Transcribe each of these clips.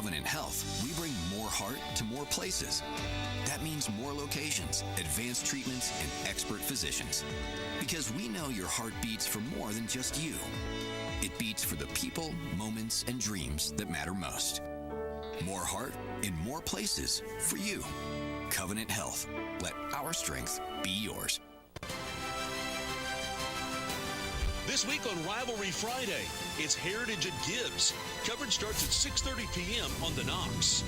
Covenant Health, we bring more heart to more places. That means more locations, advanced treatments, and expert physicians. Because we know your heart beats for more than just you. It beats for the people, moments, and dreams that matter most. More heart in more places for you. Covenant Health. Let our strength be yours. This week on Rivalry Friday, it's Heritage at Gibbs. Coverage starts at 6:30 p.m. on the Knox.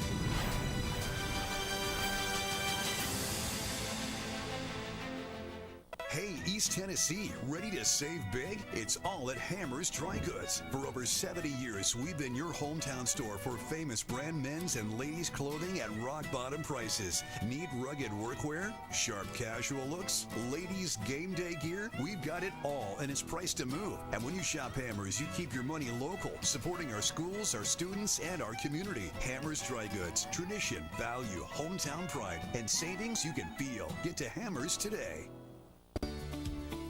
Hey, East Tennessee, ready to save big? It's all at Hammer's Dry Goods. For over 70 years, we've been your hometown store for famous brand men's and ladies' clothing at rock-bottom prices. Need rugged workwear? Sharp casual looks? Ladies' game day gear? We've got it all, and it's priced to move. And when you shop Hammer's, you keep your money local, supporting our schools, our students, and our community. Hammer's Dry Goods. Tradition, value, hometown pride, and savings you can feel. Get to Hammer's today.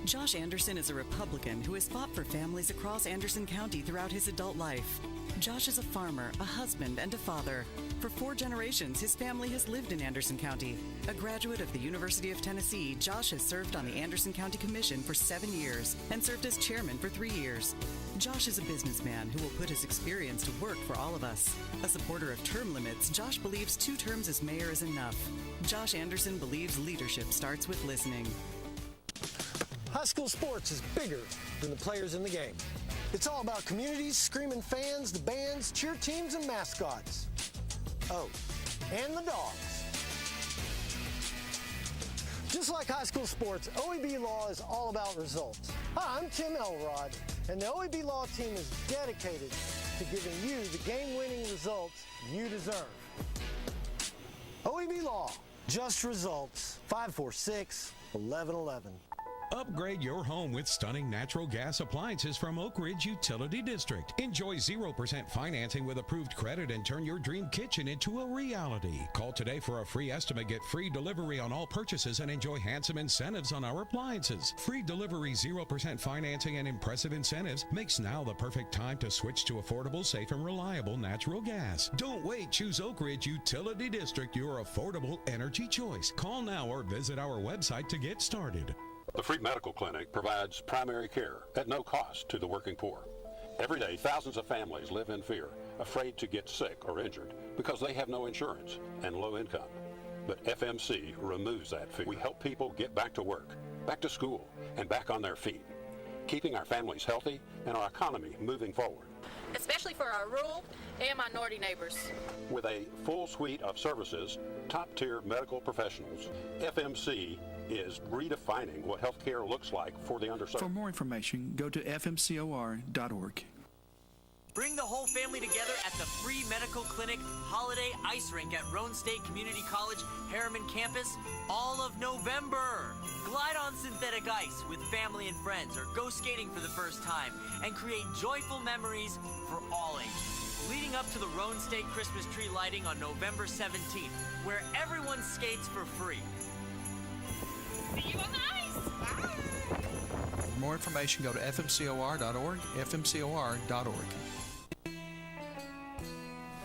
Josh Anderson is a Republican who has fought for families across Anderson County throughout his adult life. Josh is a farmer, a husband, and a father. For 4 generations, his family has lived in Anderson County. A graduate of the University of Tennessee, Josh has served on the Anderson County Commission for 7 years and served as chairman for 3 years. Josh is a businessman who will put his experience to work for all of us. A supporter of term limits, Josh believes 2 terms as mayor is enough. Josh Anderson believes leadership starts with listening. High school sports is bigger than the players in the game. It's all about communities, screaming fans, the bands, cheer teams, and mascots. Oh, and the dogs. Just like high school sports, OEB Law is all about results. Hi, I'm Tim Elrod, and the OEB Law team is dedicated to giving you the game-winning results you deserve. OEB Law, just results, 546-1111. Upgrade your home with stunning natural gas appliances from Oak Ridge Utility District. Enjoy 0% financing with approved credit and turn your dream kitchen into a reality. Call today for a free estimate, get free delivery on all purchases, and enjoy handsome incentives on our appliances. Free delivery, 0% financing, and impressive incentives makes now the perfect time to switch to affordable, safe, and reliable natural gas. Don't wait. Choose Oak Ridge Utility District, your affordable energy choice. Call now or visit our website to get started. The Free Medical Clinic provides primary care at no cost to the working poor. Every day, thousands of families live in fear, afraid to get sick or injured because they have no insurance and low income. But FMC removes that fear. We help people get back to work, back to school, and back on their feet, keeping our families healthy and our economy moving forward. Especially for our rural and minority neighbors. With a full suite of services, top-tier medical professionals, FMC is redefining what healthcare looks like for the underserved. For more information, go to fmcor.org. Bring the whole family together at the Free Medical Clinic Holiday Ice Rink at Roane State Community College, Harriman Campus, all of November. Glide on synthetic ice with family and friends or go skating for the first time and create joyful memories for all ages. Leading up to the Roane State Christmas tree lighting on November 17th, where everyone skates for free. See you on the ice! Bye! For more information, go to fmcor.org, fmcor.org.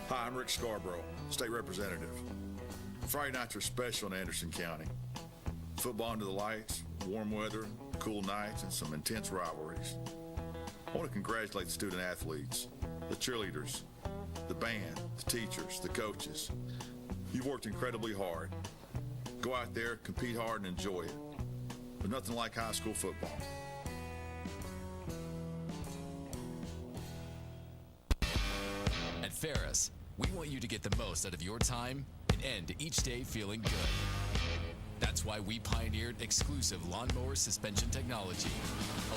Hi, I'm Rick Scarborough, State Representative. Friday nights are special in Anderson County. Football under the lights, warm weather, cool nights, and some intense rivalries. I want to congratulate the student athletes, the cheerleaders, the band, the teachers, the coaches. You've worked incredibly hard. Go out there, compete hard, and enjoy it. There's nothing like high school football. At Ferris, we want you to get the most out of your time and end each day feeling good. That's why we pioneered exclusive lawnmower suspension technology,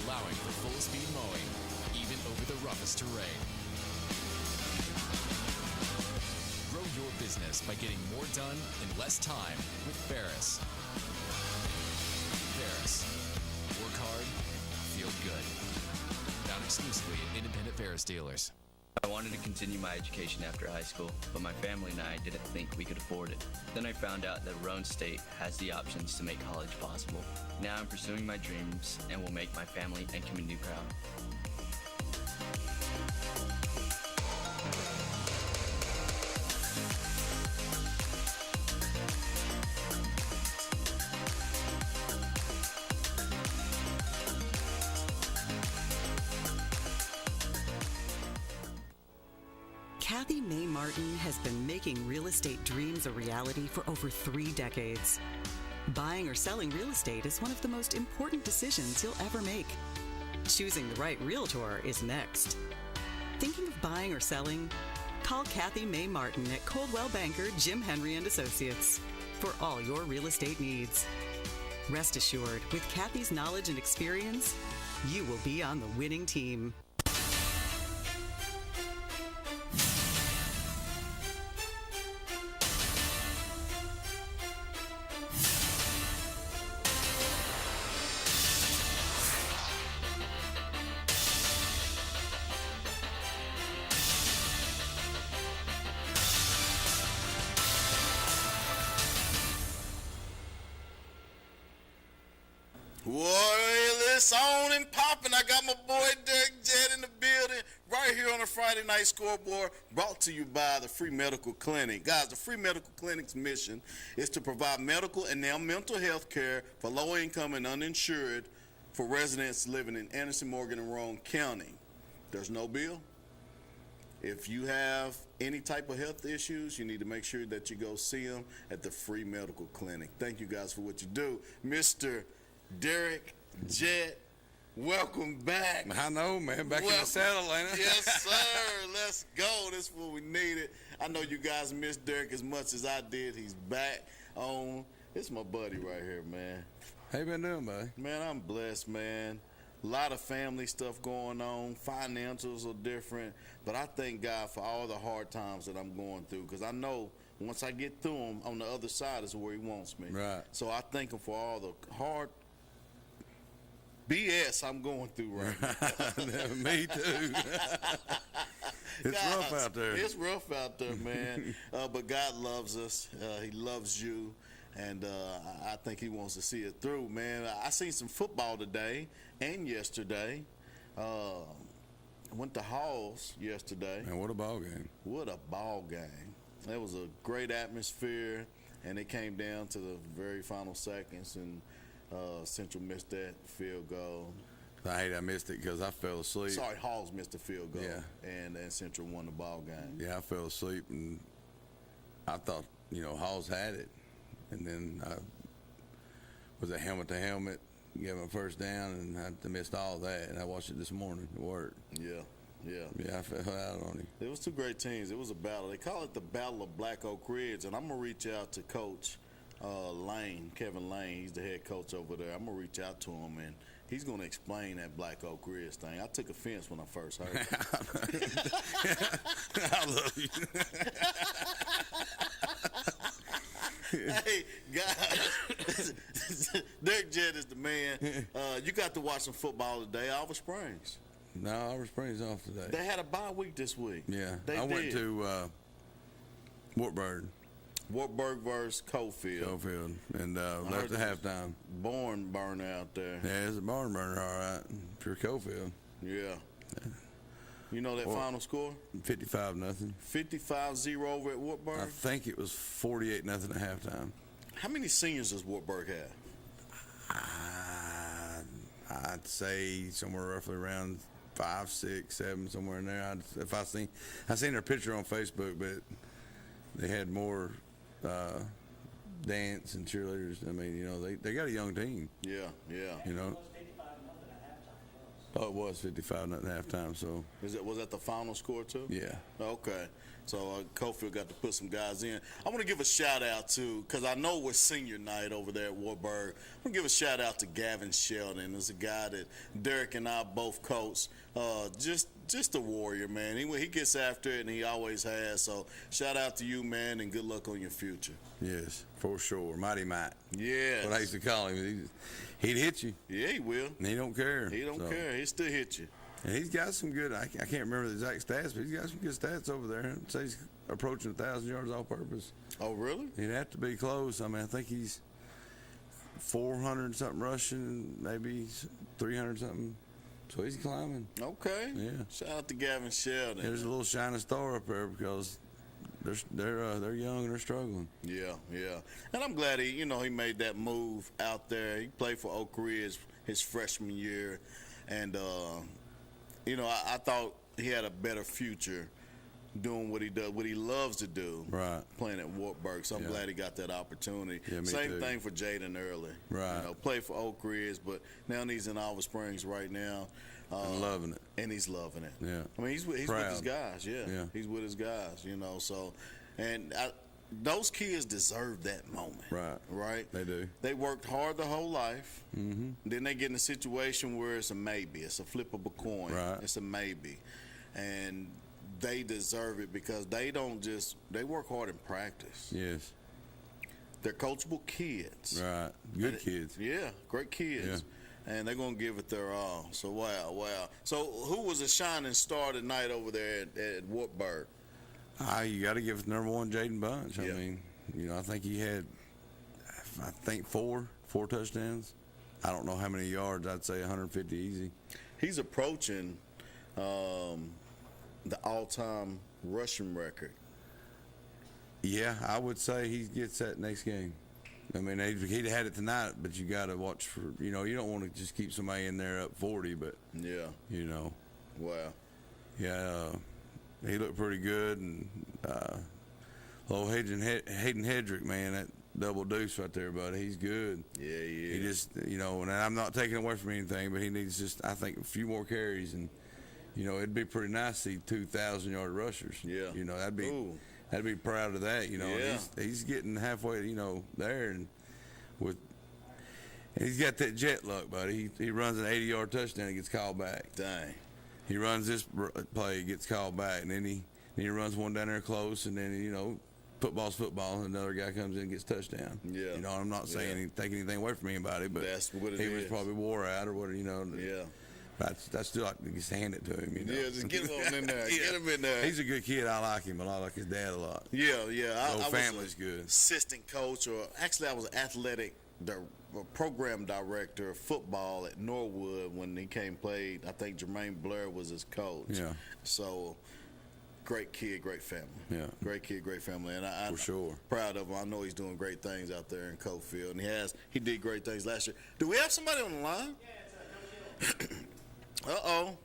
allowing for full-speed mowing, even over the roughest terrain. Grow your business by getting more done in less time with Ferris. Ferris. Work hard, feel good. Found exclusively at independent Ferris dealers. I wanted to continue my education after high school, but my family and I didn't think we could afford it. Then I found out that Roane State has the options to make college possible. Now I'm pursuing my dreams and will make my family and community proud. Kathy May Martin has been making real estate dreams a reality for over 3 decades. Buying or selling real estate is one of the most important decisions you'll ever make. Choosing the right realtor is next. Thinking of buying or selling? Call Kathy May Martin at Coldwell Banker Jim Henry & Associates for all your real estate needs. Rest assured, with Kathy's knowledge and experience, you will be on the winning team. It's on and popping. I got my boy Derek Jett in the building right here on the Friday Night Scoreboard, brought to you by the Free Medical Clinic. Guys, the Free Medical Clinic's mission is to provide medical and now mental health care for low-income and uninsured for residents living in Anderson, Morgan, and Roane County. There's no bill. If you have any type of health issues, you need to make sure that you go see them at the Free Medical Clinic. Thank you guys for what you do. Mr. Derek Jett, welcome back. I know, man. Back in the saddle, ain't it? Yes, sir. Let's go. This is what we needed. I know you guys missed Derek as much as I did. He's back on. It's my buddy right here, man. How you been doing, buddy? Man, I'm blessed, man. A lot of family stuff going on. Financials are different. But I thank God for all the hard times that I'm going through, because I know once I get through them, on the other side is where he wants me. Right. So I thank him for all the hard BS I'm going through right now. Me too. It's guys, rough out there. It's rough out there, man. But God loves us. He loves you. And I think he wants to see it through, man. I seen some football today and yesterday. Went to Halls yesterday. Man, what a ball game. What a ball game. It was a great atmosphere, and it came down to the very final seconds, and Central missed that field goal. I missed it because I fell asleep. Sorry, Halls missed the field goal. Yeah. And Central won the ball game. Yeah, I fell asleep, and I thought, Halls had it. And then I was a helmet to helmet, gave him a first down, and I missed all that. And I watched it this morning at work. Yeah. Yeah, I fell out on him. It was two great teams. It was a battle. They call it the Battle of Black Oak Ridge, and I'm going to reach out to Coach Kevin Lane. He's the head coach over there. I'm going to reach out to him, and he's going to explain that Black Oak Ridge thing. I took offense when I first heard it. I love you. Hey, guys, Derek Jett is the man. You got to watch some football today. Oliver Springs. No, Oliver Springs off today. They had a bye week this week. Yeah. I went to Wartburg. Wartburg versus Cofield. And left at halftime. Barn burner out there. Yeah, it's a barn burner, all right, for Cofield. Yeah. You know that final score? 55-0. 55-0 over at Wartburg? I think it was 48-0 at halftime. How many seniors does Wartburg have? I'd say somewhere roughly around 5, 6, 7, somewhere in there. I seen their picture on Facebook, but they had more dance and cheerleaders. I mean, they got a young team. Yeah. Oh, it was 55-0 at halftime. So was that the final score too? Yeah. Okay. So Cofield got to put some guys in. I want to give a shout out to, because I know we're senior night over there at Wartburg. I want to give a shout out to Gavin Sheldon. There's a guy that Derek and I both coach. Just a warrior, man. He gets after it, and he always has. So shout out to you, man, and good luck on your future. Yes, for sure. Mighty Mike. Yeah. What I used to call him. He'd hit you. Yeah, he will. And he don't care. He don't care. He still hit you. And he's got some good, I can't remember the exact stats, but he's got some good stats over there. I'd say he's approaching 1,000 yards all purpose. Oh, really? He'd have to be close. I mean, I think he's 400-something rushing, maybe 300-something. So he's climbing. Okay. Yeah. Shout out to Gavin Sheldon. There's a little shining star up there because they're young and they're struggling. Yeah. And I'm glad he made that move out there. He played for Oak Ridge his freshman year, and I thought he had a better future doing what he does, what he loves to do, right? Playing at Wartburg. So I'm glad he got that opportunity. Yeah, Same thing for Jaden Early. Right. You know, played for Oak Ridge, but now he's in Olive Springs right now. And loving it. And he's loving it. Yeah. I mean, he's with his guys. Yeah. He's with his guys. You know, so those kids deserve that moment. Right. They do. They worked hard the whole life. Mm-hmm. Then they get in a situation where it's a maybe. It's a flip of a coin. Right. It's a maybe. And they deserve it because they work hard in practice. Yes. They're coachable kids. Right. Good kids. Yeah, great kids. Yeah. And they're going to give it their all. So, wow. So, who was a shining star tonight over there at Wartburg? You got to give it number one, Jaden Bunch. I mean, I think he had, four touchdowns. I don't know how many yards. I'd say 150 easy. He's approaching the all-time rushing record. Yeah, I would say he gets that next game. I mean, he'd had it tonight, but you got to watch for, you don't want to just keep somebody in there up 40, but, Wow. Yeah, he looked pretty good. And little Hayden Hedrick, man, that double deuce right there, buddy, he's good. Yeah, he is. He just, and I'm not taking away from anything, but he needs just, I think, a few more carries. And, it'd be pretty nice to see 2,000-yard rushers. Yeah. I'd be proud of that. Yeah. He's getting halfway, there, and he's got that jet luck, buddy. He runs an 80-yard touchdown and gets called back. Dang. He runs this play, gets called back, and then he runs one down there close, and then football's football, and another guy comes in and gets touchdown. Yeah. I'm not saying taking anything away from anybody, but that's what he was probably wore out or whatever. Yeah. That's still like to just hand it to him. Yeah, just get him in there. Get him in there. He's a good kid. I like him a lot. I like his dad a lot. Yeah. The family's good. Assistant coach, or actually, I was athletic program director of football at Norwood when he played. I think Jermaine Blair was his coach. Yeah. So, great kid, great family. Yeah. Great kid, great family, and I'm for sure proud of him. I know he's doing great things out there in Cofield, and he did great things last year. Do we have somebody on the line? Uh-oh.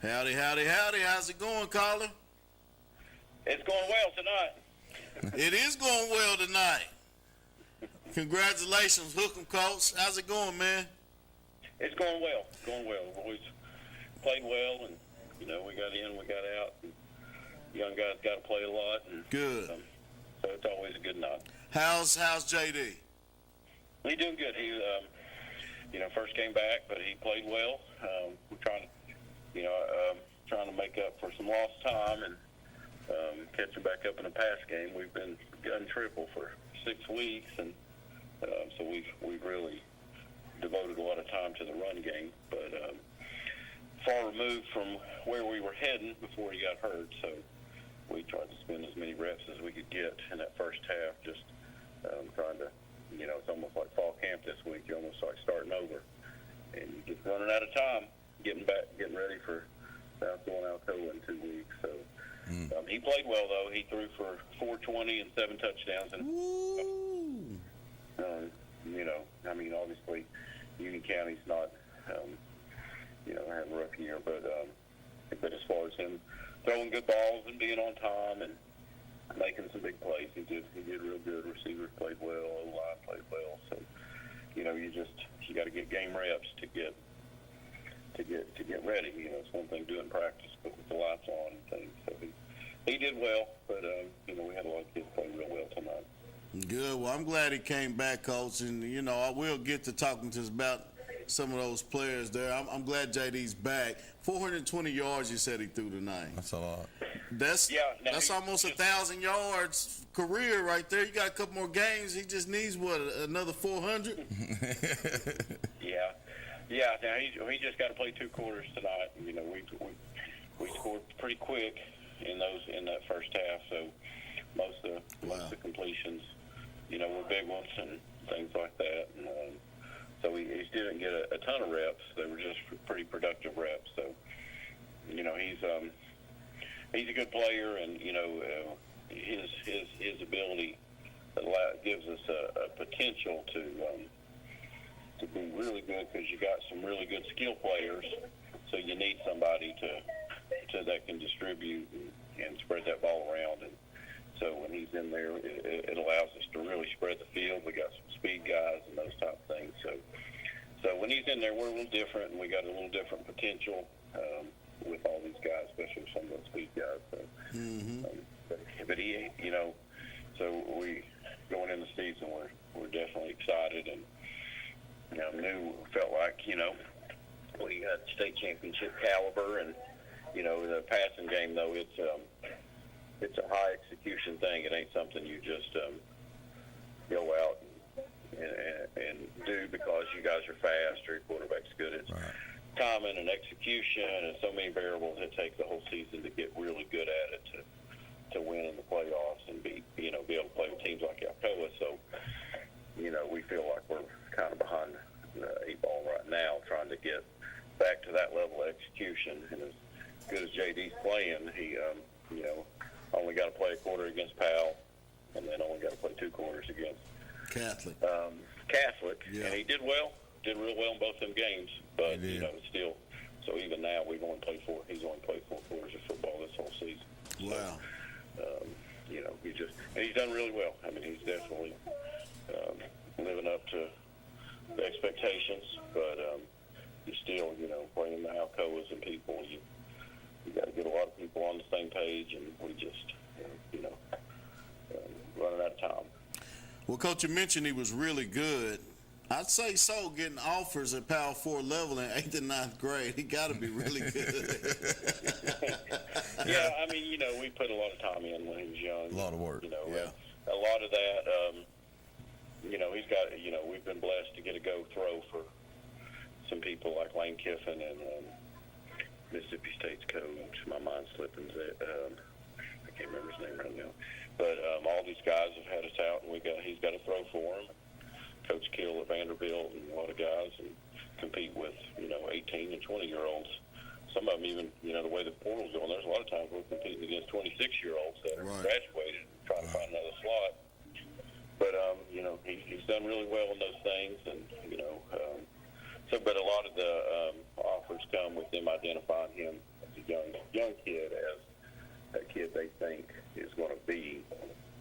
Howdy. How's it going, caller? It's going well tonight. It is going well tonight. Congratulations, hook 'em, coach. How's it going, man? It's going well. We've always played well, and, we got in, we got out. And young guys got to play a lot. And, good. So it's always a good night. How's JD? He's doing good. He, first came back, but he played well. We're trying to make up for some lost time and catching back up in the pass game. We've been gun triple for 6 weeks, and so we've really devoted a lot of time to the run game, but far removed from where we were heading before he got hurt. So we tried to spend as many reps as we could get in that first half, just trying to. It's almost like fall camp this week. You're almost like starting over, and you're just running out of time, getting ready for South Carolina Alcoa in 2 weeks. So he played well, though. He threw for 420 and 7 touchdowns. And obviously, Union County's not, having a rough year, but as far as him throwing good balls and being on time and making some big plays, he did real good. Receivers played well, O-line played well. So, you got to get game reps to get ready. It's one thing doing practice, but with the lights on and things. So he did well, but we had a lot of kids play real well tonight. Good. Well, I'm glad he came back, Coach, and I will get to talking to us about some of those players there. I'm glad JD's back. 420 yards, you said he threw tonight. That's a lot. That's almost 1,000 yards career right there. You got a couple more games. He just needs another 400. Yeah. Now he just got to play 2 quarters tonight. We scored pretty quick in that first half. So most of the completions, were big ones and things like that. And, so he didn't get a ton of reps. They were just pretty productive reps. So he's a good player, and his ability gives us a potential to be really good, because you got some really good skill players. So you need somebody to that can distribute and spread that ball around. And so when he's in there, it allows us to really spread the field. We got some speed guys and those type of things. So when he's in there, we're a little different, and we got a little different potential with all these guys, especially some of those speed guys. So, but he, so we going into the season, we're definitely excited, and felt like we got state championship caliber, and the passing game though it's a high execution thing. It ain't something you just go out and do because you guys are fast or your quarterback's good. It's timing and execution and so many variables. It takes the whole season to get really good at it to win in the playoffs and be able to play with teams like Alcoa. So we feel like we're kind of behind the 8 ball right now, trying to get back to that level of execution. And as good as JD's playing, he only got to play a quarter against Powell, and then only got to play 2 quarters against Catholic. And he did real well in both them games. But still, so even now he's only played 4 quarters of football this whole season. Wow. So, and he's done really well. I mean, he's definitely living up to the expectations, but you still, playing the Alcoas and people, you got to get a lot of people on the same page, and we just, running out of time. Well, Coach, you mentioned he was really good. I'd say so, getting offers at Power 4 level in 8th and 9th grade. He got to be really good. Yeah, I mean, we put a lot of time in when he was young. A lot of work. A lot of that, he's got, we've been blessed to get a go throw for some people like Lane Kiffin and Mississippi State's coach. My mind's slipping. I can't remember his name right now. But all these guys have had us out, and he's got a throw for him. Coach Kill at Vanderbilt and a lot of guys, and compete with 18 and 20-year-olds. Some of them even the way the portal's going. There's a lot of times we're competing against 26-year-olds that are graduated and trying to find another slot. But he's done really well in those things, and but a lot of the offers come with them identifying him as a young kid, as a kid they think is going to be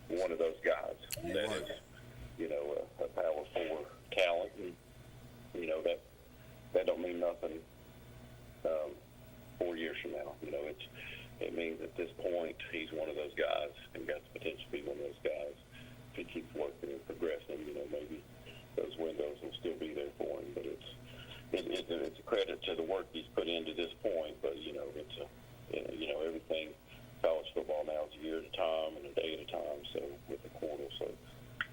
one of those guys that is a Power 4 talent, and that don't mean nothing 4 years from now. It means at this point he's one of those guys and got the potential to be one of those guys. If he keeps working and progressing, maybe those windows will still be there for him. But it's a credit to the work he's put into this point. But it's everything. College football now is a year at a time and a day at a time. So with the portal, so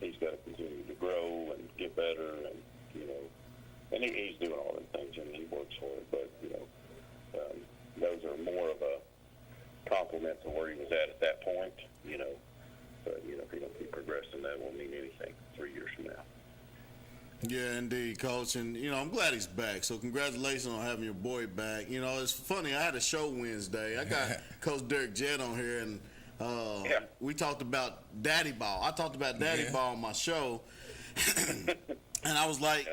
he's got to continue to grow and get better, and and he's doing all them things, and he works for it. But those are more of a compliment to where he was at that point. But if he don't keep progressing, that won't mean anything 3 years from now. Yeah, indeed, Coach. And, I'm glad he's back. So congratulations on having your boy back. It's funny. I had a show Wednesday. I got Coach Derek Jett on here, and we talked about Daddy Ball. I talked about Daddy Ball on my show. And I was like,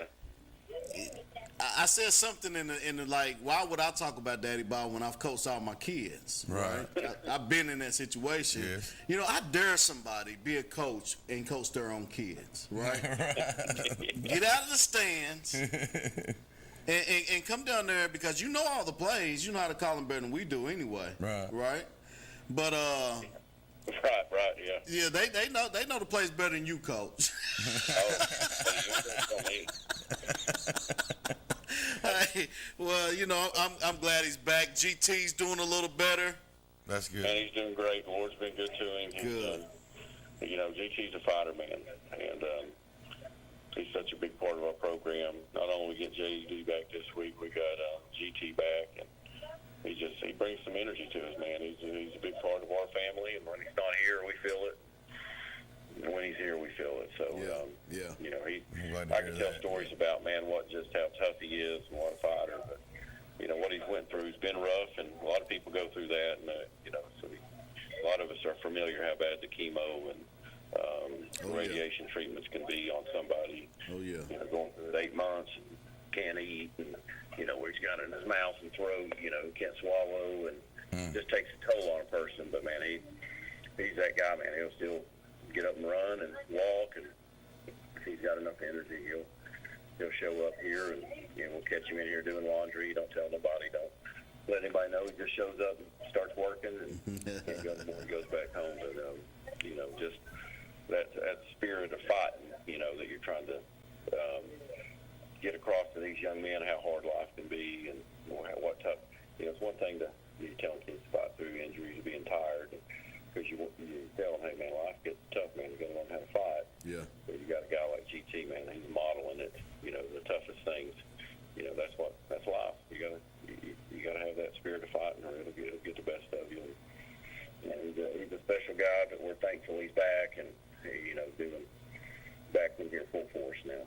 I said something in the like, why would I talk about Daddy Ball when I've coached all my kids? Right. I've been in that situation. Yes. I dare somebody be a coach and coach their own kids. Right. Get out of the stands and come down there, because you know all the plays. You know how to call them better than we do anyway. Right. But Right, yeah. Yeah, they know the plays better than you, Coach. Hey, well, I'm glad he's back. GT's doing a little better. That's good. And he's doing great. The Lord's been good to him. Good. GT's a fighter, man, and he's such a big part of our program. Not only we get JD back this week, we got GT back, and he brings some energy to us, man. He's a big part of our family, and when he's not here, we feel it. And when he's here, we feel it. So, I can tell stories about, just how tough he is and what a fighter. But, what he's went through has been rough, and a lot of people go through that. And, so a lot of us are familiar how bad the chemo and radiation treatments can be on somebody. Going through it 8 months and can't eat, and, where he's got it in his mouth and throat, can't swallow, and just takes a toll on a person. But man, he's that guy, man. He'll still get up and run and walk, and if he's got enough energy, he'll show up here, and we'll catch him in here doing laundry. Don't tell nobody. Don't let anybody know. He just shows up and starts working, and he goes back home. But just that spirit of fighting, that you're trying to get across to these young men how hard life can be, and what tough. It's one thing to tell kids to fight through injuries, being tired, because you tell them, hey man, life gets tough, man. You got to learn how to fight. Yeah. But you got a guy like GT, man. He's modeling it. The toughest things. That's life. You gotta have that spirit of fighting, or it'll get the best of you. And he's a special guy, but we're thankful he's back, and doing back in here full force now.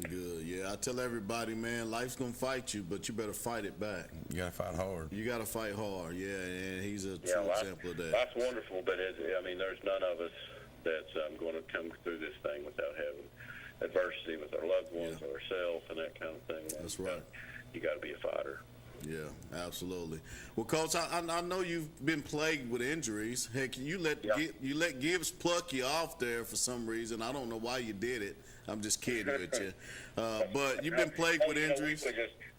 Good, yeah. I tell everybody, man, life's gonna fight you, but you better fight it back. You gotta fight hard. You gotta fight hard, yeah. And he's a true example of that. That's wonderful, but there's none of us that's going to come through this thing without having adversity with our loved ones or ourselves and that kind of thing. That's right. You got to be a fighter. Yeah, absolutely. Well, Coach, I know you've been plagued with injuries. Heck, you let Gibbs pluck you off there for some reason. I don't know why you did it. I'm just kidding with you. But you've been plagued with injuries.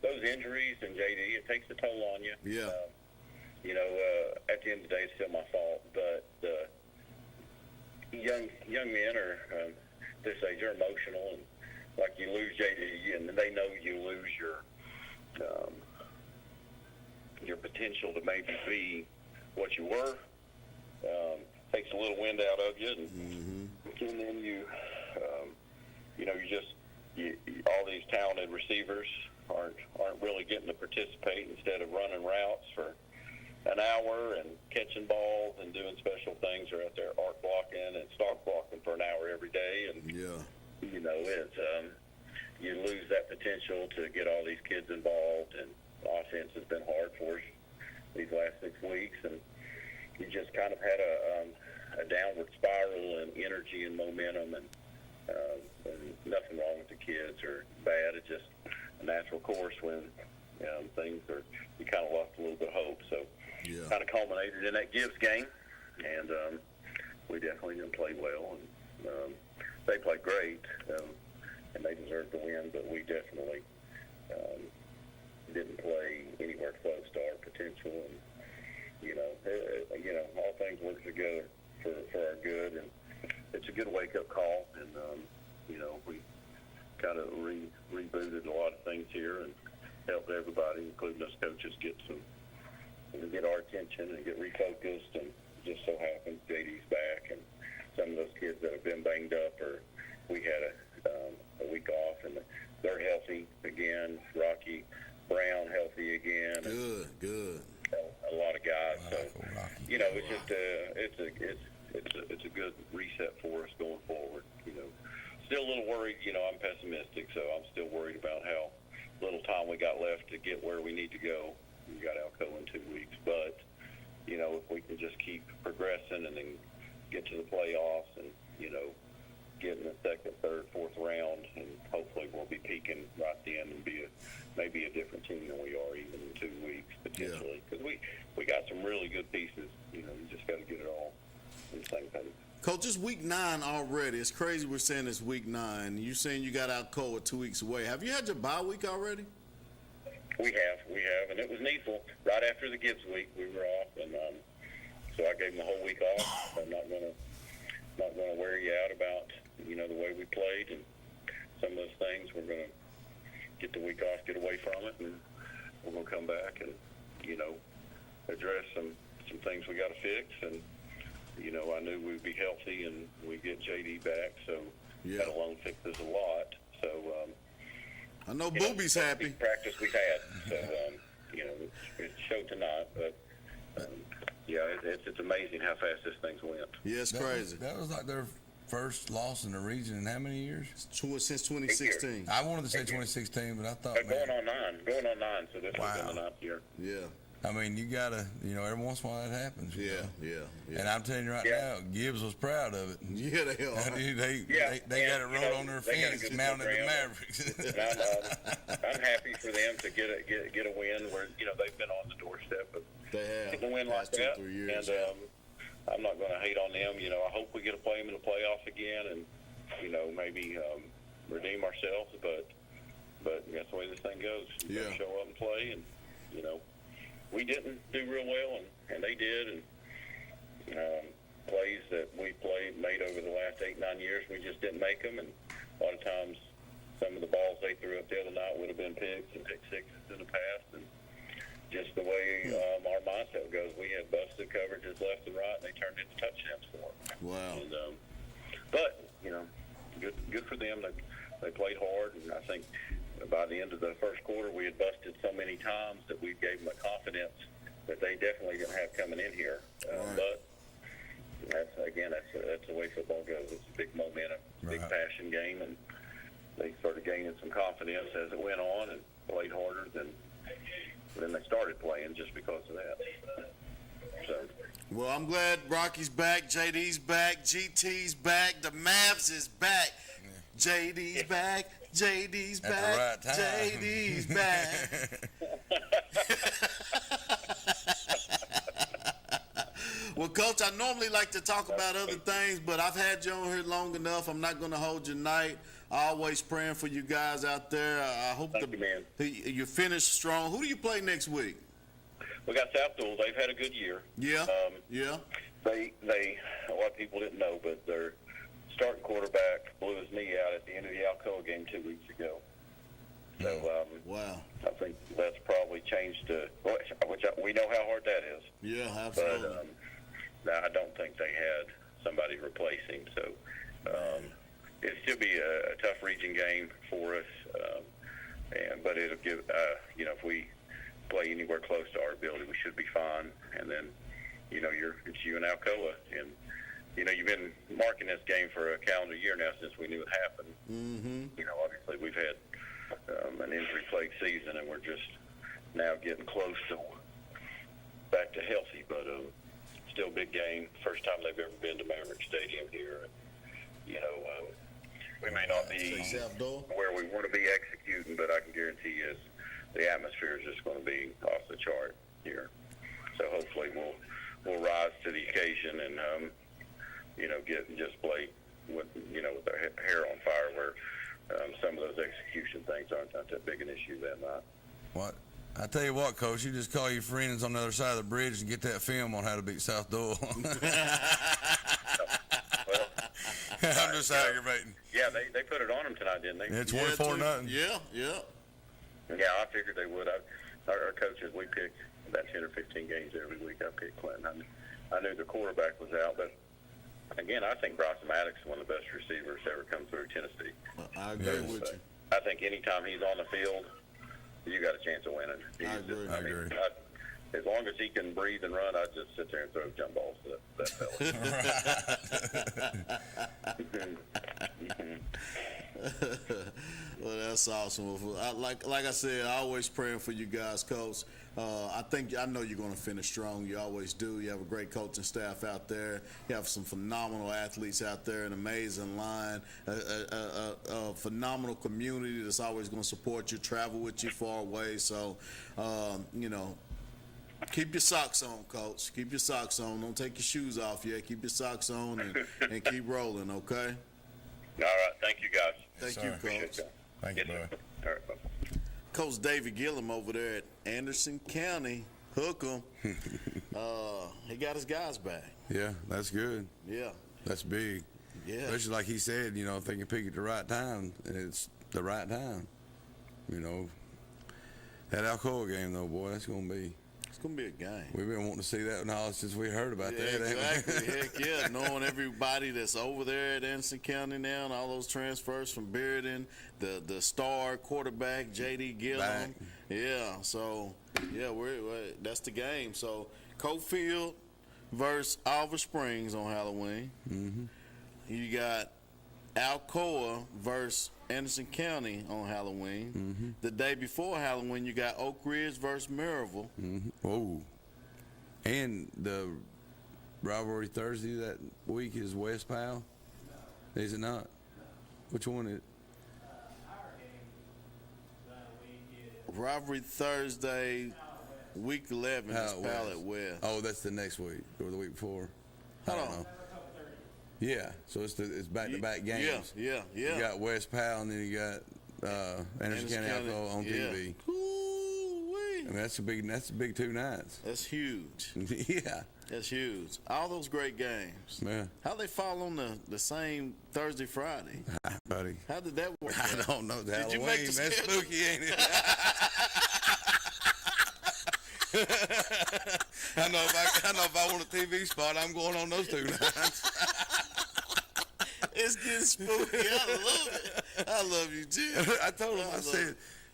Those injuries and JD, it takes a toll on you. Yeah. At the end of the day, it's still my fault. But young men are this age are emotional, and like you lose JD, and they know you lose your potential to maybe be what you were. Takes a little wind out of you, and then you all these talented receivers aren't really getting to participate. Instead of running routes for an hour and catching balls and doing special things, are out there arc blocking and stock blocking for an hour every day, and you lose that potential to get all these kids involved. And offense has been hard for us these last 6 weeks, and you just kind of had a downward spiral in energy and momentum, and nothing wrong with the kids or bad. It's just a natural course when things are, you kind of lost a little bit of hope. So kind of culminated in that Gibbs game, and we definitely didn't play well, and they played great, and they deserved to win, but we definitely didn't play anywhere close to our potential. And all things work together for our good, and it's a good wake-up call. And we kind of rebooted a lot of things here and helped everybody, including us coaches, get our attention and get refocused. And just so happens JD's back, and some of those kids that have been banged up, or we had a week off, and they're healthy again. Rocky Brown healthy again. Good. A lot of guys. So it's just it's a good reset for us going forward. Still a little worried. I'm pessimistic, so I'm still worried about how little time we got left to get where we need to go. We got Alco in 2 weeks, but if we can just keep progressing and then get to the playoffs, and get in the second, third, fourth round, and hopefully we'll be peaking right then and be maybe a different team than we are even in 2 weeks potentially, because we got some really good pieces. You just got to get it all in the same page. Coach, it's week 9 already. It's crazy we're saying it's week 9. You're saying you got out cold 2 weeks away. Have you had your bye week already? We have, and it was needful. Right after the Gibbs week, we were off, and so I gave them the whole week off. I'm not gonna wear you out about the way we played and some of those things. We're gonna get the week off, get away from it, and we're gonna come back and address some things we got to fix. And I knew we'd be healthy and we get JD back, so that alone fixes a lot. So I know Booby's happy. Practice we've had, so it showed tonight, but it's amazing how fast this thing's went. Yeah, it's crazy. That was like their first loss in the region in how many years? Since 2016. I wanted to say 2016, but I thought going on 9. So this has been the 9th year. Yeah. I mean, you gotta, every once in a while that happens. Yeah. And I'm telling you right now, Gibbs was proud of it. Yeah, they are. They got it rolled on their fence, mounted the Mavericks. I'm happy for them to get a win where they've been on the doorstep of They have. Getting a win like Past 2 that. 3 years. And I'm not going to hate on them. You know, I hope we get to play them in the playoffs again and, you know, maybe redeem ourselves. But that's the way this thing goes. You gotta show up and play. And, you know, we didn't do real well, and they did. And plays that we made over the last 8-9 years, we just didn't make them. And a lot of times some of the balls they threw up the other night would have been picks and pick sixes in the past. And just the way our mindset goes, we had busted coverages left and right, and they turned into touchdowns for them. Wow. And, but, you know, good for them. They played hard, and I think by the end of the first quarter, we had busted so many times that we gave them a confidence that they definitely didn't have coming in here. But that's the way football goes. It's a big momentum, big passion game, and they started gaining some confidence as it went on and played harder than they started playing just because of that. So. Well, I'm glad Rocky's back, JD's back, GT's back, the Mavs is back. JD's back, JD's At back, the right time. JD's back. Well, Coach, I normally like to talk about other things, but I've had you on here long enough. I'm not going to hold your night. Always praying for you guys out there. I hope you finish strong. Who do you play next week? We got South Dual. They've had a good year. Yeah. They a lot of people didn't know, but their starting quarterback blew his knee out at the end of the Alcoa game 2 weeks ago. So wow. I think that's probably changed which we know how hard that is. Yeah, absolutely. But I don't think they had somebody replace him. So it'll still be a tough region game for us. But it'll give if we play anywhere close to our ability, we should be fine. And then it's you and Alcoa, and you've been marking this game for a calendar year now since we knew it happened. Mm-hmm. Obviously we've had an injury-plagued season, and we're just now getting close to back to healthy. But still a big game. First time they've ever been to Maverick Stadium here. We may not be where we want to be executing, but I can guarantee you the atmosphere is just going to be off the chart here. So hopefully we'll rise to the occasion and play with our hair on fire, where some of those execution things aren't that big an issue that night. What? I tell you what, Coach, you just call your friends on the other side of the bridge and get that film on how to beat South Dual. I'm just aggravating. Yeah, they put it on them tonight, didn't they? Yeah, 24-0. Yeah. Yeah, I figured they would. Our coaches, we pick about 10 or 15 games every week. I picked Clinton. I knew the quarterback was out, but again, I think Bryce Maddox is one of the best receivers to ever come through Tennessee. I agree with you. I think anytime he's on the field, you got a chance of winning. I agree. As long as he can breathe and run, I'd just sit there and throw jump balls to that fella. Well, that's awesome. Like I said, I always praying for you guys, Coach. I know you're going to finish strong. You always do. You have a great coaching staff out there. You have some phenomenal athletes out there, an amazing line, a phenomenal community that's always going to support you, travel with you far away. So, keep your socks on, Coach. Keep your socks on. Don't take your shoes off yet. Keep your socks on and keep rolling, okay? All right. Thank you, guys. Thank you, Coach. Thank you, bro. All right, bye. Coach David Gillum over there at Anderson County, hook 'em. He got his guys back. Yeah, that's good. Yeah. That's big. Yeah. Especially like he said, if they can pick it the right time, it's the right time. That Alcoa game, though, boy, that's going to be. It's going to be a game. We've been wanting to see that now since we heard about that. Exactly. Heck yeah. Knowing everybody that's over there at Anderson County now and all those transfers from Bearden, the star quarterback, J.D. Gillum. Back. Yeah. So, yeah, that's the game. So, Cofield versus Alva Springs on Halloween. Mm-hmm. You got Alcoa versus Anderson County on Halloween. Mm-hmm. The day before Halloween, you got Oak Ridge versus Maryville. Mm-hmm. Whoa. And the rivalry Thursday that week is West Powell? Is it not? Which one is it? Rivalry Thursday, Week 11 is Pallet West. Oh, that's the next week or the week before. I don't know. Yeah, so it's back-to-back games. Yeah. You got West Pal, and then you got Anderson County Alcohol on TV. Ooh-wee. I mean, that's a big 2 nights. That's huge. Yeah. That's huge. All those great games. Yeah. How they fall on the same Thursday, Friday? Buddy. How did that work? I don't know. Did Halloween. you make the That's schedule? spooky, ain't it? I know if I want a TV spot, I'm going on those 2 nights. It's getting spooky. I love it. I love you, Jim. I told him.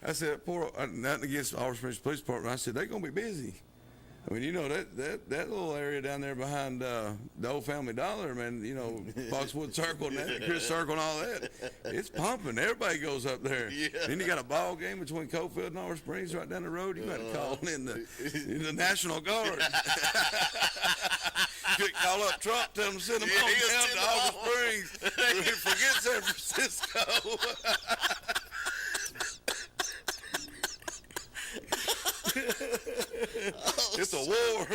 I said, poor, nothing against Olive Springs Police Department. I said they're gonna be busy. I mean, you know that little area down there behind the Old Family Dollar, man. You know, Foxwood Circle and that, Chris Circle and all that. It's pumping. Everybody goes up there. Yeah. Then you got a ball game between Cofield and Olive Springs right down the road. You got to call in the National Guard. You could call up Trump, tell him to send them on down to Olive Springs. Forget San Francisco. It's a war.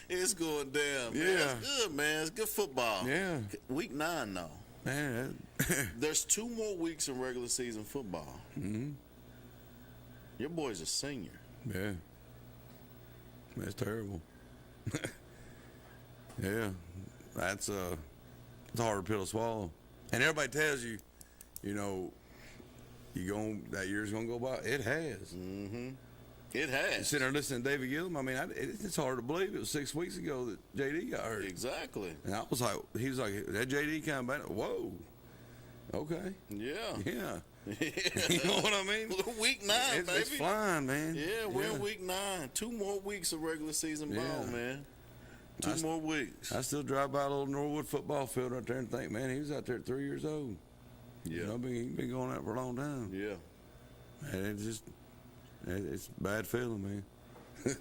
It's going down. Man. Yeah. It's good, man. It's good football. Yeah. Week 9, though. Man. There's 2 more weeks in regular season football. Mm-hmm. Your boy's a senior. Yeah. That's terrible. Yeah. It's a hard pill to swallow. And everybody tells you, you know, that year's going to go by. It has. Mm-hmm. It has. Sitting there listening to David Gillum, I mean, it's hard to believe it was 6 weeks ago that JD got hurt. Exactly. And I was like, he was like, that JD coming back. Whoa. Okay. Yeah. Yeah. You know what I mean? Week 9, baby. It's flying, man. Yeah, we're in week 9. 2 more weeks of regular season ball, man. 2 more weeks. I still drive by a little Norwood football field right there and think, man, he was out there at 3 years old. Yeah. You know, he's been going out for a long time. Yeah. And it's a bad feeling, man.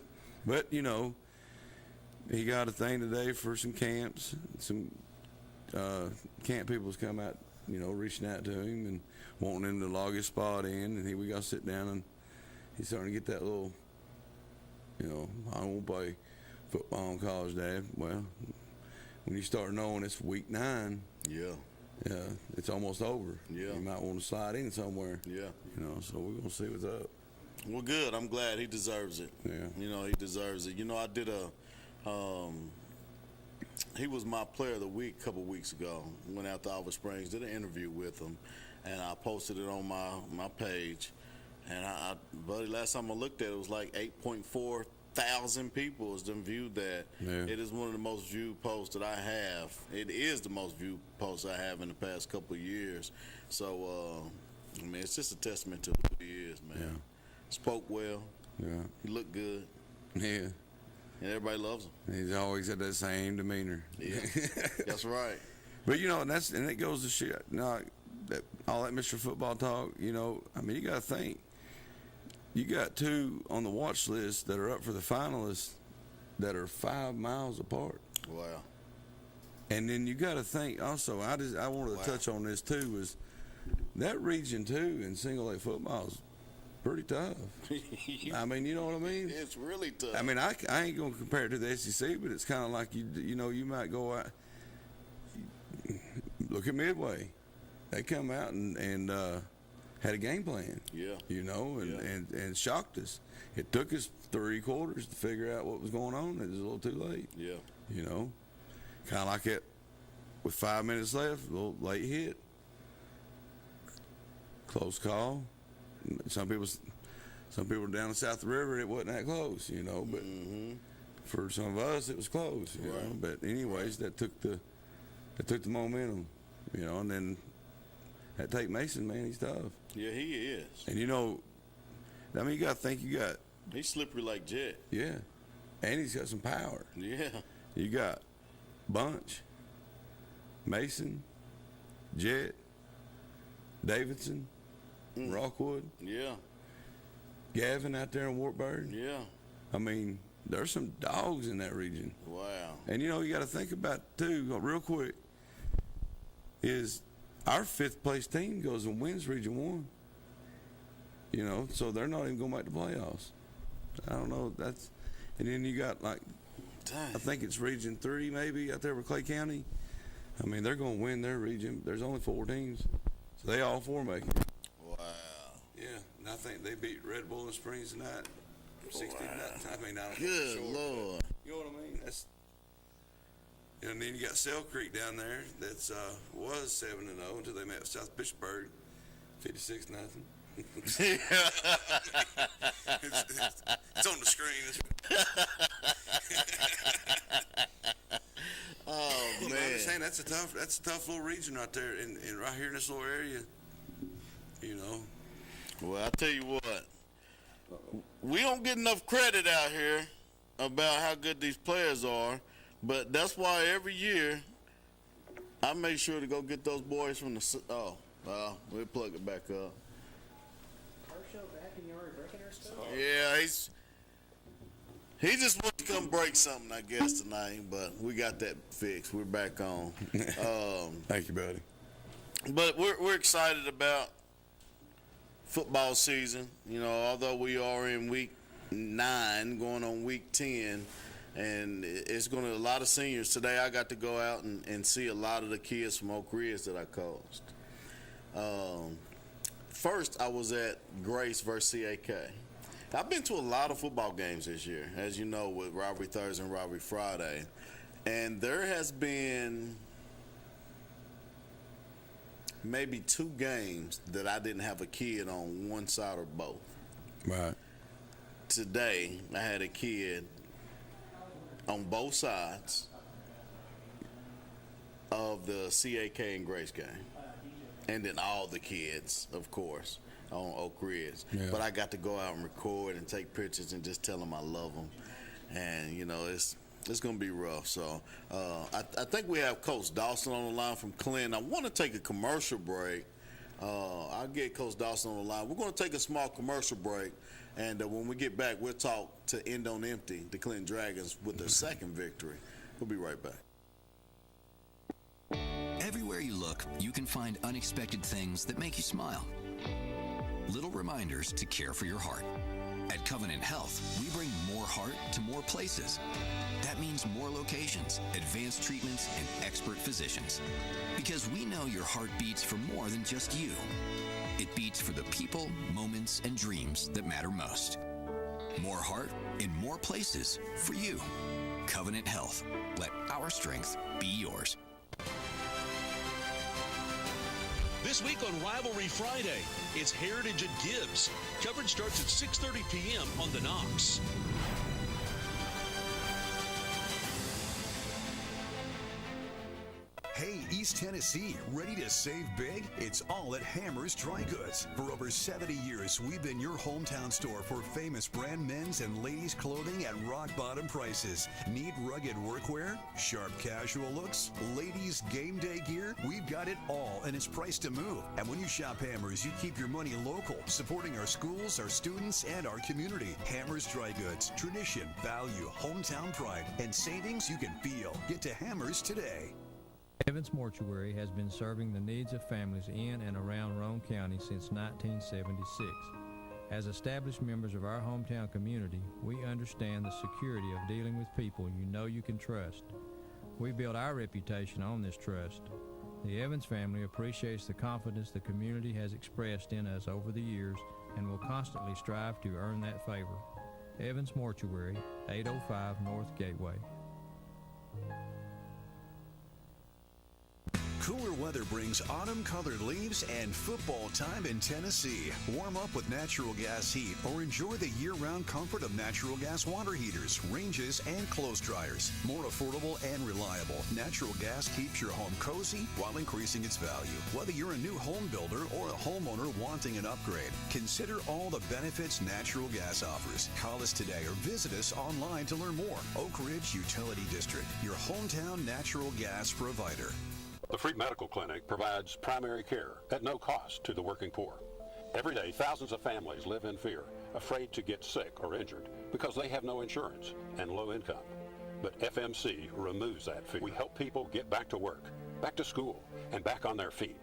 But, you know, he got a thing today for some camps. Some camp people's come out, you know, reaching out to him and wanting him to log his spot in. And we got to sit down, and he's starting to get that little, you know, I won't play football in college, Dad. Well, when you start knowing it's week 9. Yeah. Yeah, it's almost over. Yeah. You might want to slide in somewhere. Yeah. You know, so we're going to see what's up. Well, good. I'm glad he deserves it. Yeah. You know, he deserves it. You know, I did he was my player of the week a couple weeks ago. Went out to Olive Springs, did an interview with him, and I posted it on my page. And buddy, last time I looked at it, it was like 8.4 thousand people has done viewed that. Yeah. It is one of the most viewed posts that I have. It is the most viewed post I have in the past couple of years. So, I mean, it's just a testament to who he is, man. Yeah. Spoke well. Yeah. He looked good. Yeah. And everybody loves him. He's always had that same demeanor. Yeah. That's right. But, you know, and it goes to shit. Now, all that Mr. Football talk, you know, I mean, you got to think. You got 2 on the watch list that are up for the finalists that are 5 miles apart. Wow. And then you got to think also, I wanted to touch on this too, is that region 2 in single A football is pretty tough. I mean, you know what I mean? It's really tough. I mean, I ain't going to compare it to the SEC, but it's kind of like, you know, you might go out. Look at Midway. They come out and had a game plan. Yeah. You know, and shocked us. It took us 3 quarters to figure out what was going on. It was a little too late. Yeah. You know, kind of like it with 5 minutes left, a little late hit. Close call. Some people down the south of the river, it wasn't that close, you know, but for some of us, it was close, you know. But anyways, that took the momentum, you know, and then that Tate Mason, man, he's tough. Yeah, he is. And, you know, I mean, you got to think he's slippery like Jet. Yeah. And he's got some power. Yeah. You got Bunch, Mason, Jet, Davidson, Rockwood. Yeah. Gavin out there in Wartburg. Yeah. I mean, there's some dogs in that region. Wow. And, you know, you got to think about, too, real quick, is our 5th place team goes and wins Region 1. You know, so they're not even going back to playoffs. I don't know. And then you got like, dang. I think it's Region 3 maybe out there with Clay County. I mean, they're going to win their region. There's only 4 teams, so they all 4 make it. Wow. Yeah, and I think they beat Red Bull in Springs tonight, 60 nothing. I mean, I don't know Good for sure, Lord. You know what I mean? And then you got Sell Creek down there that's was 7-0 until they met South Bishopsburg, 56 nothing. It's on the screen. Oh man! I'm just saying that's a tough little region right there, and right here in this little area. You know. Well, I tell you what, we don't get enough credit out here about how good these players are, but that's why every year I make sure to go get those boys from the. We'll plug it back up. Back and you're already breaking our stuff? Yeah, he just wants to come break something, I guess, tonight, but we got that fixed. We're back on. Thank you, buddy. But we're excited about football season. You know, although we are in week 9, going on week 10, and it's going to a lot of seniors. Today I got to go out and see a lot of the kids from Oak Ridge that I coached. First, I was at Grace versus CAK. I've been to a lot of football games this year, as you know, with Rivalry Thursday and Rivalry Friday. And there has been maybe 2 games that I didn't have a kid on one side or both. Right. Today, I had a kid on both sides of the CAK and Grace game. And then all the kids, of course, on Oak Ridge. Yeah. But I got to go out and record and take pictures and just tell them I love them. And, you know, it's going to be rough. So I think we have Coach Dawson on the line from Clinton. I want to take a commercial break. I'll get Coach Dawson on the line. We're going to take a small commercial break. And when we get back, we'll talk to End on Empty, the Clinton Dragons, with their second victory. We'll be right back. Everywhere you look, you can find unexpected things that make you smile. Little reminders to care for your heart. At Covenant Health, we bring more heart to more places. That means more locations, advanced treatments, and expert physicians. Because we know your heart beats for more than just you. It beats for the people, moments, and dreams that matter most. More heart in more places for you. Covenant Health. Let our strength be yours. This week on Rivalry Friday, it's Heritage at Gibbs. Coverage starts at 6:30 p.m. on the Knox. Hey, East Tennessee, ready to save big? It's all at Hammer's Dry Goods. For over 70 years, we've been your hometown store for famous brand men's and ladies' clothing at rock-bottom prices. Need rugged workwear? Sharp casual looks? Ladies' game day gear? We've got it all, and it's priced to move. And when you shop Hammer's, you keep your money local, supporting our schools, our students, and our community. Hammer's Dry Goods. Tradition, value, hometown pride, and savings you can feel. Get to Hammer's today. Evans Mortuary has been serving the needs of families in and around Roane County since 1976. As established members of our hometown community, we understand the security of dealing with people you know you can trust. We built our reputation on this trust. The Evans family appreciates the confidence the community has expressed in us over the years and will constantly strive to earn that favor. Evans Mortuary, 805 North Gateway. Cooler weather brings autumn-colored leaves and football time in Tennessee. Warm up with natural gas heat or enjoy the year-round comfort of natural gas water heaters, ranges, and clothes dryers. More affordable and reliable, natural gas keeps your home cozy while increasing its value. Whether you're a new home builder or a homeowner wanting an upgrade, consider all the benefits natural gas offers. Call us today or visit us online to learn more. Oak Ridge Utility District, your hometown natural gas provider. The Free Medical Clinic provides primary care at no cost to the working poor. Every day, thousands of families live in fear, afraid to get sick or injured because they have no insurance and low income. But FMC removes that fear. We help people get back to work, back to school, and back on their feet,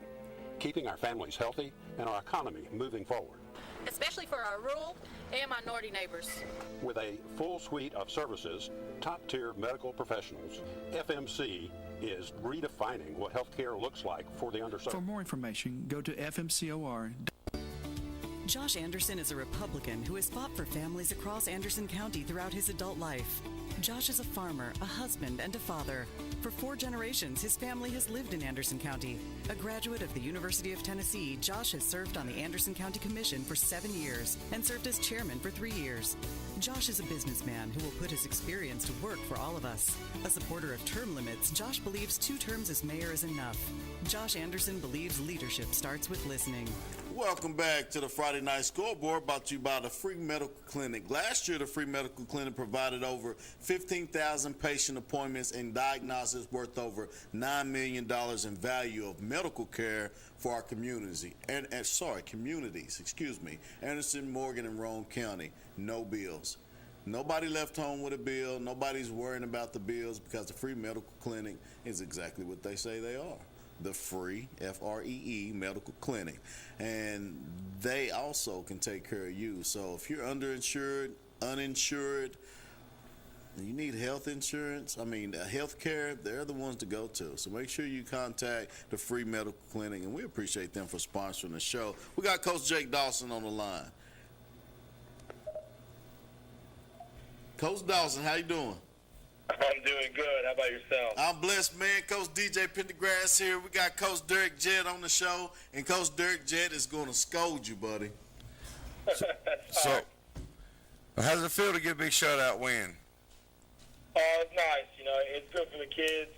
keeping our families healthy and our economy moving forward. especially for our rural and minority neighbors. With a full suite of services, top-tier medical professionals, FMC is redefining what healthcare looks like for the underserved. For more information, go to fmcor. Josh Anderson is a Republican who has fought for families across Anderson County throughout his adult life. Josh is a farmer, a husband, and a father. For 4 generations, his family has lived in Anderson County. A graduate of the University of Tennessee, Josh has served on the Anderson County Commission for 7 years and served as chairman for 3 years. Josh is a businessman who will put his experience to work for all of us. A supporter of term limits, Josh believes 2 terms as mayor is enough. Josh Anderson believes leadership starts with listening. Welcome back to the Friday Night Scoreboard, brought to you by the Free Medical Clinic. Last year, the Free Medical Clinic provided over 15,000 patient appointments and diagnosis worth over $9 million in value of medical care for our communities. Anderson, Morgan, and Roane County. No bills. Nobody left home with a bill. Nobody's worrying about the bills because the Free Medical Clinic is exactly what they say they are. The Free, F-R-E-E, Medical Clinic. And they also can take care of you. So if you're underinsured, uninsured, you need health insurance, health care, they're the ones to go to. So make sure you contact the Free Medical Clinic, and we appreciate them for sponsoring the show. We got Coach Jake Dawson on the line. Coach Dawson, how you doing? I'm doing good. How about yourself? I'm blessed, man. Coach DJ Pendergrass here. We got Coach Derek Jett on the show, and Coach Derek Jett is going to scold you, buddy. So, how does it feel to get a big shutout win? It's nice. It's good for the kids.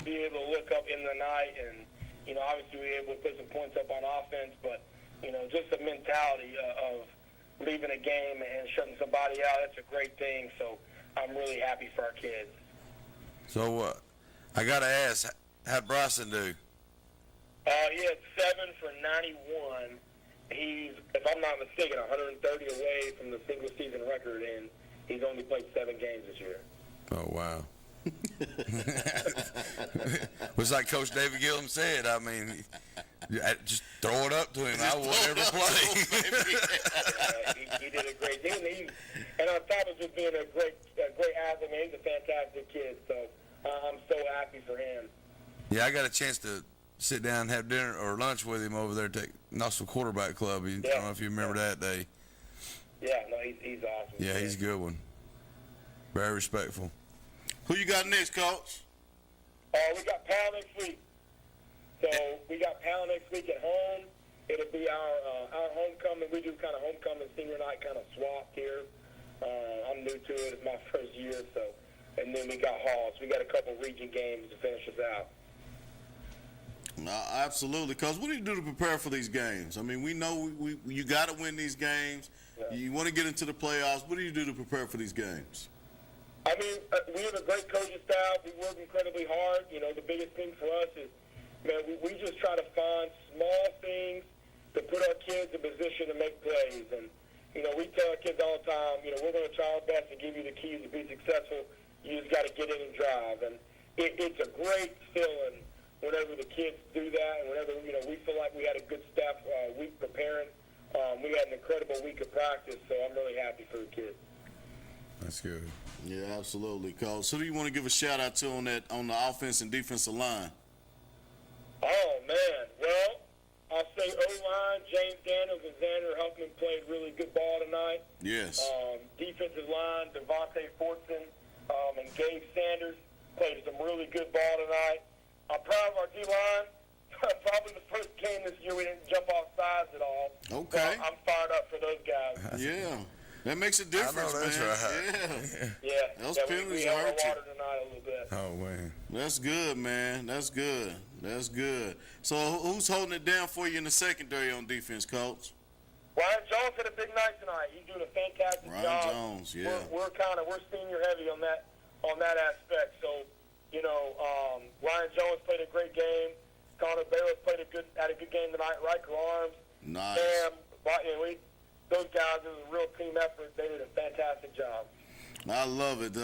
Be able to look up in the night and, obviously we were able to put some points up on offense, but, just the mentality of leaving a game and shutting somebody out, that's a great thing. So I'm really happy for our kids. So, I got to ask, how'd Bryson do? He had 7 for 91. He's, if I'm not mistaken, 130 away from the single-season record, and he's only played 7 games this year. Oh, wow. Was like Coach David Gillum said, just throw it up to him. I won't ever play. He did a great thing. And on top of just being a great athlete, he's a fantastic kid. So I'm so happy for him. Yeah, I got a chance to sit down and have dinner or lunch with him over there at Knoxville Quarterback Club. I don't know if you remember that day. Yeah, no, he's awesome. Yeah, he's a good one. Very respectful. Who you got next, Coach? We got Powell next week. So we got Powell next week at home. It'll be our homecoming. We do kind of homecoming senior night kind of swap here. I'm new to it. It's my first year. And then we got Hall. So we got a couple region games to finish us out. Absolutely, Coach. What do you do to prepare for these games? We know you got to win these games. Yeah. You want to get into the playoffs. What do you do to prepare for these games? We have a great coaching staff. We work incredibly hard. The biggest thing for us is, we just try to find small things to put our kids in position to make plays. And, we tell our kids all the time, we're going to try our best to give you the keys to be successful. You just got to get in and drive. And it's a great feeling whenever the kids do that, and whenever, we feel like we had a good staff week preparing. We had an incredible week of practice, so I'm really happy for the kids. That's good. Yeah, absolutely, Coach. Who do you want to give a shout-out to on the offense and defensive line? Oh, man. Well, I'll say O-line, James Daniels and Xander Huffman played really good ball tonight. Yes. Defensive line, Devontae Fortson and Gabe Sanders played some really good ball tonight. I'm proud of our D-line. Probably the first game this year we didn't jump off sides at all. Okay. So I'm fired up for those guys. Yeah. That makes a difference, I know that's man. Right. Yeah. Those penalties we held hurt our you. water tonight a little bit. Oh, man. That's good, man. That's good. So who's holding it down for you in the secondary on defense, Coach? Ryan Jones had a big night tonight. He's doing a fantastic job. Ryan Jones, yeah. We're senior heavy on that aspect. So, Ryan Jones played a great game. Connor Bayless had a good game tonight. Riker Arms. Nice. Those guys, it was a real team effort. They did a fantastic job. I love it.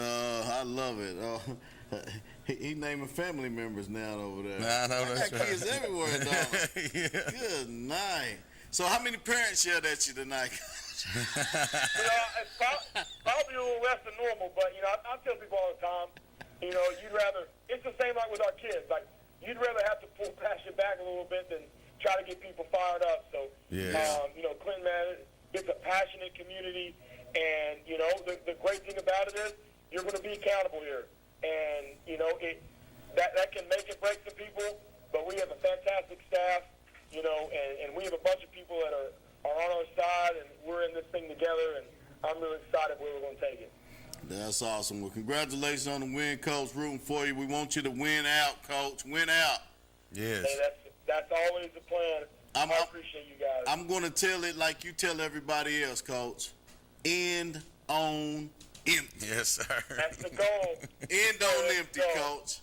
He naming family members now over there. I know that's got kids everywhere, dog. Yeah. Good night. So how many parents yelled at you tonight? It's probably a little less than normal, but, I tell people all the time, you'd rather, it's the same like with our kids. Like, you'd rather have to pull past your back a little bit than try to get people fired up. So, Clinton, man, it's a passionate community, and, the great thing about it is you're going to be accountable here. And, that can make it break some people, but we have a fantastic staff, and we have a bunch of people that are on our side, and we're in this thing together, and I'm really excited where we're going to take it. That's awesome. Well, congratulations on the win, Coach. Rooting for you. We want you to win out, Coach. Win out. Yes. Hey, that's always the plan. I appreciate you guys. I'm going to tell it like you tell everybody else, Coach. End on empty. Yes, sir. That's the goal. End on empty, Coach.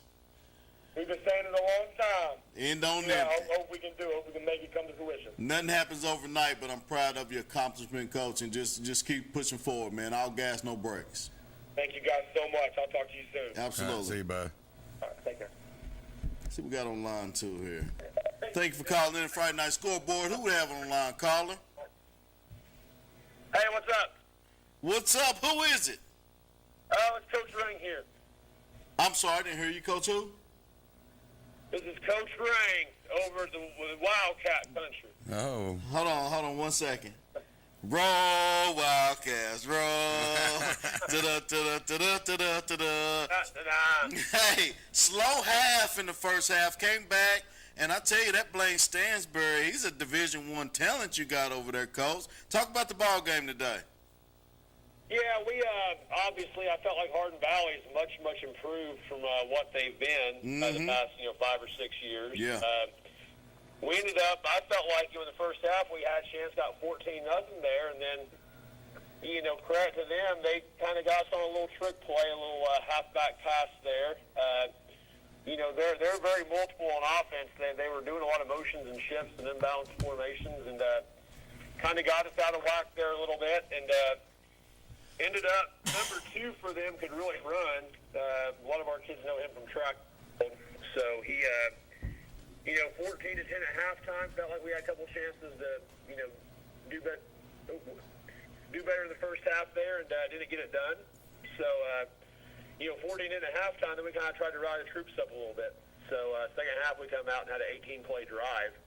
We've been saying it a long time. End on empty. I hope we can do it. Hope we can make it come to fruition. Nothing happens overnight, but I'm proud of your accomplishment, Coach, and just keep pushing forward, man. All gas, no brakes. Thank you guys so much. I'll talk to you soon. Absolutely. See you, bud. All right, take care. See what we got on line 2 here. Thank you for calling in Friday Night Scoreboard. Who we have on the line, caller? Hey, what's up? What's up? Who is it? It's Coach Ring here. I'm sorry, I didn't hear you, Coach who? This is Coach Ring over at the Wildcat Country. Oh. Hold on 1 second. Roll, Wildcats, roll. Hey, slow half in the first half, came back, and I tell you, that Blaine Stansbury, he's a Division I talent you got over there, Coach. Talk about the ball game today. Yeah, we obviously, I felt like Hardin Valley is much improved from what they've been the past 5 or 6 years. Yeah. We ended up, I felt like in the first half we had a chance, got 14-0 there, and then, credit to them, they kind of got us on a little trick play, a little halfback pass there. They're very multiple on offense. They were doing a lot of motions and shifts and imbalanced formations, and kind of got us out of whack there a little bit, and ended up number 2 for them could really run. A lot of our kids know him from track, so he 14-10 at halftime. Felt like we had a couple chances to, do better in the first half there, and didn't get it done. So, 14 in at halftime, then we kind of tried to ride the troops up a little bit. So, second half, we come out and had an 18-play drive.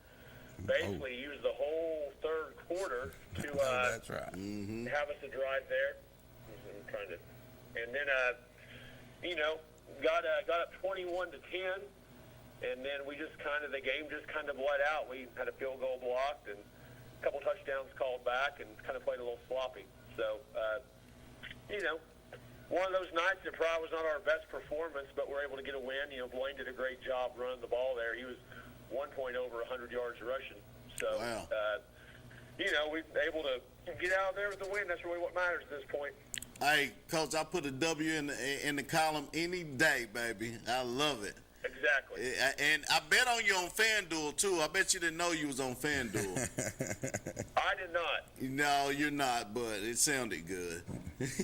Basically, used the whole third quarter to that's right. have us a drive there. And then, got up 21-10. And then we just the game just kind of bled out. We had a field goal blocked and a couple touchdowns called back and kind of played a little sloppy. So, one of those nights that probably was not our best performance, but we're able to get a win. Blaine did a great job running the ball there. He was 1 point over 100 yards rushing. So, wow. We were able to get out of there with the win. That's really what matters at this point. Hey, Coach, I put a W in the column any day, baby. I love it. Exactly. And I bet on you on FanDuel, too. I bet you didn't know you was on FanDuel. I did not. No, you're not, but it sounded good. If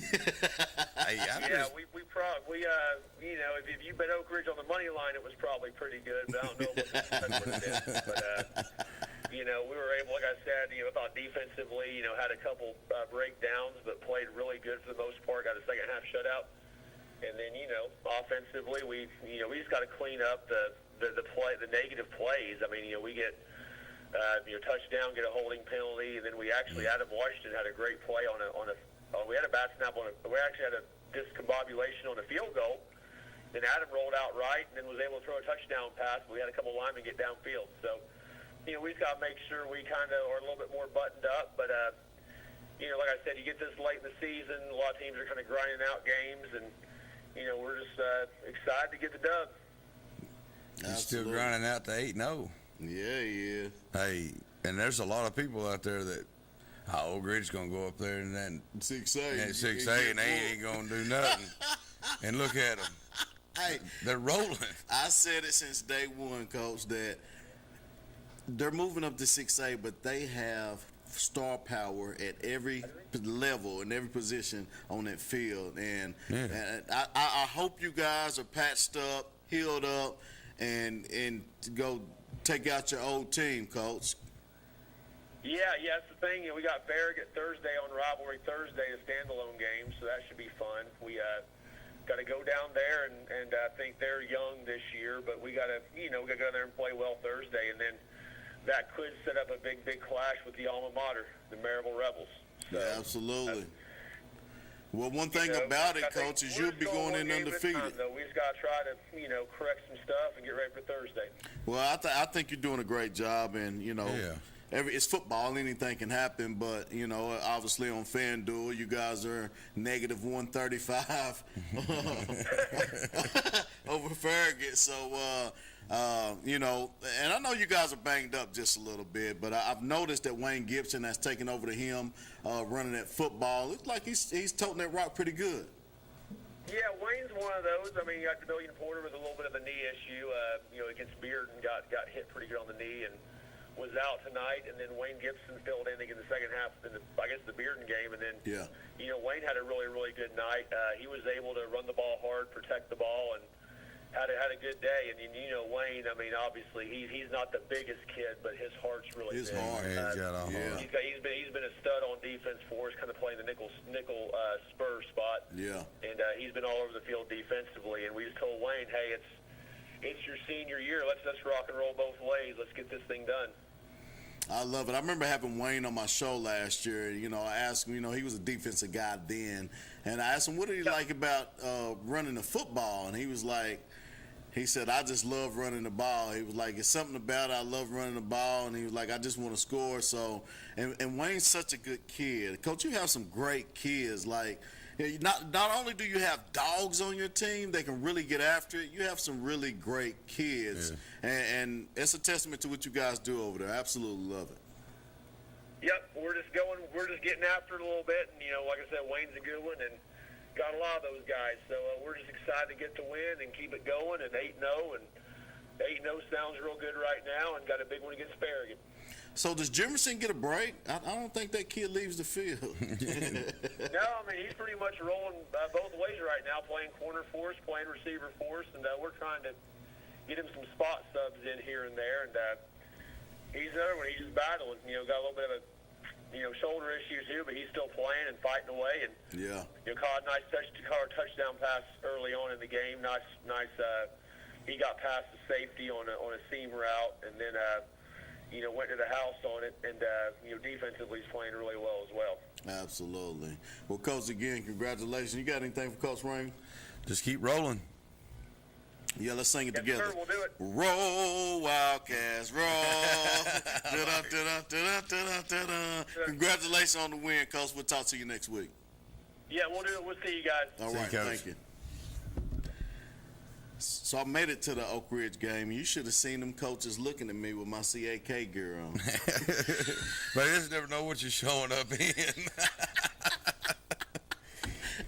you bet Oak Ridge on the money line, it was probably pretty good, but I don't know what it is. But, we were able, like I said, I thought defensively, had a couple breakdowns, but played really good for the most part, got a second half shutout. And then, offensively, we just got to clean up the negative plays. I mean, we get touchdown, get a holding penalty, and then we actually Adam Washington had a great play we had a bad snap we actually had a discombobulation on a field goal. Then Adam rolled out right and then was able to throw a touchdown pass. We had a couple linemen get downfield. So, we just got to make sure we kind of are a little bit more buttoned up. But, like I said, you get this late in the season, a lot of teams are kind of grinding out games, and we're just excited to get the dub. He's still grinding out to 8-0. Yeah, he is. Hey, and there's a lot of people out there that Oak Ridge's going to go up there and then 6A. And 6A, and they ain't going to do nothing. And look at them. Hey, they're rolling. I said it since day one, Coach, that they're moving up to 6A, but they have star power at every level and every position on that field. And I hope you guys are patched up, healed up, and to go take out your old team, Coach. Yeah, that's the thing. We got Farragut Thursday on Rivalry Thursday, a standalone game, so that should be fun. We got to go down there, and I think they're young this year, but we got to, we got to go there and play well Thursday, and then that could set up a big clash with the alma mater, the Maryville Rebels. So, yeah, absolutely. Well, one thing about it, Coach, is you'll be going in undefeated. We just got to try to, correct some stuff and get ready for Thursday. Well, I think you're doing a great job, and, it's football. Anything can happen, but, obviously on FanDuel, you guys are negative 135 over Farragut. So, and I know you guys are banged up just a little bit, but I've noticed that Wayne Gibson has taken over to him running that football. Looks like he's toting that rock pretty good. Yeah, Wayne's one of those. I mean, you got Demillion Porter with a little bit of a knee issue. Against Bearden, got hit pretty good on the knee and was out tonight. And then Wayne Gibson filled in again the second half in the Bearden game. And then, Wayne had a really, really good night. He was able to run the ball hard, protect the ball, and had a good day. And Wayne, I mean, obviously he's not the biggest kid, but his heart's really big. His heart. He's been a stud on defense for us, kind of playing the nickel spur spot. Yeah. And he's been all over the field defensively. And we just told Wayne, hey, it's your senior year. Let's rock and roll both ways. Let's get this thing done. I love it. I remember having Wayne on my show last year. I asked him, he was a defensive guy then. And I asked him, what did he like about running the football? And he said, I just love running the ball. He was like, it's something about it. I love running the ball. And he was like, I just want to score. So, and Wayne's such a good kid. Coach, you have some great kids. Like, not only do you have dogs on your team that can really get after it, you have some really great kids. Yeah. And it's a testament to what you guys do over there. I absolutely love it. Yep, we're just getting after it a little bit. And, like I said, Wayne's a good one and got a lot of those guys. So we're just excited to get the win and keep it going. And 8-0, and 8-0 sounds real good right now, and got a big one against Farragut. So does Jimerson get a break? I don't think that kid leaves the field. No, I mean, he's pretty much rolling both ways right now, playing corner for us, playing receiver for us, and we're trying to get him some spot subs in here and there. And he's another one. He's just battling. Got a little bit of a shoulder issue too, but he's still playing and fighting away. And caught a nice touchdown pass early on in the game. Nice. He got past the safety on a seam route, and then went to the house on it, and defensively he's playing really well as well. Absolutely. Well, Coach, again, congratulations. You got anything for Coach Raymond? Just keep rolling. Yeah, let's sing it together. Sure, we'll do it. Roll, Wildcats, roll. Da-da-da-da-da-da-da-da. Congratulations on the win, Coach. We'll talk to you next week. Yeah, we'll do it. We'll see you guys. All right, thank you. So I made it to the Oak Ridge game. You should have seen them coaches looking at me with my CAK gear on. But you just never know what you're showing up in.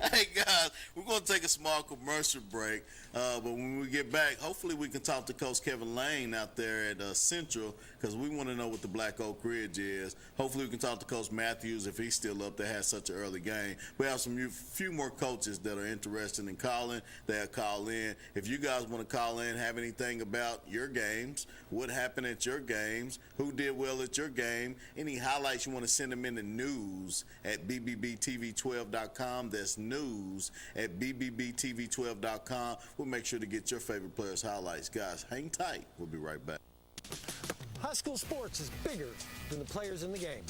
Hey, guys, we're going to take a small commercial break. But when we get back, hopefully we can talk to Coach Kevin Lane out there at Central, because we want to know what the Black Oak Ridge is. Hopefully we can talk to Coach Matthews if he's still up there, has such an early game. We have few more coaches that are interested in calling. They'll call in. If you guys want to call in, have anything about your games, what happened at your games, who did well at your game, any highlights you want to send them in the news at bbbtv12.com. That's news at bbbtv12.com. We'll make sure to get your favorite players' highlights. Guys, hang tight. We'll be right back. High school sports is bigger than the players in the game.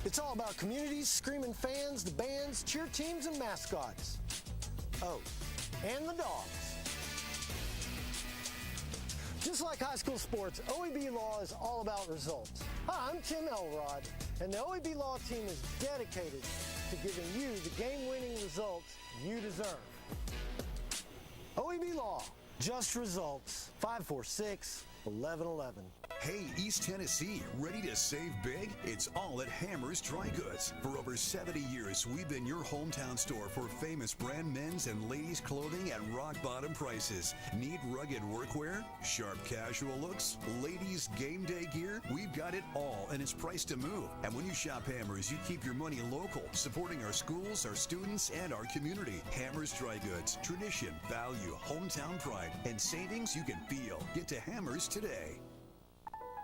It's all about communities, screaming fans, the bands, cheer teams, and mascots. Oh, and the dogs. Just like high school sports, OEB Law is all about results. Hi, I'm Tim Elrod, and the OEB Law team is dedicated to giving you the game-winning results you deserve. OEB Law, just results. 546-1111. Hey, East Tennessee, ready to save big? It's all at Hammer's Dry Goods. For over 70 years, we've been your hometown store for famous brand men's and ladies' clothing at rock-bottom prices. Need rugged workwear? Sharp casual looks? Ladies' game day gear? We've got it all, and it's priced to move. And when you shop Hammer's, you keep your money local, supporting our schools, our students, and our community. Hammer's Dry Goods. Tradition, value, hometown pride, and savings you can feel. Get to Hammer's today.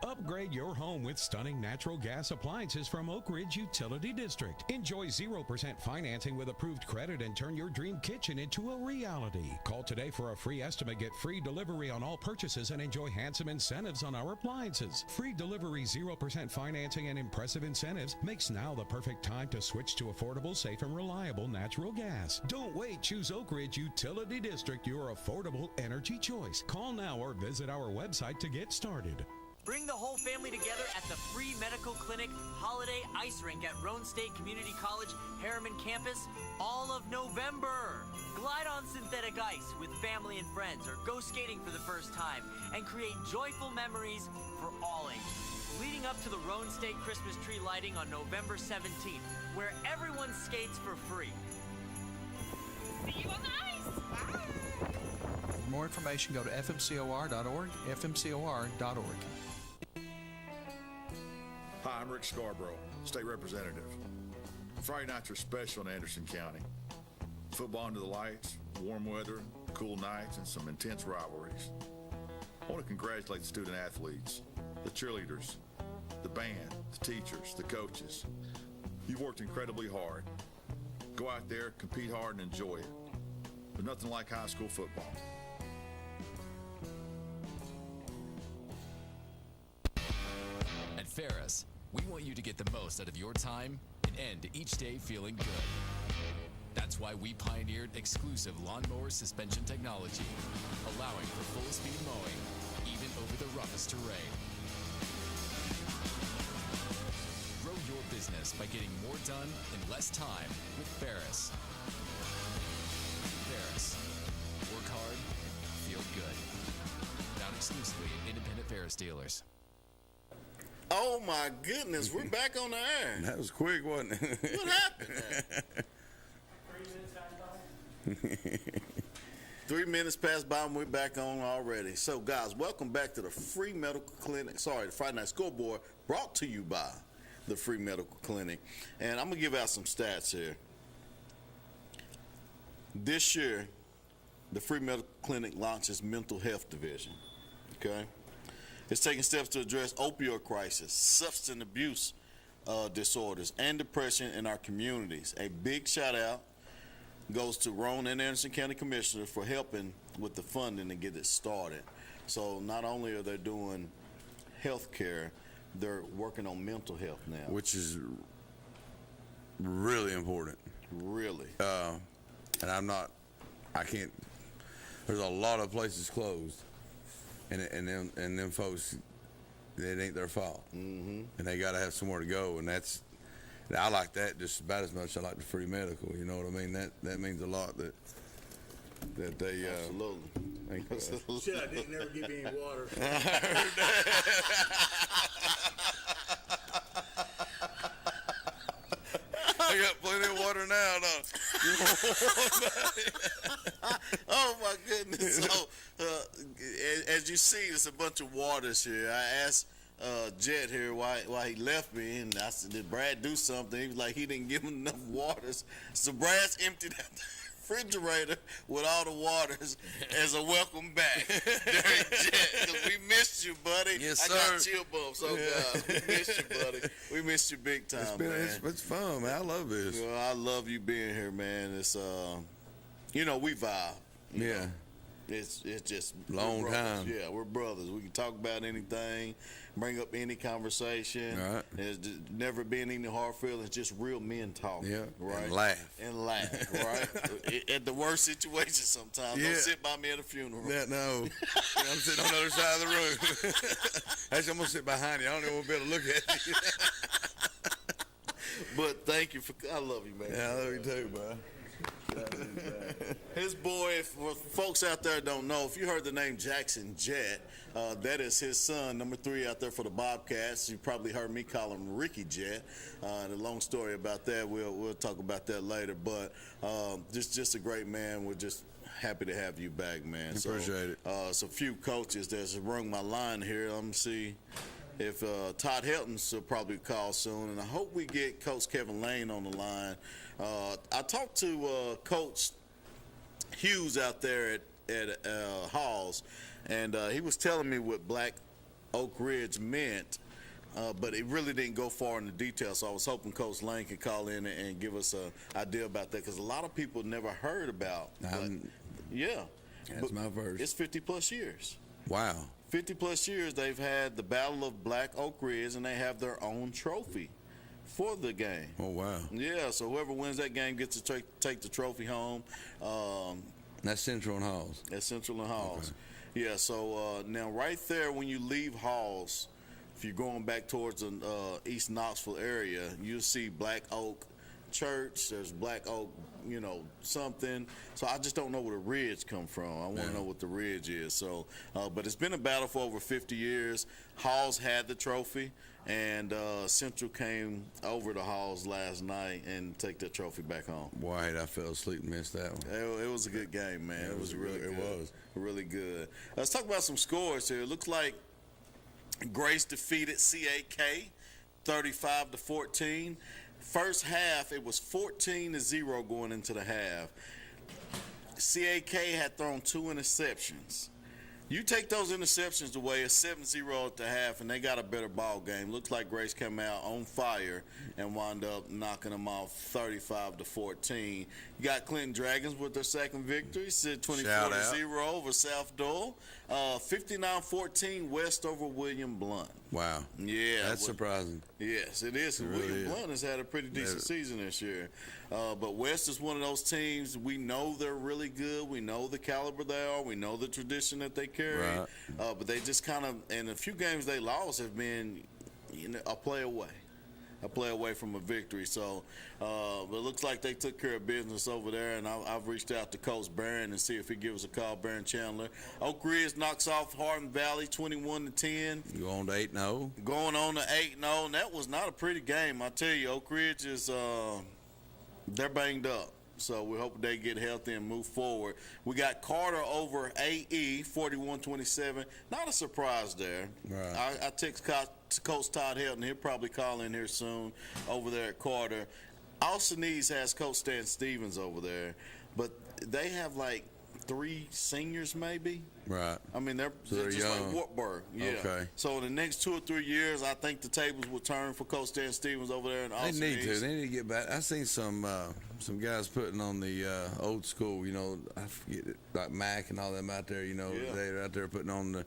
Upgrade your home with stunning natural gas appliances from Oak Ridge Utility District. Enjoy 0% financing with approved credit and turn your dream kitchen into a reality. Call today for a free estimate, get free delivery on all purchases, and enjoy handsome incentives on our appliances. Free delivery, 0% financing, and impressive incentives makes now the perfect time to switch to affordable, safe, and reliable natural gas. Don't wait. Choose Oak Ridge Utility District, your affordable energy choice. Call now or visit our website to get started. Bring the whole family together at the free medical clinic holiday ice rink at Roane State Community College Harriman campus all of November. Glide on synthetic ice with family and friends, or go skating for the first time and create joyful memories for all ages. Leading up to the Roane State Christmas tree lighting on November 17th, where everyone skates for free. See you on the ice. Bye. For more information, go to fmcor.org, fmcor.org. Hi, I'm Rick Scarborough, State Representative. Friday nights are special in Anderson County. Football under the lights, warm weather, cool nights, and some intense rivalries. I want to congratulate the student athletes, the cheerleaders, the band, the teachers, the coaches. You've worked incredibly hard. Go out there, compete hard, and enjoy it. But nothing like high school football. At Ferris, we want you to get the most out of your time and end each day feeling good. That's why we pioneered exclusive lawnmower suspension technology, allowing for full-speed mowing, even over the roughest terrain. Grow your business by getting more done in less time with Ferris. Ferris. Work hard, feel good. Found exclusively at independent Ferris dealers. Oh my goodness, we're back on the air. That was quick, wasn't it? What happened there? 3 minutes passed by and we're back on already. So guys, welcome back to the Free Medical Clinic. Sorry, the Friday Night Scoreboard, brought to you by the Free Medical Clinic. And I'm going to give out some stats here. This year, the Free Medical Clinic launched its mental health division. Okay? It's taking steps to address opioid crisis, substance abuse disorders, and depression in our communities. A big shout out goes to Roane and Anderson County Commissioner for helping with the funding to get it started. So not only are they doing health care, they're working on mental health now. Which is really important. Really. And I can't, there's a lot of places closed. And them folks, it ain't their fault. Mm-hmm. And they got to have somewhere to go. And I like that just about as much as I like the free medical. You know what I mean? That means a lot that they. Absolutely. Shit, I didn't ever give you any water. I heard that. I got plenty of water now, Oh my goodness! So, as you see, there's a bunch of waters here. I asked Jet here why he left me, and I said, "Did Brad do something?" He was like, "He didn't give him enough waters." So Brad's emptied out the refrigerator with all the waters as a welcome back. Jet, 'cause we missed you, buddy. Yes, I sir. got chill bumps. Oh God, we missed you, buddy. We missed you big time, man. It's fun, man. I love this. Well, I love you being here, man. It's we vibe. You know? It's just long time. Yeah, we're brothers. We can talk about anything, bring up any conversation. Right. There's never been any hard feelings. Just real men talking. Yeah, right. And laugh. Right. At the worst situation, sometimes. Yeah. Don't sit by me at a funeral. Yeah, no. I'm sitting on the other side of the room. Actually, I'm gonna sit behind you. I don't even want to be able to look at you. But thank you I love you, man. Yeah, I love you too, bro. His boy, for folks out there don't know, if you heard the name Jackson Jet, that is his son, number 3 out there for the Bobcats. You probably heard me call him Ricky Jet. And a long story about that. We'll talk about that later. But just a great man. We're just happy to have you back, man. Appreciate it. It's a few coaches that's rung my line here. I'm gonna see if Todd Helton's will probably call soon, and I hope we get Coach Kevin Lane on the line. I talked to Coach Hughes out there at Halls, and he was telling me with Black Oak Ridge meant. But it really didn't go far into detail, so I was hoping Coach Lane could call in and give us an idea about that, because a lot of people never heard about. Yeah. That's my first. It's 50-plus years. Wow. 50-plus years they've had the Battle of Black Oak Ridge, and they have their own trophy for the game. Oh, wow. Yeah, so whoever wins that game gets to take the trophy home. That's Central and Halls. That's Central and Halls. Okay. Yeah, so now right there when you leave Halls, if you're going back towards the East Knoxville area, you'll see Black Oak Church. There's Black Oak, something. So I just don't know where the ridge come from. I want to know what the ridge is. So, but it's been a battle for over 50 years. Halls had the trophy, and Central came over to Halls last night and take that trophy back home. Boy, I fell asleep and missed that one. It was a good game, man. Yeah, it was really good. It was really good. Let's talk about some scores here. It looks like Grace defeated CAK 35-14. First half, it was 14-0 going into the half. CAK had thrown 2 interceptions. You take those interceptions away, it's 7-0 at the half, and they got a better ball game. Looks like Grace came out on fire and wound up knocking them off 35-14. You got Clinton Dragons with their second victory, 24-0 over South Dole. 59-14 West over William Blunt. Wow. Yeah. That's surprising. Yes, it is. William Blunt has had a pretty decent season this year. But West is one of those teams, we know they're really good. We know the caliber they are. We know the tradition that they carry. Right. But they just kind of, and the few games they lost have been a play away from a victory. So but it looks like they took care of business over there, and I've reached out to Coach Barron and see if he gives us a call, Barron Chandler. Oak Ridge knocks off Hardin Valley 21-10. You on to 8-0? Going on to 8-0, and that was not a pretty game. I tell you, Oak Ridge is they're banged up. So we hope they get healthy and move forward. We got Carter over AE, 41-27. Not a surprise there. Right. I text Coach Todd Helton. He'll probably call in here soon over there at Carter. Austin East has Coach Stan Stevens over there. But they have like 3 seniors maybe. Right. I mean, they're just young. like Wartburg. Yeah. Okay. So in the next 2 or 3 years, I think the tables will turn for Coach Stan Stevens over there in Austin They need East. to. They need to get back. I seen some guys putting on the old school, I forget it, like Mac and all them out there, they're out there putting on the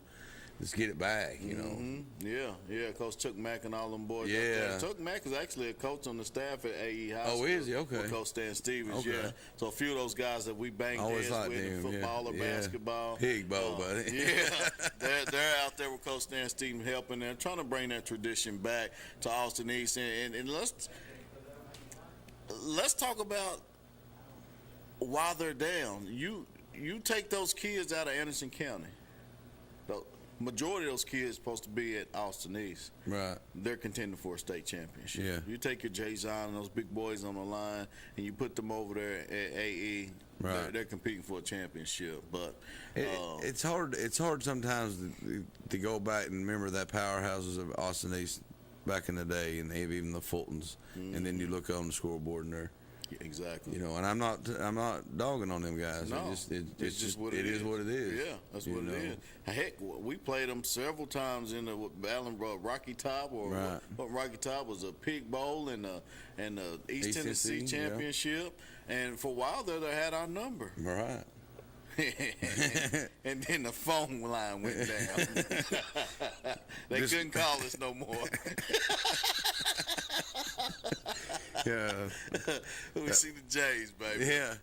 let's get it back, Yeah, Coach Chuck Mack and all them boys. Yeah. Up there. Chuck Mack is actually a coach on the staff at AE High School. Oh, is he? Okay. With Coach Stan Stevens, Okay. yeah. So a few of those guys that we banged heads with in football or basketball. Pig bowl, buddy. Yeah, they're out there with Coach Stan Stevens helping them, trying to bring that tradition back to Austin East. And let's talk about why they're down. You take those kids out of Anderson County. The majority of those kids supposed to be at Austin East. Right. They're contending for a state championship. Yeah. You take your Jay Zion and those big boys on the line, and you put them over there at AE. Right. They're competing for a championship. But it's hard. It's hard sometimes to go back and remember that powerhouses of Austin East back in the day, and even the Fultons, and then you look on the scoreboard and they're. Exactly. And I'm not dogging on them guys. No, it's just what it is. What it is. Yeah, that's what it is. Heck, we played them several times in the Allen Rocky Top, right. What Rocky Top was a Pig Bowl and the East Tennessee Championship, and for a while there they had our number. Right. And then the phone line went down. They couldn't call us no more. Yeah. We see the Jays, baby. Yeah.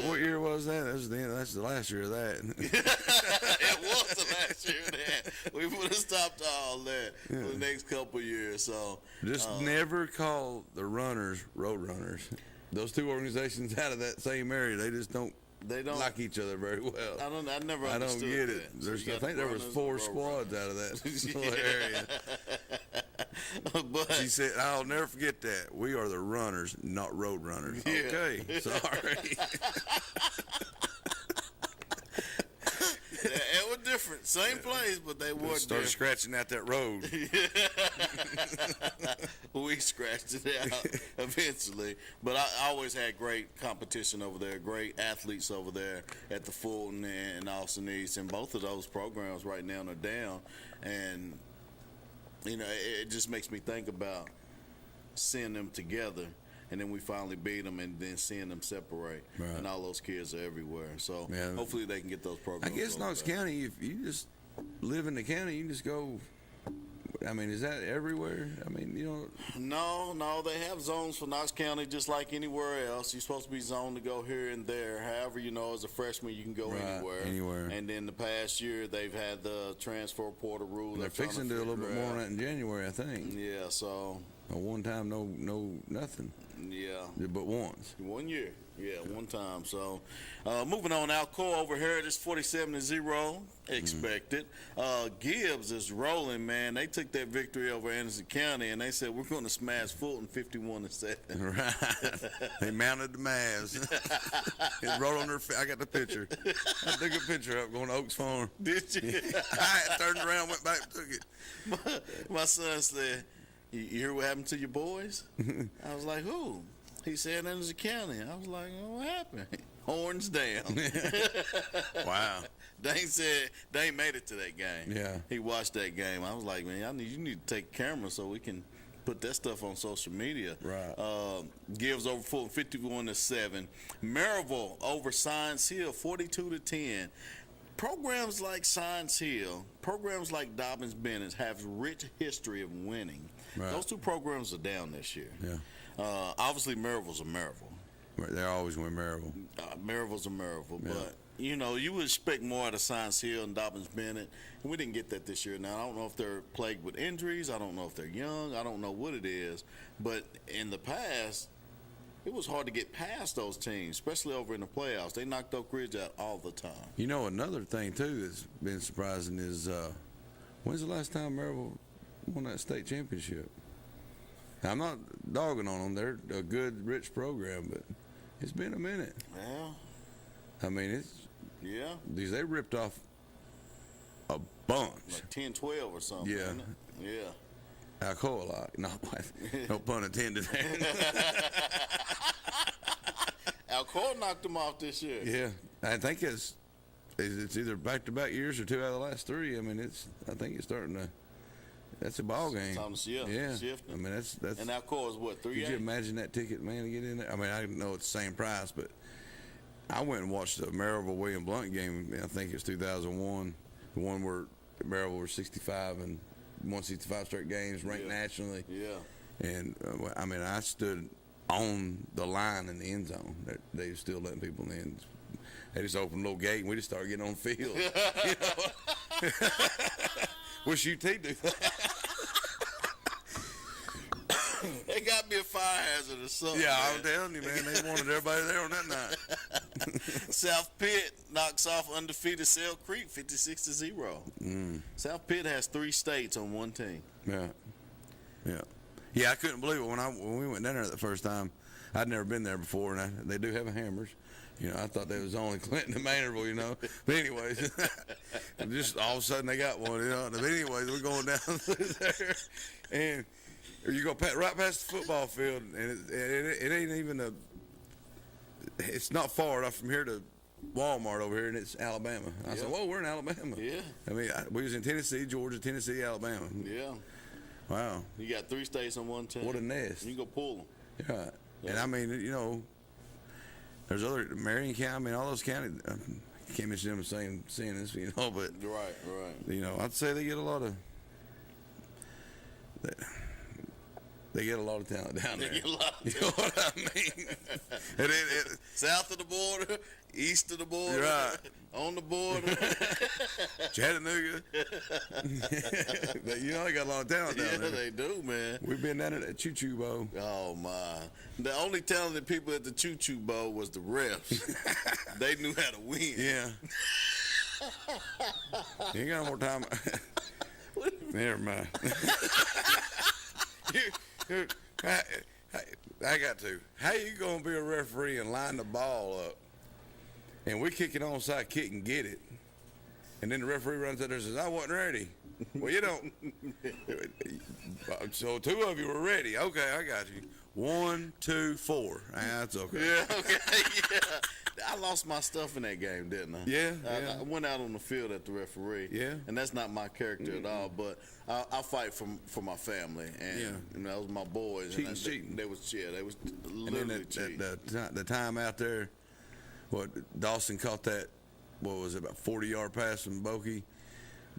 What year was that? That's the last year of that. It was the last year of that. We would have stopped all that for the next couple of years. So just never call the runners road runners. Those two organizations out of that same area, they just don't like each other very well. I never understood get that. it. So I think there was 4 squads out of that little area. But she said, I'll never forget that. We are the runners, not road runners. Yeah. Okay, sorry. It was different. Same place, but they were started scratching out that road. We scratched it out eventually. But I always had great competition over there, great athletes over there at the Fulton and Austin East. And both of those programs right now are down. And it just makes me think about seeing them together, and then we finally beat them, and then seeing them separate. Right. And all those kids are everywhere. So Yeah. hopefully they can get those programs. I guess Knox County, if you just live in the county, you can just go. I mean, is that everywhere? I mean, No, they have zones for Knox County just like anywhere else. You're supposed to be zoned to go here and there. However, as a freshman, you can go anywhere. And then the past year, they've had the transfer portal rule. They're fixing to do a little bit more on that in January, I think. Yeah, so. One time, no, nothing. Yeah. But once. 1 year. Yeah, one time. So, moving on, Alcoa over Heritage 47-0, expected. Gibbs is rolling, man. They took that victory over Anderson County, and they said, we're going to smash Fulton 51-7. Right. They mounted the Mavs. It rolled on their feet. I got the picture. I took a picture up going to Oaks Farm. Did you? I turned around, went back, and took it. My son said, you hear what happened to your boys? I was like, who? He said Anderson County. I was like, what happened? Horns down. Wow. Dane said Dane made it to that game. Yeah. He watched that game. I was like, man, you need to take a camera so we can put that stuff on social media. Right. Gives over Fulton 51-7. Maryville over Science Hill 42-10. Programs like Science Hill, programs like Dobbins Bennett have rich history of winning. Right. Those two programs are down this year. Yeah. Obviously, Maryville's a Maryville. They're always win Maryville. Maryville's a Maryville, Yeah. but you would expect more out of Science Hill and Dobbins Bennett, and we didn't get that this year. Now, I don't know if they're plagued with injuries. I don't know if they're young. I don't know what it is. But in the past, it was hard to get past those teams, especially over in the playoffs. They knocked Oak Ridge out all the time. Another thing, too, that's been surprising is when's the last time Maryville won that state championship? I'm not dogging on them. They're a good, rich program, but it's been a minute. Well, I mean, yeah. They ripped off a bunch. Like 10-12 or something. Yeah. Isn't it? Yeah. Alcoa a lot. No pun intended there. Alcoa knocked them off this year. Yeah. I think it's either back-to-back years or 2 out of the last 3. I mean, I think it's starting to. That's a ball game. Yeah. I mean, that's. And Alcoa is what, 3-8? Could you imagine that ticket, man, to get in there? I mean, I know it's the same price, but I went and watched the Maryville William Blunt game. I think it was 2001, the one where Maryville were 65 and won 65 straight games, ranked nationally. Yeah. And I mean, I stood on the line in the end zone. They were still letting people in. They just opened a little gate and we just started getting on the field. Wish UT do that. They got me a fire hazard or something. Yeah, I was telling you, man. They wanted everybody there on that night. South Pitt knocks off undefeated Sale Creek 56-0. South Pitt has 3 states on one team. Yeah, I couldn't believe it when we went down there the first time. I'd never been there before, and they do have a Hammers. I thought they was only Clinton and Maynardville, But anyways, just all of a sudden they got one, But anyways, we're going down there, and you go right past the football field, and it ain't even it's not far enough from here to Walmart over here, and it's Alabama. I said, whoa, we're in Alabama. Yeah. I mean, we was in Tennessee, Georgia, Tennessee, Alabama. Yeah. Wow. You got 3 states on one team. What a nest. You can go pull them. Yeah. And I mean, there's other Marion County. I mean, all those counties. I can't mention them saying this, but right. I'd say they get a lot of. They get a lot of talent down there. They get a lot of you know what I mean? South of the border, east of the border, right. On the border. Chattanooga. They got a lot of talent down there. Yeah, they do, man. We've been down at that Choo Choo Bowl. Oh, my. The only talented people at the Choo Choo Bowl was the refs. They knew how to win. Yeah. You ain't got no more time. Never mind. I got to. How you gonna be a referee and line the ball up, and we kick it onside kick and get it, and then the referee runs out there and says, "I wasn't ready." Well, you don't. So 2 of you were ready. Okay, I got you. 1, 2, 4. That's okay. Yeah, okay, yeah. I lost my stuff in that game, didn't I? Yeah, I went out on the field at the referee. Yeah. And that's not my character at all. But I fight for my family, and that was my boys. Cheating. They was And literally then cheating. the time out there, Dawson caught that, what was it, about 40-yard pass from Bokey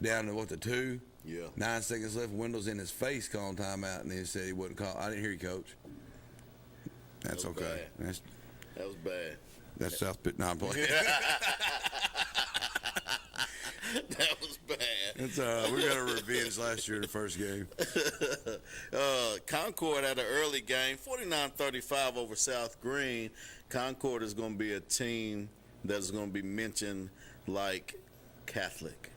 down to the 2? Yeah. 9 seconds left, Wendell's in his face calling timeout, and he said he wasn't called. I didn't hear you, Coach. That's okay. That was bad. That's South Pitt. No, I'm playing. That was bad. It's we got a revenge last year in the first game. Concord had an early game, 49-35 over South Green. Concord is going to be a team that's going to be mentioned like Catholic.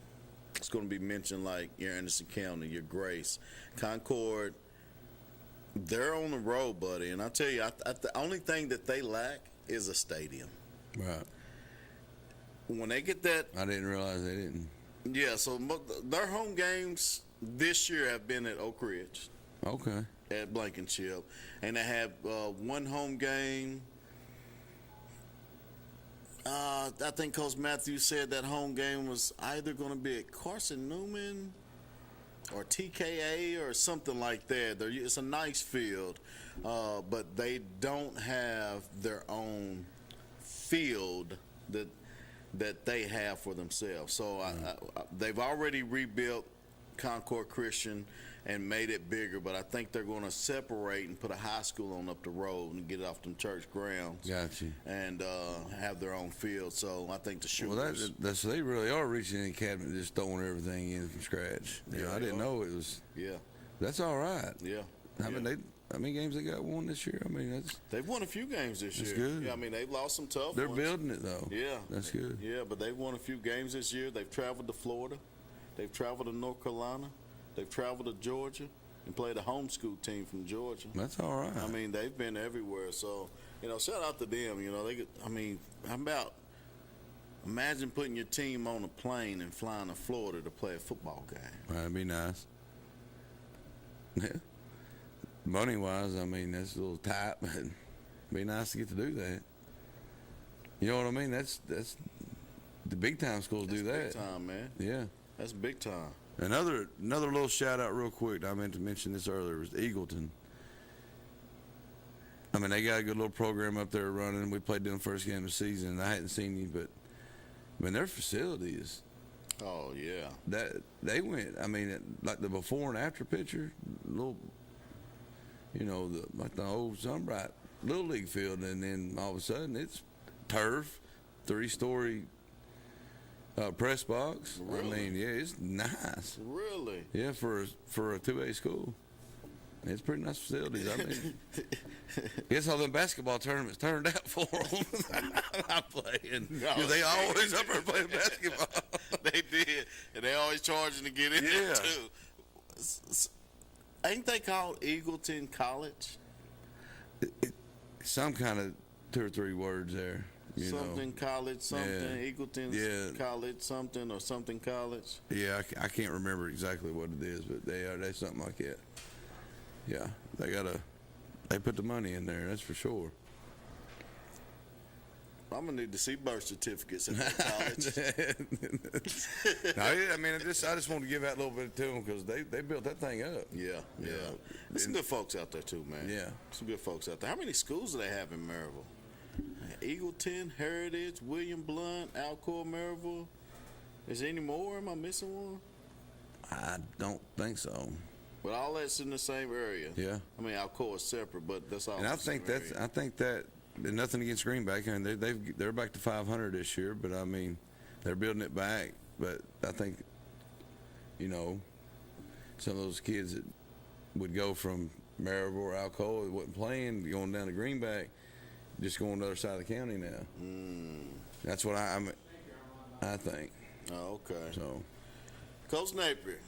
It's going to be mentioned like your Anderson County, your Grace. Concord, they're on the road, buddy. And I tell you, the only thing that they lack is a stadium. Right. When they get that. I didn't realize they didn't. Yeah, so their home games this year have been at Oak Ridge. Okay. At Blankenship. And they have one home game. I think Coach Matthews said that home game was either going to be at Carson Newman or TKA or something like that. It's a nice field, but they don't have their own field that they have for themselves. So they've already rebuilt Concord Christian and made it bigger, but I think they're going to separate and put a high school on up the road and get it off them church grounds. Gotcha. And have their own field. So I think the Shooters. Well, they really are reaching in the cabinet, just throwing everything in from scratch. I didn't know it was. Yeah. That's all right. Yeah. How many games they got won this year? I mean, they've won a few games this year. That's good. Yeah, I mean, they've lost some tough They're ones. building it, though. Yeah. That's good. Yeah, but they've won a few games this year. They've traveled to Florida. They've traveled to North Carolina. They've traveled to Georgia and played a homeschool team from Georgia. That's all right. I mean, they've been everywhere. So, shout out to them. How about imagine putting your team on a plane and flying to Florida to play a football game. That'd be nice. Yeah. Money-wise, I mean, that's a little tight, but it'd be nice to get to do that. You know what I mean? That's the big-time schools do that. Big time, man. Yeah. That's big time. Another little shout-out real quick. I meant to mention this earlier. Was Eagleton. I mean, they got a good little program up there running. We played them first game of the season, and I hadn't seen you, but, I mean, their facilities. Oh, yeah. That they went, I mean, like the before and after picture, little, like the old Sunbright Little League field, and then all of a sudden it's turf, 3-story press box. Really? I mean, yeah, it's nice. Really? Yeah, for a 2A school. It's pretty nice facilities. I mean, guess how them basketball tournaments turned out for them. I'm not playing. No, they always up there playing basketball. They did, and they always charging to get in there too. Ain't they called Eagleton College? Some kind of 2 or 3 words there. Something college, something, yeah. Eagleton College, something, or something college. Yeah, I can't remember exactly what it is, but they're something like that. Yeah, they put the money in there, that's for sure. I'm gonna need to see birth certificates in that college. No, I mean, I just want to give that a little bit to them because they built that thing up. Yeah. There's some good folks out there too, man. Yeah, some good folks out there. How many schools do they have in Maryville? Eagleton, Heritage, William Blount, Alcoa, Maryville. Is there any more? Am I missing one? I don't think so. But all that's in the same area. Yeah. I mean, Alcoa is separate, but that's all. And I think that nothing against Greenback. I mean, they're back to 500 this year, but I mean, they're building it back. But I think, some of those kids that would go from Maryville or Alcoa that wasn't playing, going down to Greenback, just going to the other side of the county now. That's what I think. Oh, okay. So, Coach Napier.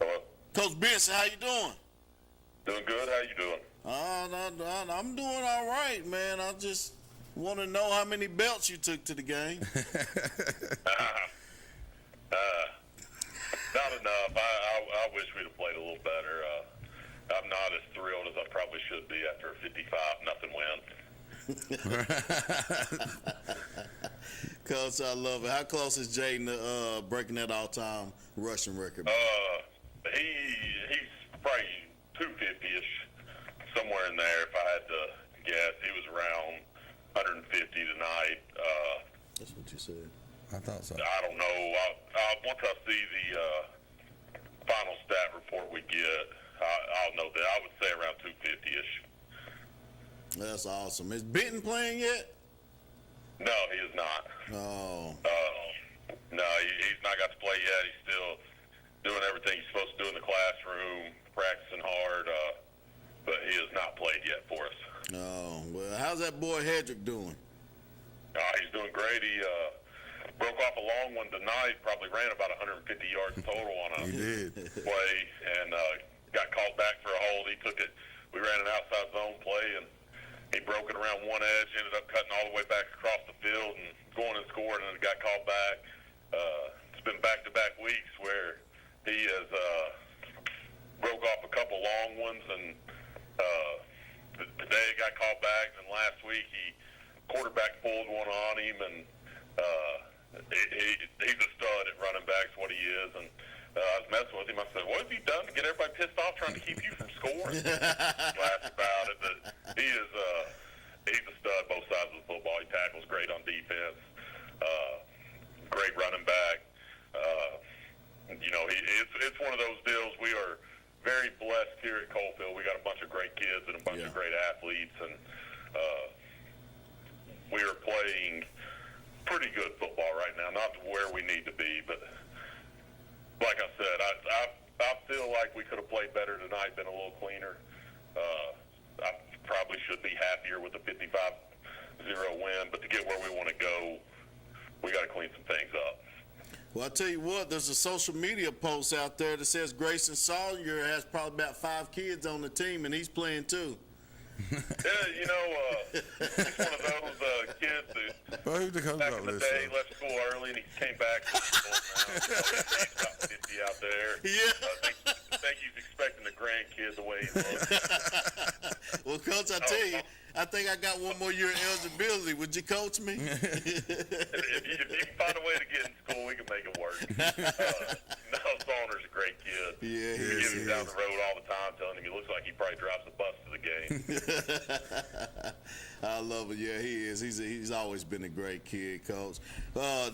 Hello. Coach Benson, how you doing? Doing good. How you doing? I'm doing all right, man. I just want to know how many belts you took to the game. Not enough. I wish we'd have played a little better. I'm not as thrilled as I probably should be after a 50-game Coach, I love it. How close is Jaden to breaking that all-time rushing record? He's probably 250-ish, somewhere in there. If I had to guess, he was around 150 tonight. That's what you said. I thought so. I don't know. Once I see the final stat report we get, I'll know that. I would say around 250-ish. That's awesome. Is Benton playing yet? No, he is not. Oh. No, he's not got to play yet. He's still doing everything he's supposed to do in the classroom, practicing hard, but he has not played yet for us. Oh, well, how's that boy Hedrick doing? He's doing great. He broke off a long one tonight, probably ran about 150 yards total on a play, and got called back for a hold. He took it. We ran an outside zone play, and he broke it around one edge, ended up cutting all the way back across the field and going and scoring, and it got called back. It's been back-to-back weeks where he has broke off a couple long ones, and today it got called back, and last week he quarterback pulled one on him, and he's a stud at running backs, what he is, and I was messing with him. I said, what have you done to get everybody pissed off trying to keep you from scoring? Laughed about it, but he's a stud both sides of the football. He tackles great on defense, great running back. It's one of those deals. We are very blessed here at Coalfield. We got a bunch of great kids and a bunch of great athletes, and we are playing pretty good football right now. Not where we need to be, but like I said, I feel like we could have played better tonight, been a little cleaner. I probably should be happier with the 55-0 win, but to get where we want to go, we got to clean some things up. Well, I'll tell you what, there's a social media post out there that says Grayson Sawyer has probably about 5 kids on the team, and he's playing too. Yeah, he's one of those kids who back in the day left school early and he came back to school now. He's about 50 out there. Yeah. I think he's expecting a grandkid the way he looks. Well, Coach, I tell you, I think I got one more year of eligibility. Would you coach me? If you can find a way to get in school, we can make it work. Saunders a great kid. Yeah, he is. Him down the road all the time, telling him he looks like he probably drives the bus to the game. I love it. Yeah, he is. He's always been a great kid, Coach.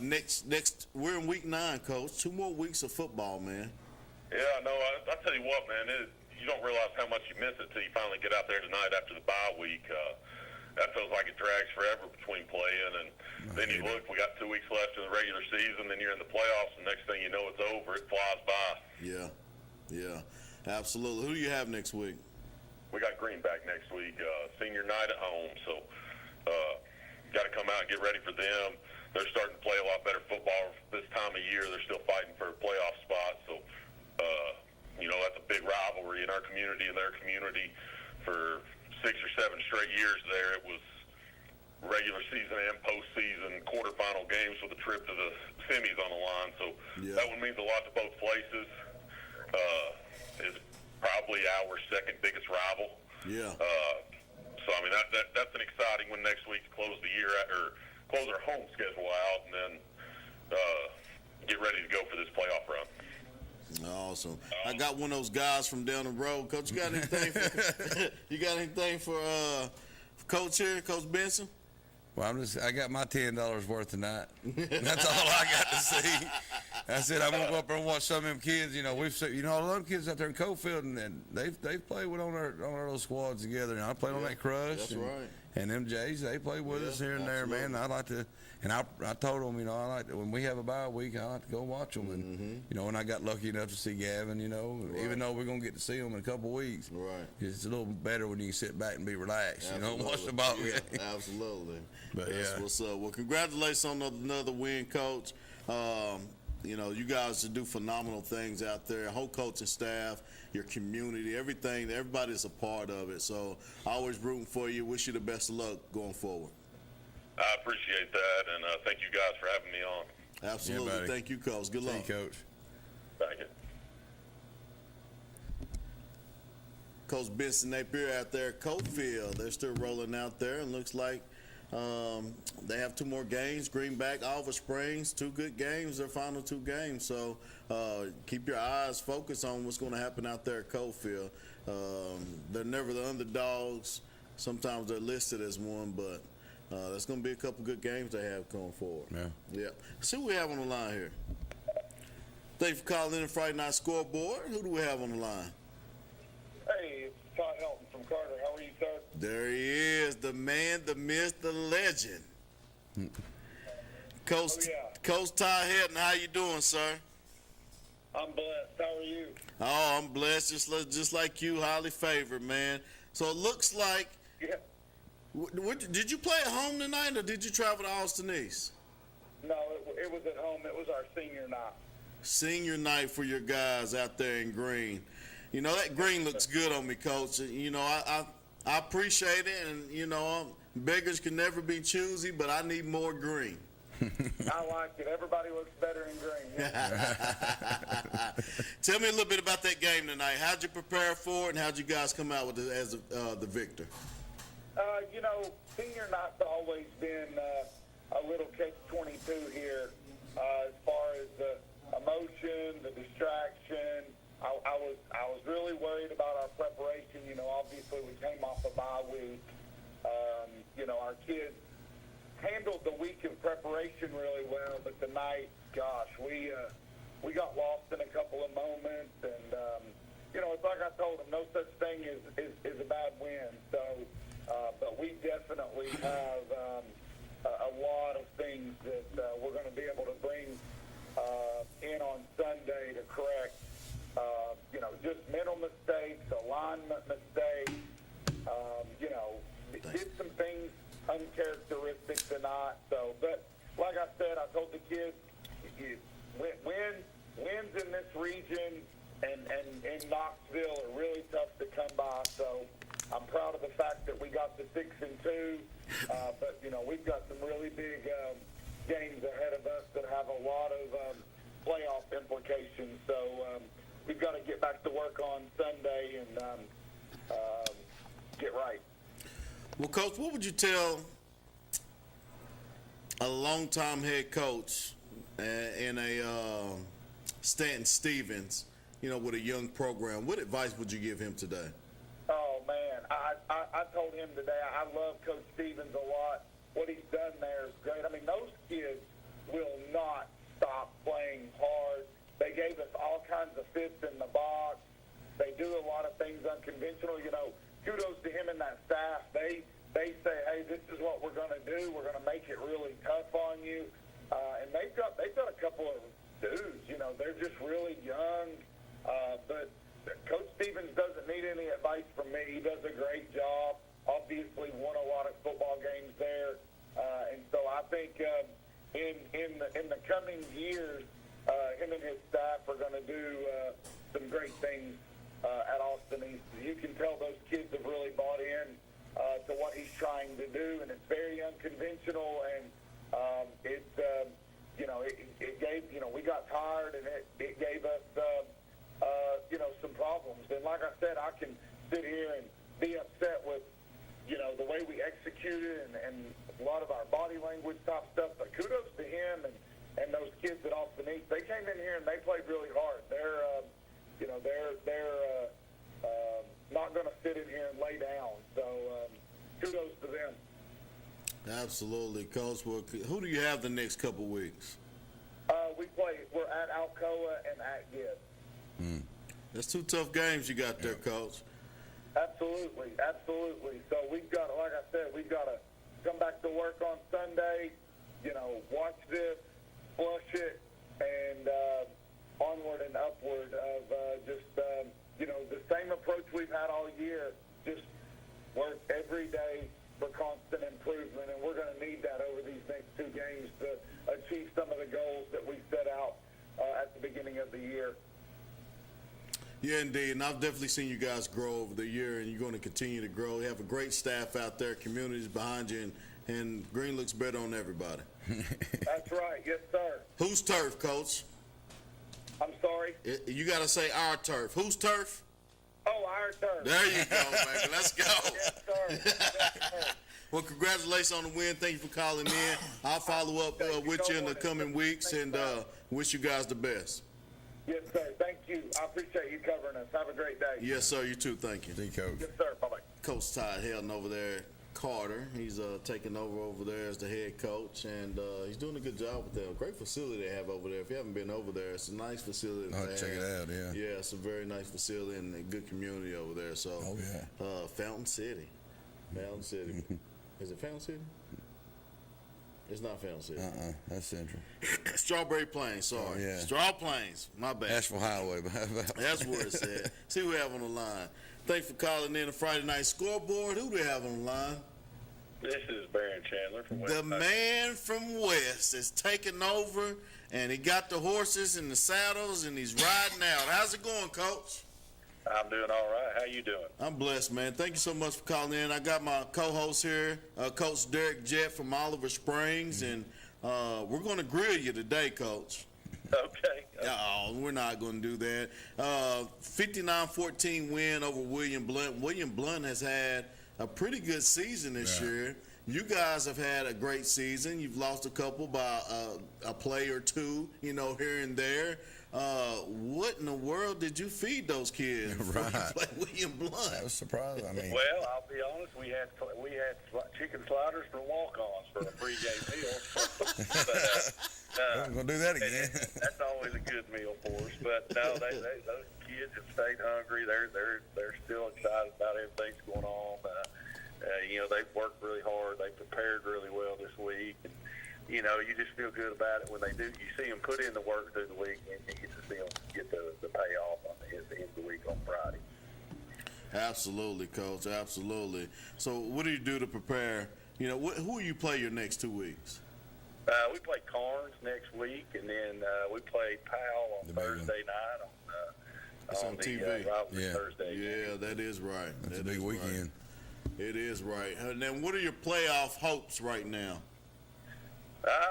Next, we're in week 9, Coach. 2 more weeks of football, man. Yeah, no, I tell you what, man. You don't realize how much you miss it till you finally get out there tonight after the bye week. That feels like it drags forever between playing, and then you look, we got 2 weeks left in the regular season, then you're in the playoffs, and next thing you know, it's over. It flies by. Yeah, absolutely. Who do you have next week? We got Greenback next week, senior night at home, so got to come out and get ready for them. They're starting to play a lot better football this time of year. They're still fighting for a playoff spot, so that's a big rivalry in our community and their community. For 6 or 7 straight years there, it was regular season and postseason quarterfinal games with a trip to the semis on the line. So that one means a lot to both places. It's probably our second biggest rival. Yeah. So I mean that's an exciting one next week to close the year or close our home schedule out, and then get ready to go for this playoff run. Awesome. I got one of those guys from down the road. Coach, you got anything for Coach here, Coach Benson? Well, I got my $10 worth tonight. That's all I got to see. I said I'm gonna go up there and watch some of them kids. We've a lot of them kids out there in Coalfield, and they've played with on our little squads together. And I played on that Crush. That's right. And them Jays, they play with us here and there, man. I like to, and I told them, I like to, when we have a bye week, I like to go watch them. And and I got lucky enough to see Gavin. Even though we're gonna get to see him in a couple of weeks, it's a little better when you can sit back and be relaxed. Absolutely. Watch the ball game. Absolutely. But that's what's up. Well, congratulations on another win, Coach. You guys do phenomenal things out there. Whole coaching staff, your community, everything. Everybody's a part of it. So always rooting for you. Wish you the best of luck going forward. I appreciate that, and thank you guys for having me on. Absolutely. Yeah, thank you, Coach. Good luck. Thank you, Coach. Thank you. Coach Benson Napier out there at Cofield. They're still rolling out there, and looks like they have 2 more games. Greenback, Oliver Springs, 2 good games, their final 2 games. So keep your eyes focused on what's going to happen out there at Cofield. They're never the underdogs. Sometimes they're listed as one, but there's going to be a couple good games they have going forward. Yeah. See what we have on the line here. Thank you for calling in Friday Night Scoreboard. Who do we have on the line? Hey, it's Todd Helton from Carter. How are you, sir? There he is, the man, the myth, the legend. Coach Todd Helton, how you doing, sir? I'm blessed. How are you? Oh, I'm blessed, just like you, highly favored, man. So it looks like, did you play at home tonight, or did you travel to Austin East? No, it was at home. It was our senior night. Senior night for your guys out there in green. You know, that green looks good on me, Coach. You know, I appreciate it, and, beggars can never be choosy, but I need more green. I like it. Everybody looks better in green. Yeah. Tell me a little bit about that game tonight. How'd you prepare for it, and how'd you guys come out with it as the victor? Senior night's always been a little catch-22 here as far as the emotion, the distraction. I was really worried about our preparation. Obviously we came off a bye week. Our kids handled the week of preparation really well, but tonight, gosh, we got lost in a couple of moments, and it's like I told them, no such thing is a bad win. So, but we definitely have a lot of things that we're going to be able to bring in on Sunday to correct. Just mental mistakes, alignment mistakes. Did some things uncharacteristic tonight. So, but like I said, I told the kids, wins in this region and in Knoxville are really tough to come by. So I'm proud of the fact that we got the 6-2. But we've got some really big games ahead of us that have a lot of playoff implications. So we've got to get back to work on Sunday and get right. Well, Coach, what would you tell a longtime head coach in a Stanton Stevens, with a young program? What advice would you give him today? Oh, man, I told him today I love Coach Stevens a lot. What he's done there is great. I mean, those kids will not stop playing hard. They gave us all kinds of fits in the box. They do a lot of things unconventional. Kudos to him and that staff. They say, hey, this is what we're going to do. We're going to make it really tough on you. And they've got a couple of dudes. They're just really young. But Coach Stevens doesn't need any advice from me. He does a great job. Obviously won a lot of football games there. And so I think in the coming years, him and his staff are going to do some great things at Austin East. You can tell those kids have really bought in to what he's trying to do, and it's very unconventional, and it gave, we got tired, and it gave us, some problems. And like I said, I can sit here and be upset with, the way we executed and a lot of our body language type stuff, but kudos to him and those kids at Austin East. They came in here and they played really hard. They're not going to sit in here and lay down. So kudos to them. Absolutely, Coach. Well, who do you have the next couple weeks? We're at Alcoa and at Gibbs. That's 2 tough games you got there, Coach. Absolutely. So we've got, like I said, we've got to come back to work on Sunday, watch this, flush it, and onward and upward of the same approach we've had all year, just work every day for constant improvement, and we're going to need that over these next 2 games to achieve some of the goals that we set out at the beginning of the year. Yeah, indeed, and I've definitely seen you guys grow over the year, and you're going to continue to grow. You have a great staff out there, communities behind you, and green looks better on everybody. That's right. Yes, sir. Whose turf, Coach? I'm sorry? You got to say our turf. Whose turf? Oh, our turn. There you go, man. Let's go. Yes, sir. Yes, sir. Well, congratulations on the win. Thank you for calling in. I'll follow up with you in the coming weeks and wish you guys the best. Yes, sir. Thank you. I appreciate you covering us. Have a great day. Yes, sir. You too. Thank you. See you, Coach. Yes, sir. Bye-bye. Coach Todd Helton over there, Carter. He's taking over there as the head coach, and he's doing a good job with them. Great facility they have over there. If you haven't been over there, it's a nice facility. Check it out, yeah. Yeah, it's a very nice facility and a good community over there. So, Fountain City. Fountain City. Is it Fountain City? It's not Fountain City. That's Central. Strawberry Plains, sorry. Oh, yeah. Straw Plains, my bad. Asheville Highway. That's where it's at. See who we have on the line. Thanks for calling in a Friday Night Scoreboard. Who do we have on the line? This is Baron Chandler from West. The man from West is taking over, and he got the horses and the saddles, and he's riding out. How's it going, Coach? I'm doing all right. How you doing? I'm blessed, man. Thank you so much for calling in. I got my co-host here, Coach Derek Jett from Oliver Springs, and we're going to grill you today, Coach. Okay. Oh, we're not going to do that. 59-14 win over William Blount. William Blount has had a pretty good season this year. You guys have had a great season. You've lost a couple by a play or two, here and there. What in the world did you feed those kids before you played William Blount? That was surprising. Well, I'll be honest. We had chicken sliders for walk-ons for a pregame meal. We're gonna do that again. That's always a good meal for us. But no, those kids have stayed hungry. They're still excited about everything that's going on. They've worked really hard. They prepared really well this week. And, you just feel good about it when they do. You see them put in the work through the week, and you get to see them get the payoff at the end of the week on Friday. Absolutely, Coach. Absolutely. So what do you do to prepare? Who will you play your next 2 weeks? We play Carnes next week, and then we play Powell on Thursday night on TV. Thursday. Yeah, that is right. That's a big weekend. It is right. And then what are your playoff hopes right now?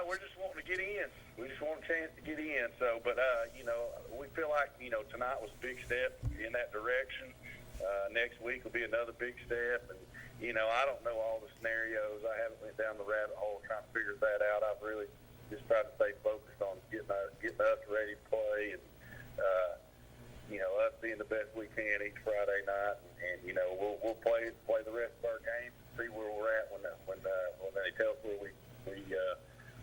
We're just wanting to get in. We just want a chance to get in. So, but we feel like tonight was a big step in that direction. Next week will be another big step, and I don't know all the scenarios. I haven't went down the rabbit hole trying to figure that out. I've really just tried to stay focused on getting us ready to play, and us being the best we can each Friday night, and we'll play the rest of our games, see where we're at when they tell us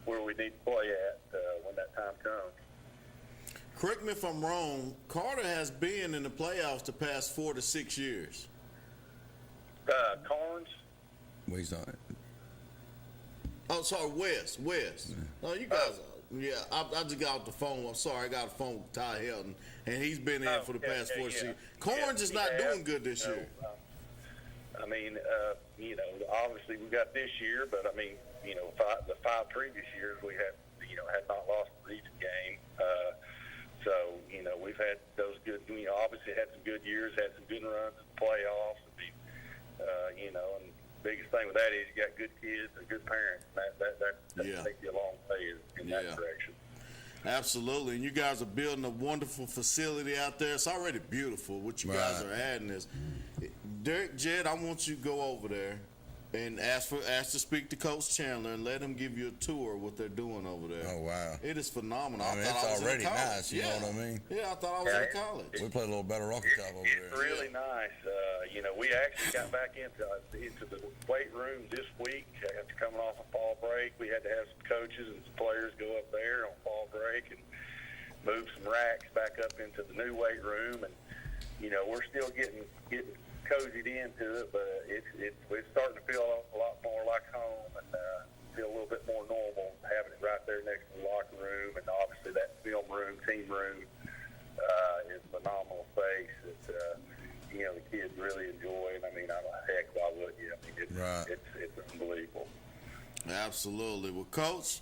where we need to play at when that time comes. Correct me if I'm wrong, Carter has been in the playoffs the past 4 to 6 years. Carnes? He's on it. Oh, sorry, West. No, you guys I just got off the phone. I'm sorry, I got a phone with Ty Helton, and he's been in for the past 4 seasons. Carnes is not doing good this year. Obviously we got this year, but the 5 previous years we had not lost a region game. So we've had those good. Obviously had some good years, had some good runs in the playoffs. And the biggest thing with that is you got good kids and good parents. That takes you a long way in that direction. Absolutely, and you guys are building a wonderful facility out there. It's already beautiful. What you guys are adding is, Derek Jett, I want you to go over there and ask to speak to Coach Chandler and let him give you a tour of what they're doing over there. Oh, wow. It is phenomenal. I mean, it's already nice, you know what I mean? Yeah, I thought I was in college. We played a little better rocket top over there. It's really nice. We actually got back into the weight room this week after coming off of fall break. We had to have some coaches and some players go up there on fall break and move some racks back up into the new weight room. And, we're still getting cozied into it, but it's starting to feel a lot more like home and feel a little bit more normal having it right there next to the locker room. And obviously that film room, team room is a phenomenal space that the kids really enjoy. And heck, why wouldn't you? It's unbelievable. Absolutely. Well, Coach,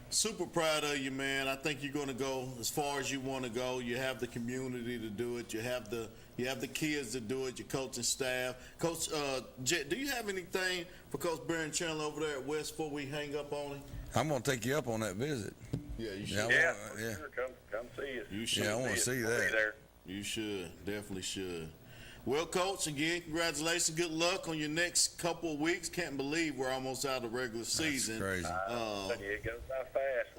super proud of you, man. I think you're going to go as far as you want to go. You have the community to do it. You have the kids to do it, your coaching staff. Coach Jett, do you have anything for Coach Baron Chandler over there at West before we hang up on him? I'm going to take you up on that visit. Yeah, you should. Sure. Come see us. You should. Yeah, I want to see that. Be there. You should. Definitely should. Well, Coach, again, congratulations. Good luck on your next couple of weeks. Can't believe we're almost out of the regular season. That's crazy. It goes by fast.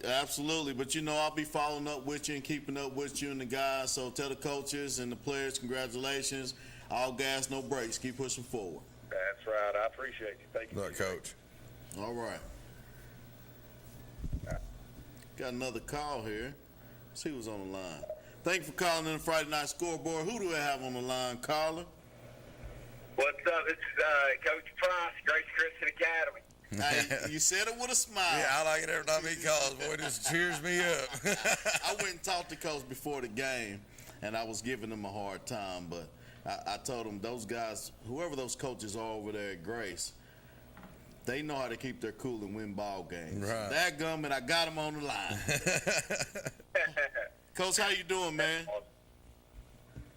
Absolutely. But, I'll be following up with you and keeping up with you and the guys. So tell the coaches and the players congratulations. All gas, no brakes. Keep pushing forward. That's right. I appreciate you. Thank you. Good luck, Coach. All right. Got another call here. Let's see who's on the line. Thank you for calling in the Friday Night Scoreboard. Who do I have on the line, caller? What's up? It's Coach Price, Grace Christian Academy. Hey, you said it with a smile. Yeah, I like it every time he calls. Boy, it just cheers me up. I went and talked to Coach before the game, and I was giving him a hard time, but I told him those guys, whoever those coaches are over there at Grace, they know how to keep their cool and win ball games. Right. That gum, and I got him on the line. Coach, how you doing, man?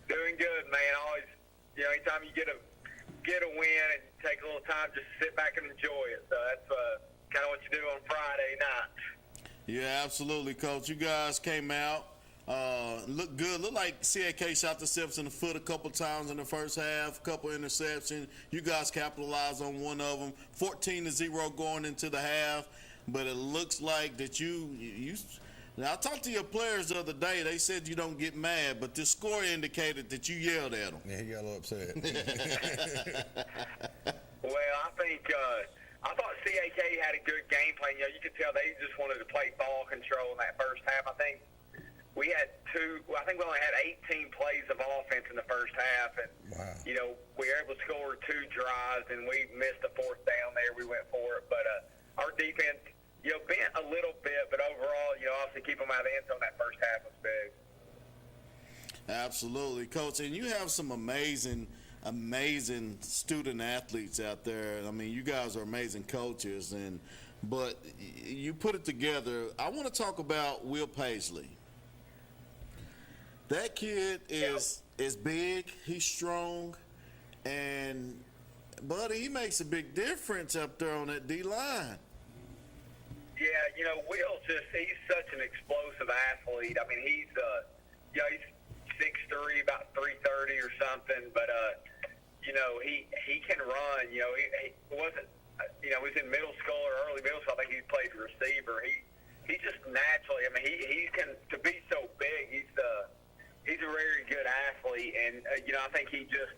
Doing good, man. Always, anytime you get a win and take a little time, just sit back and enjoy it. So that's kind of what you do on Friday night. Yeah, absolutely, Coach. You guys came out, looked good. Looked like CAK shot themselves in the foot a couple times in the first half, a couple interceptions. You guys capitalized on one of them, 14-0 going into the half. But it looks like that you now, I talked to your players the other day. They said you don't get mad, but this score indicated that you yelled at them. Yeah, he got a little upset. Well, I think I thought CAK had a good game plan. You could tell they just wanted to play ball control in that first half. I think we only had 18 plays of offense in the first half, and we were able to score 2 drives, and we missed a fourth down there. We went for it, but our defense, bent a little bit, but overall, obviously keep them out of the end zone that first half was big. Absolutely, Coach. And you have some amazing student athletes out there. I mean, you guys are amazing coaches, but you put it together. I want to talk about Will Paisley. That kid is big, he's strong, and buddy, he makes a big difference up there on that D-line. Yeah, Will he's such an explosive athlete. I mean, he's 6'3", about 330 or something, but he can run. He wasn't, he was in middle school or early middle school. I think he played receiver. He just naturally, I mean, he can, to be so big, he's a very good athlete, and I think he just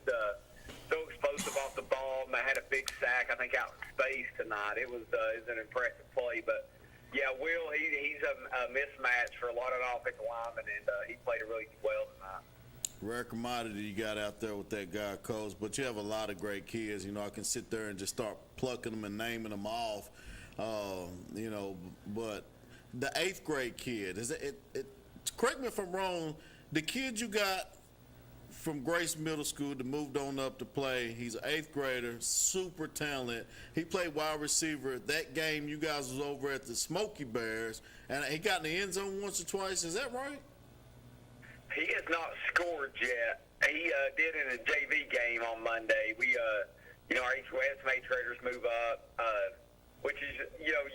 so explosive off the ball. I had a big sack, I think, out in space tonight. It was an impressive play, but yeah, Will, he's a mismatch for a lot of offensive linemen, and he played it really well tonight. Rare commodity you got out there with that guy, Coach, but you have a lot of great kids. I can sit there and just start plucking them and naming them off, but the 8th grade kid, correct me if I'm wrong, the kid you got from Grace Middle School that moved on up to play, he's an 8th grader, super talented. He played wide receiver. That game, you guys was over at the Smoky Bears, and he got in the end zone once or twice. Is that right? He has not scored yet. He did in a JV game on Monday. We, our had some 8th graders move up, which is,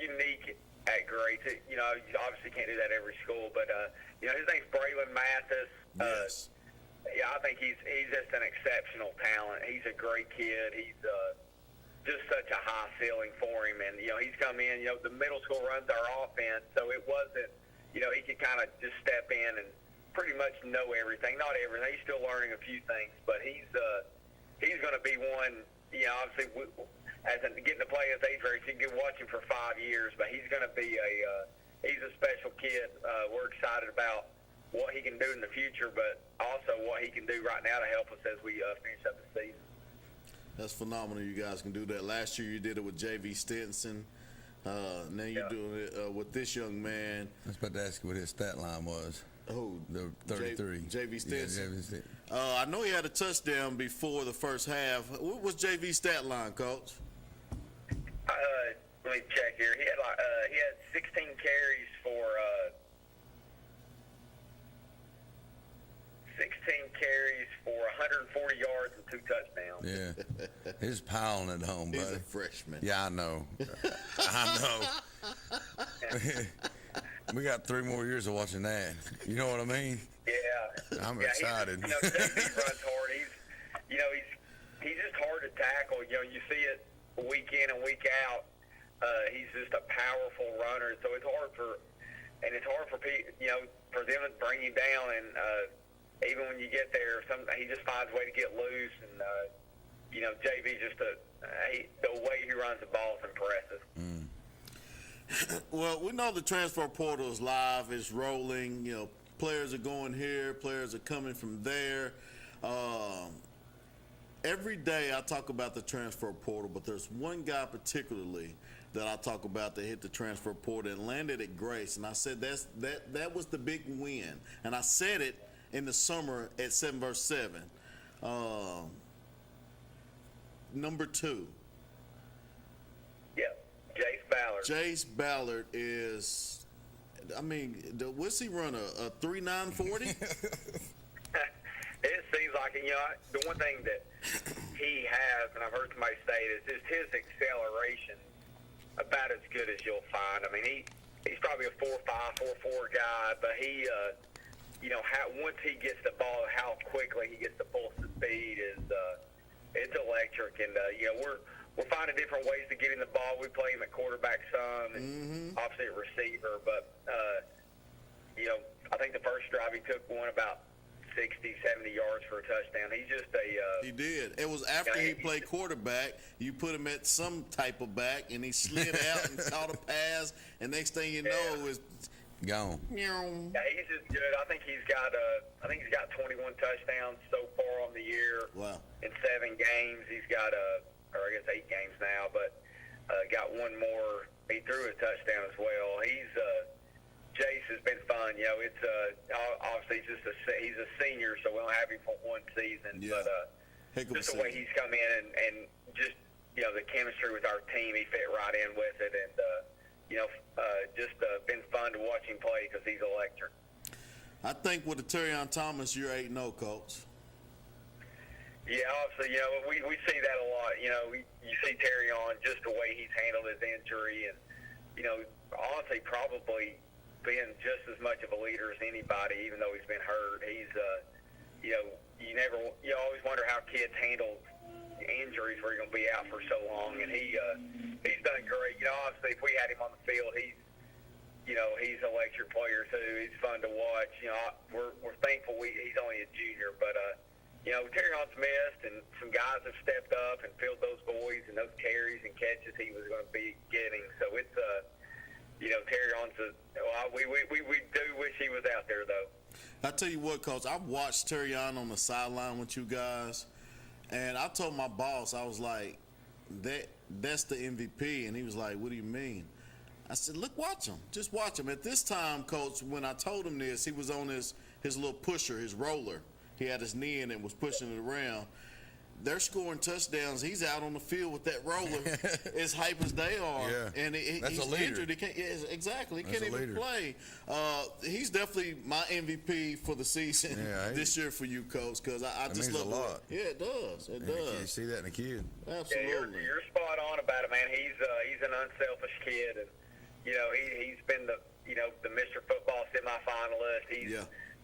unique at Grace. You obviously can't do that every school, but, his name's Braylon Mathis. Yes. Yeah, I think he's just an exceptional talent. He's a great kid. He's just such a high ceiling for him. And, he's come in, the middle school runs our offense, so it wasn't, he could kind of just step in and pretty much know everything. Not everything. He's still learning a few things, but he's going to be one, obviously, getting to play as 8th grade, you can watch him for 5 years, but he's going to be he's a special kid. We're excited about what he can do in the future, but also what he can do right now to help us as we finish up the season. That's phenomenal. You guys can do that. Last year you did it with J.V. Stinson. Now you're doing it with this young man. I was about to ask you what his stat line was. Oh, the 33. J.V. Stinson. Yeah, J.V. Stinson. I know he had a touchdown before the first half. What was J.V.'s stat line, Coach? Let me check here. He had 16 carries for 140 yards and 2 touchdowns. Yeah, he's piling it home, buddy. He's a freshman. Yeah, I know. I know. We got 3 more years of watching that. You know what I mean? Yeah, I'm excited. JB runs hard. He's just hard to tackle. You see it week in and week out. He's just a powerful runner, so it's hard for people, for them to bring him down. And even when you get there, he just finds a way to get loose. And JB just the way he runs the ball is impressive. Well, we know the transfer portal is live, it's rolling. Players are going here, players are coming from there. Every day I talk about the transfer portal, but there's one guy particularly that I talk about that hit the transfer portal and landed at Grace, and I said that was the big win. And I said it in the summer at 7 vs. 7. Number 2. Yeah, Jace Ballard. Jace Ballard is, what's he run, a 3.940? It seems like, the one thing that he has, and I've heard somebody say it, is just his acceleration about as good as you'll find. He's probably a 4.5, 4.4 guy, but he, once he gets the ball, how quickly he gets the pulse of speed is, it's electric. And, we're finding different ways to get him the ball. We play him at quarterback some, and obviously at receiver. But, I think the first drive he took one about 60, 70 yards for a touchdown. He's just He did. It was after he played quarterback. You put him at some type of back, and he slid out and caught a pass, and next thing you know, it was gone. Yeah, he's just good. I think he's got 21 touchdowns so far on the year. Wow. In 7 games. He's got or I guess 8 games now, but got one more. He threw a touchdown as well. Jace has been fun. It's obviously he's a senior, so we don't have him for one season. Yeah. But just the way he's come in and just the chemistry with our team, he fit right in with it, and just been fun to watch him play because he's electric. I think with the Terrion Thomas, you're 8-0, Coach. Yeah, obviously, we see that a lot. You see Terrion, just the way he's handled his injury, and honestly, probably been just as much of a leader as anybody, even though he's been hurt. He's, you always wonder how kids handle injuries where you're going to be out for so long, and he's done great. Obviously, if we had him on the field, he's an electric player too. He's fun to watch. We're thankful he's only a junior, but Terrion's missed, and some guys have stepped up and filled those voids and those carries and catches he was going to be getting. So it's Terrion's we do wish he was out there, though. I tell you what, Coach, I watched Terrion on the sideline with you guys, and I told my boss, I was like, that's the MVP, and he was like, what do you mean? I said, look, watch him. Just watch him. At this time, Coach, when I told him this, he was on his little pusher, his roller. He had his knee in it and was pushing it around. They're scoring touchdowns. He's out on the field with that roller as hype as they are. Yeah. And That's he's a leader. injured. He can't, exactly. He That's can't even play. He's definitely my MVP for the season this year for you, Coach, because I just love a lot. Yeah, it does. It does. You see that in a kid. Absolutely. Yeah, you're spot on about it, man. He's an unselfish kid, and he's been the Mr. Football semifinalist. He's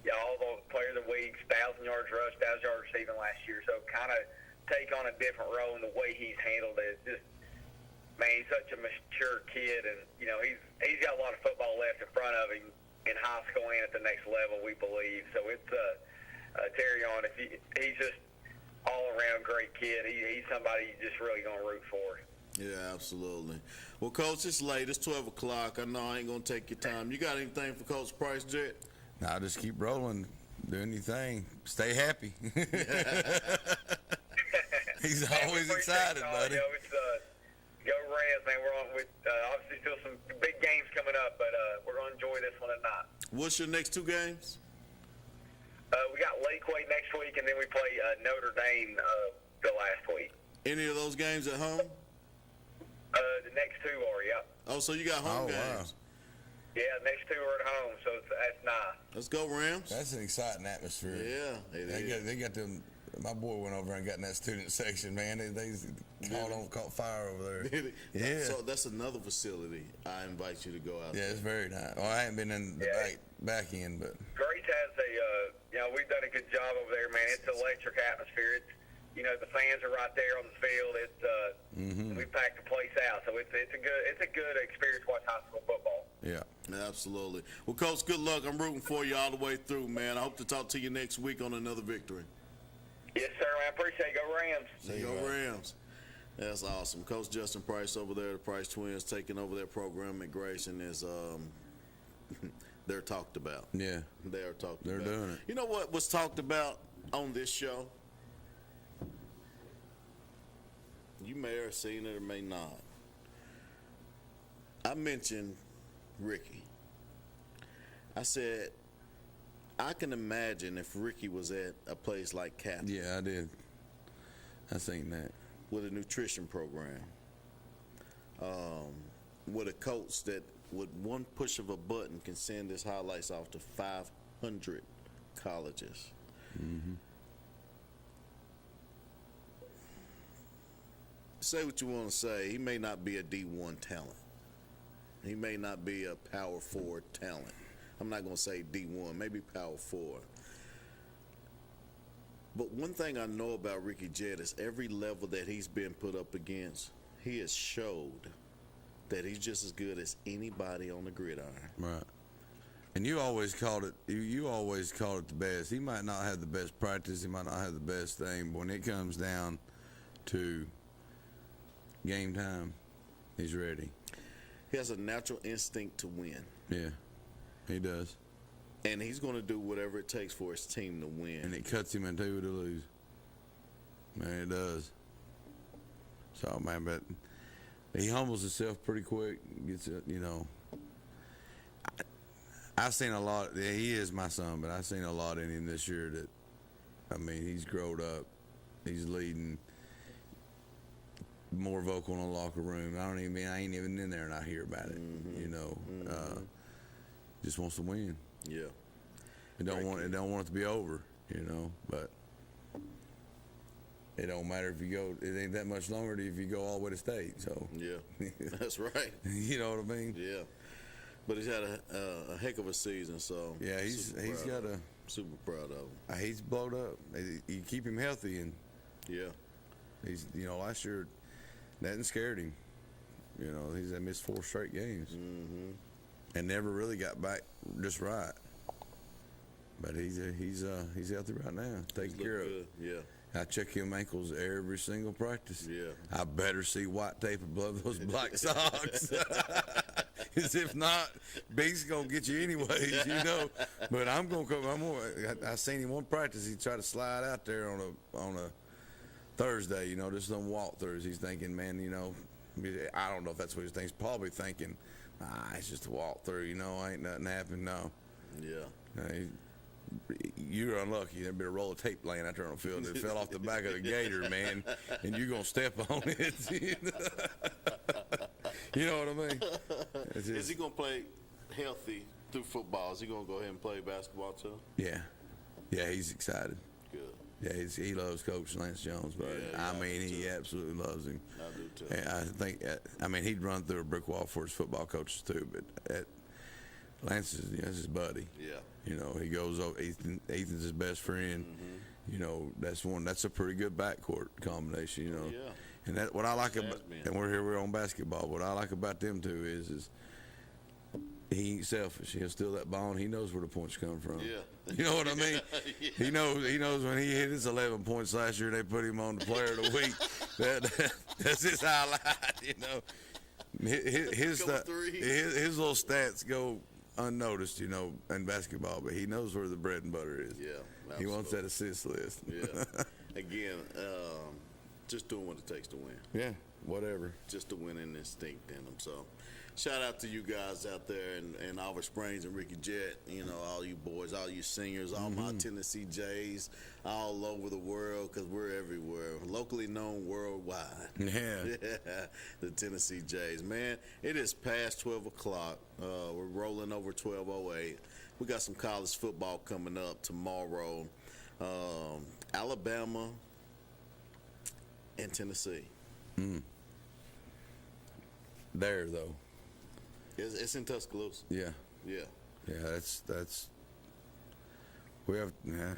all the Player of the Week, 1,000 yards rush, 1,000 yards receiving last year. So kind of take on a different role in the way he's handled it. It's just, man, he's such a mature kid, and he's got a lot of football left in front of him in high school and at the next level, we believe. So it's Terrion. He's just all around great kid. He's somebody you just really gonna root for. Yeah, absolutely. Well, Coach, it's late. It's 12 o'clock. I know I ain't gonna take your time. You got anything for Coach Price, Jet? Nah, just keep rolling, doing your thing. Stay happy. He's always excited, buddy. Go Rams, man. We're on with obviously still some big games coming up, but we're going to enjoy this one tonight. What's your next 2 games? We got Lakeway next week, and then we play Notre Dame the last week. Any of those games at home? The next 2 are, yeah. Oh, so you got home games. Wow. Yeah, next 2 are at home, so that's nice. Let's go, Rams. That's an exciting atmosphere. Yeah, they got them. My boy went over and got in that student section, man. They caught fire over there. Yeah. So that's another facility I invite you to go out Yeah, there. it's very nice. Well, I haven't been in the back end, but Grace has a No, we've done a good job over there, man. It's an electric atmosphere. It's, you know, the fans are right there on the field. It's we packed the place out, so it's a good experience to watch high school football. Yeah, absolutely. Well, Coach, good luck. I'm rooting for you all the way through, man. I hope to talk to you next week on another victory. Yes, sir, man. I appreciate it. Go Rams. Go Rams. That's awesome. Coach Justin Price over there, the Price Twins, taking over their program at Grayson is they're talked about. Yeah. They are talked They're about. doing it. You know what was talked about on this show? You may have seen it or may not. I mentioned Ricky. I said, I can imagine if Ricky was at a place like Catholic. Yeah, I did. I seen that. With a nutrition program. With a coach that with one push of a button can send his highlights off to 500 colleges. Say what you want to say. He may not be a D1 talent. He may not be a power forward talent. I'm not going to say D1, maybe power forward. But one thing I know about Ricky Jett is every level that he's been put up against, he has showed that he's just as good as anybody on the gridiron. Right. And you always called it. You always called it the best. He might not have the best practice. He might not have the best thing. But when it comes down to game time, he's ready. He has a natural instinct to win. Yeah, he does. And he's going to do whatever it takes for his team to win. And it cuts him in two to lose. Man, it does. So, man, but he humbles himself pretty quick. Gets it, you know. I've seen a lot. Yeah, he is my son, but I've seen a lot in him this year that, I mean, he's grown up. He's leading, more vocal in the locker room. I ain't even in there and I hear about it, you know. Just wants to win. Yeah. It don't want it to be over, you know, but it don't matter if you go. It ain't that much longer if you go all the way to state. So yeah, that's right. You know what I mean? Yeah. But he's had a heck of a season. So yeah, he's got a super proud of him. He's blowed up. You keep him healthy, and yeah, he's last year nothing scared him. You know, he's missed 4 straight games, and never really got back just right. But he's healthy right now, taking care of it. Yeah. I check him ankles every single practice. Yeah. I better see white tape above those black socks. Because if not, Big's gonna get you anyways, you know. But I'm gonna come. I seen him one practice. He tried to slide out there on a Thursday, you know, just some walkthroughs. He's thinking, man, you know, I don't know if that's what he's thinking. He's probably thinking, it's just a walkthrough, you know, ain't nothing happened. No. Yeah. You're unlucky. There'd be a roll of tape laying out there on the field that fell off the back of the gator, man, and you're going to step on it. You know what I mean? Is he going to play healthy through football? Is he going to go ahead and play basketball too? Yeah. Yeah, he's excited. Good. Yeah, he loves Coach Lance Jones, but yeah, I mean, he absolutely loves him. I do too. And I think, he'd run through a brick wall for his football coaches too, but Lance is that's his buddy. Yeah. You know, he goes over. Ethan's his best friend. You know, that's a pretty good backcourt combination. You know, Yeah. And that what I like about, and we're on basketball. What I like about them two is he ain't selfish. He'll steal that ball, and he knows where the points come from. Yeah. You know what I mean? Yeah. He knows when he hit his 11 points last year, they put him on the player of the week. That's his highlight. You know, his little stats go unnoticed, you know, in basketball, but he knows where the bread and butter is. Yeah, he wants that assist list. Yeah. Again, just doing what it takes to win. Yeah, whatever. Just the winning instinct in them. So, shout out to you guys out there in Oliver Springs and Ricky Jett. You know, all you boys, all you seniors, all my Tennessee Jays, all over the world, because we're everywhere. Locally known worldwide. Yeah. The Tennessee Jays. Man, it is past 12 o'clock. We're rolling over 12:08. We got some college football coming up tomorrow. Alabama and Tennessee. There, though. It's in Tuscaloosa. Yeah. Yeah. Yeah, that's We have, yeah.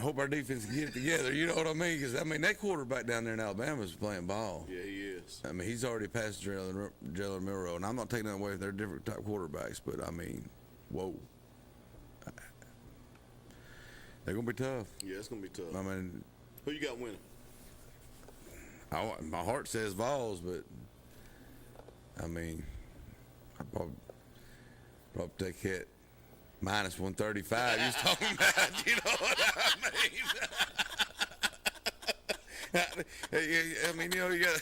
Hope our defense can get it together. You know what I mean? Because, I mean, that quarterback down there in Alabama is playing ball. Yeah, he is. I mean, he's already passed Jalen Milroe, and I'm not taking that away. They're different type quarterbacks, but, I mean, whoa. They're going to be tough. Yeah, it's going to be tough. I mean, who you got winning? My heart says Vols, but, I mean, I probably take it. Minus 135, you're talking about, you know what I mean? I mean, you know, you got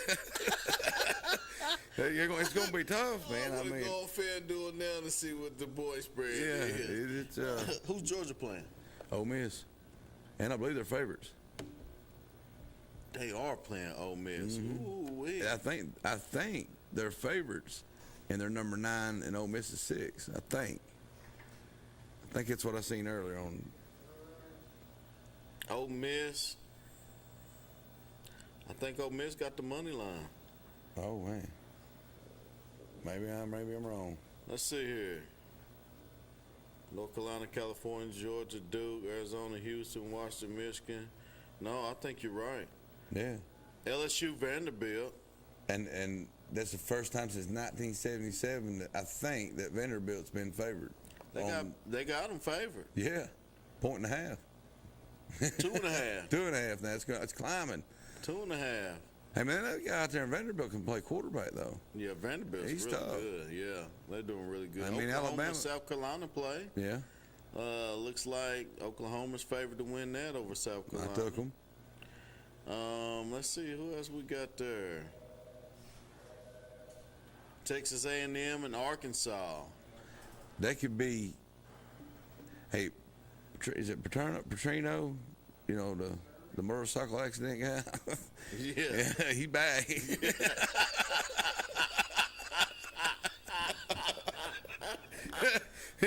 it's going to be tough, man. I'm going to go on FanDuel now to see what the boys spread is. Who's Georgia playing? Ole Miss. And I believe they're favorites. They are playing Ole Miss. Mm-hmm. Ooh-wee. I think they're favorites, and they're number 9, and Ole Miss is 6, I think. I think it's what I seen earlier on. Ole Miss. I think Ole Miss got the money line. Oh man. Maybe I'm wrong. Let's see here. North Carolina, California, Georgia, Duke, Arizona, Houston, Washington, Michigan. No, I think you're right. Yeah. LSU, Vanderbilt. And that's the first time since 1977 that I think that Vanderbilt's been favored. They got them favored. Yeah, 1.5. 2.5. 2.5. Now it's climbing. 2.5. Hey man, that guy out there in Vanderbilt can play quarterback though. Yeah, Vanderbilt's He's really tough. good. Yeah, they're doing really good. I mean, Oklahoma, Alabama, South Carolina play. Yeah. Looks like Oklahoma's favored to win that over South Carolina. I took them. Let's see who else we got there. Texas A&M and Arkansas. That could be. Hey, is it Petrino? You know, the motorcycle accident guy. Yeah. Yeah, he back. He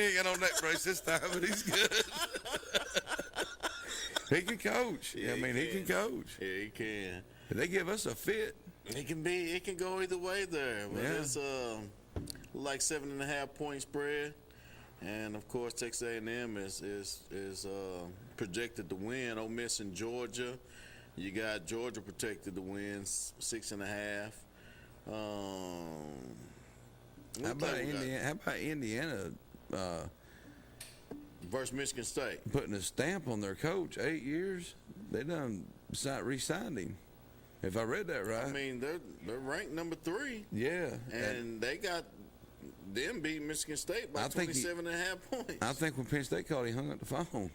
ain't got no neck brace this time, but he's good. He can coach. Yeah, I mean, he can coach. Yeah, he can. If they give us a fit. It can go either way there. But it's like 7.5 point spread. And of course Texas A&M is projected to win. Ole Miss and Georgia. You got Georgia projected to win 6.5. How about Indiana versus Michigan State? Putting a stamp on their coach, 8 years. They done re-signed him. If I read that right. I mean, they're ranked number 3. Yeah. And they got them beat Michigan State by 27.5 points. I think when Penn State called, he hung up the phone.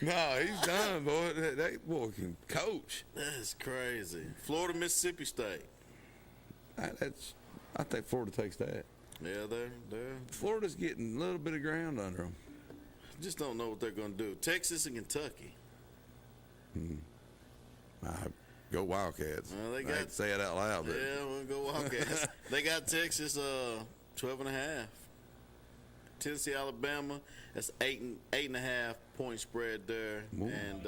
No, he's done, boy. That boy can coach. That's crazy. Florida, Mississippi State. I think Florida takes that. Yeah, they're Florida's getting a little bit of ground under them. Just don't know what they're going to do. Texas and Kentucky. Go Wildcats. They I hate to say it out loud. But. Yeah, we'll go Wildcats. They got Texas 12.5. Tennessee, Alabama. That's 8.5 point spread there. Ooh. And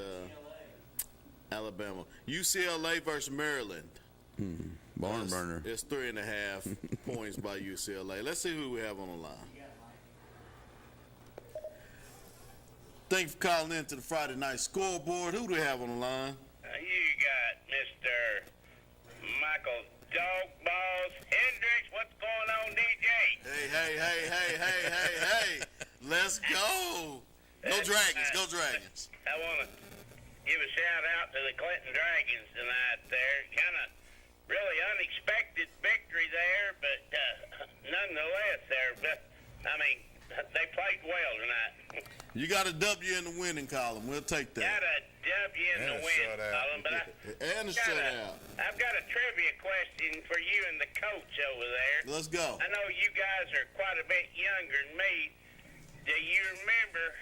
Alabama. UCLA versus Maryland. Barn burner. It's 3.5 points by UCLA. Let's see who we have on the line. Thank you for calling in to the Friday Night Scoreboard. Who do we have on the line? You got Mr. Michael Dog Balls Hendricks. What's going on, DJ? Hey. Let's go. Go Dragons. Go Dragons. I want to give a shout out to the Clinton Dragons tonight there. Kind of really unexpected victory there, but nonetheless, I mean, they played well tonight. You got a W in the winning column. We'll take that. Got a W in the winning column, but I've got a trivia question for you and the coach over there. Let's go. I know you guys are quite a bit younger than me. Do you remember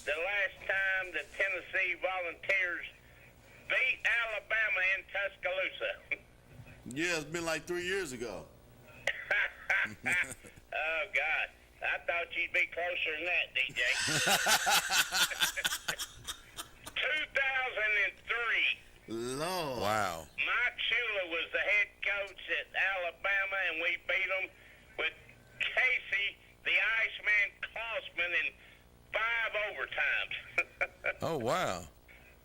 the last time the Tennessee Volunteers beat Alabama in Tuscaloosa? Yeah, it's been like 3 years ago. Oh, God. I thought you'd be closer than that, DJ. 2003. Lord. Wow. Mike Shula was the head coach at Alabama, and we beat them with Casey, the Iceman Klossman, in 5 overtimes. Oh, wow.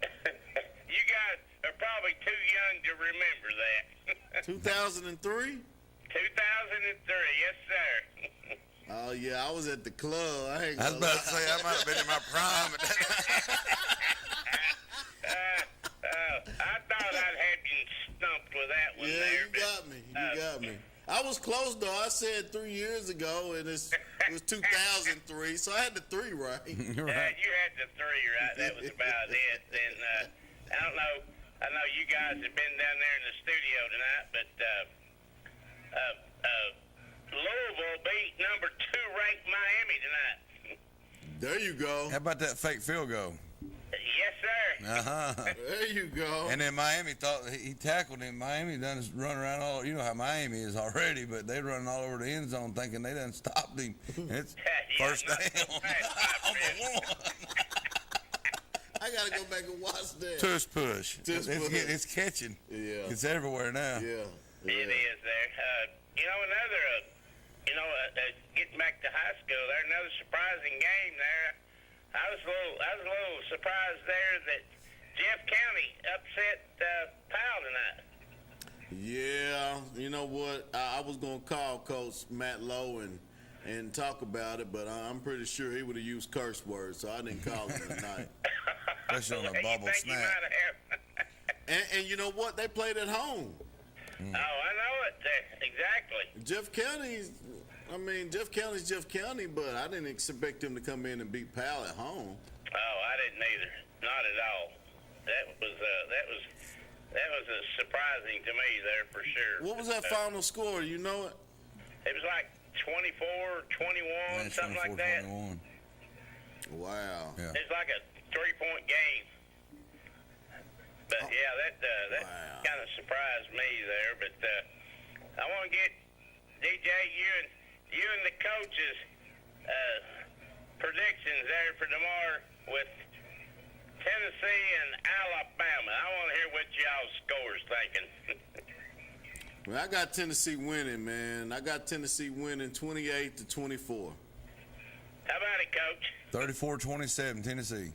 You guys are probably too young to remember that. 2003? 2003, yes, sir. Oh, yeah, I was at the club. I was about to say, I might have been in my prime. I thought I'd have you stumped with that one there. You got me. I was close, though. I said 3 years ago, and it was 2003, so I had the 3 right. You had the 3 right. That was about it. And I don't know. I know you guys have been down there in the studio tonight, but Louisville beat number 2 ranked Miami tonight. There you go. How about that fake field goal? Yes, sir. Uh-huh. There you go. And then Miami thought he tackled him. Miami done his run around all. You know how Miami is already, but they running all over the end zone thinking they done stopped him. And it's first down. I gotta go back and watch that. Tush push. It's catching. Yeah. It's everywhere now. Yeah. It is there. Getting back to high school, there's another surprising game there. I was a little surprised there that Jeff County upset Powell tonight. Yeah, you know what? I was gonna call Coach Matt Lowe and talk about it, but I'm pretty sure he would have used curse words, so I didn't call him tonight. Especially on a bubble snap. And you know what? They played at home. Oh, I know it. Exactly. Jeff County's Jeff County, but I didn't expect him to come in and beat Powell at home. Oh, I didn't either. Not at all. That was surprising to me there for sure. What was that final score? You know it? It was like 24-21, something like that. 21. Wow. Yeah. It's like a 3-point game. But that kind of surprised me there. But I want to get DJ you and the coaches predictions there for tomorrow with Tennessee and Alabama. I want to hear what y'all's scores thinking. Well, I got Tennessee winning, man. I got Tennessee winning 28-24. How about it, Coach? 34-27, Tennessee.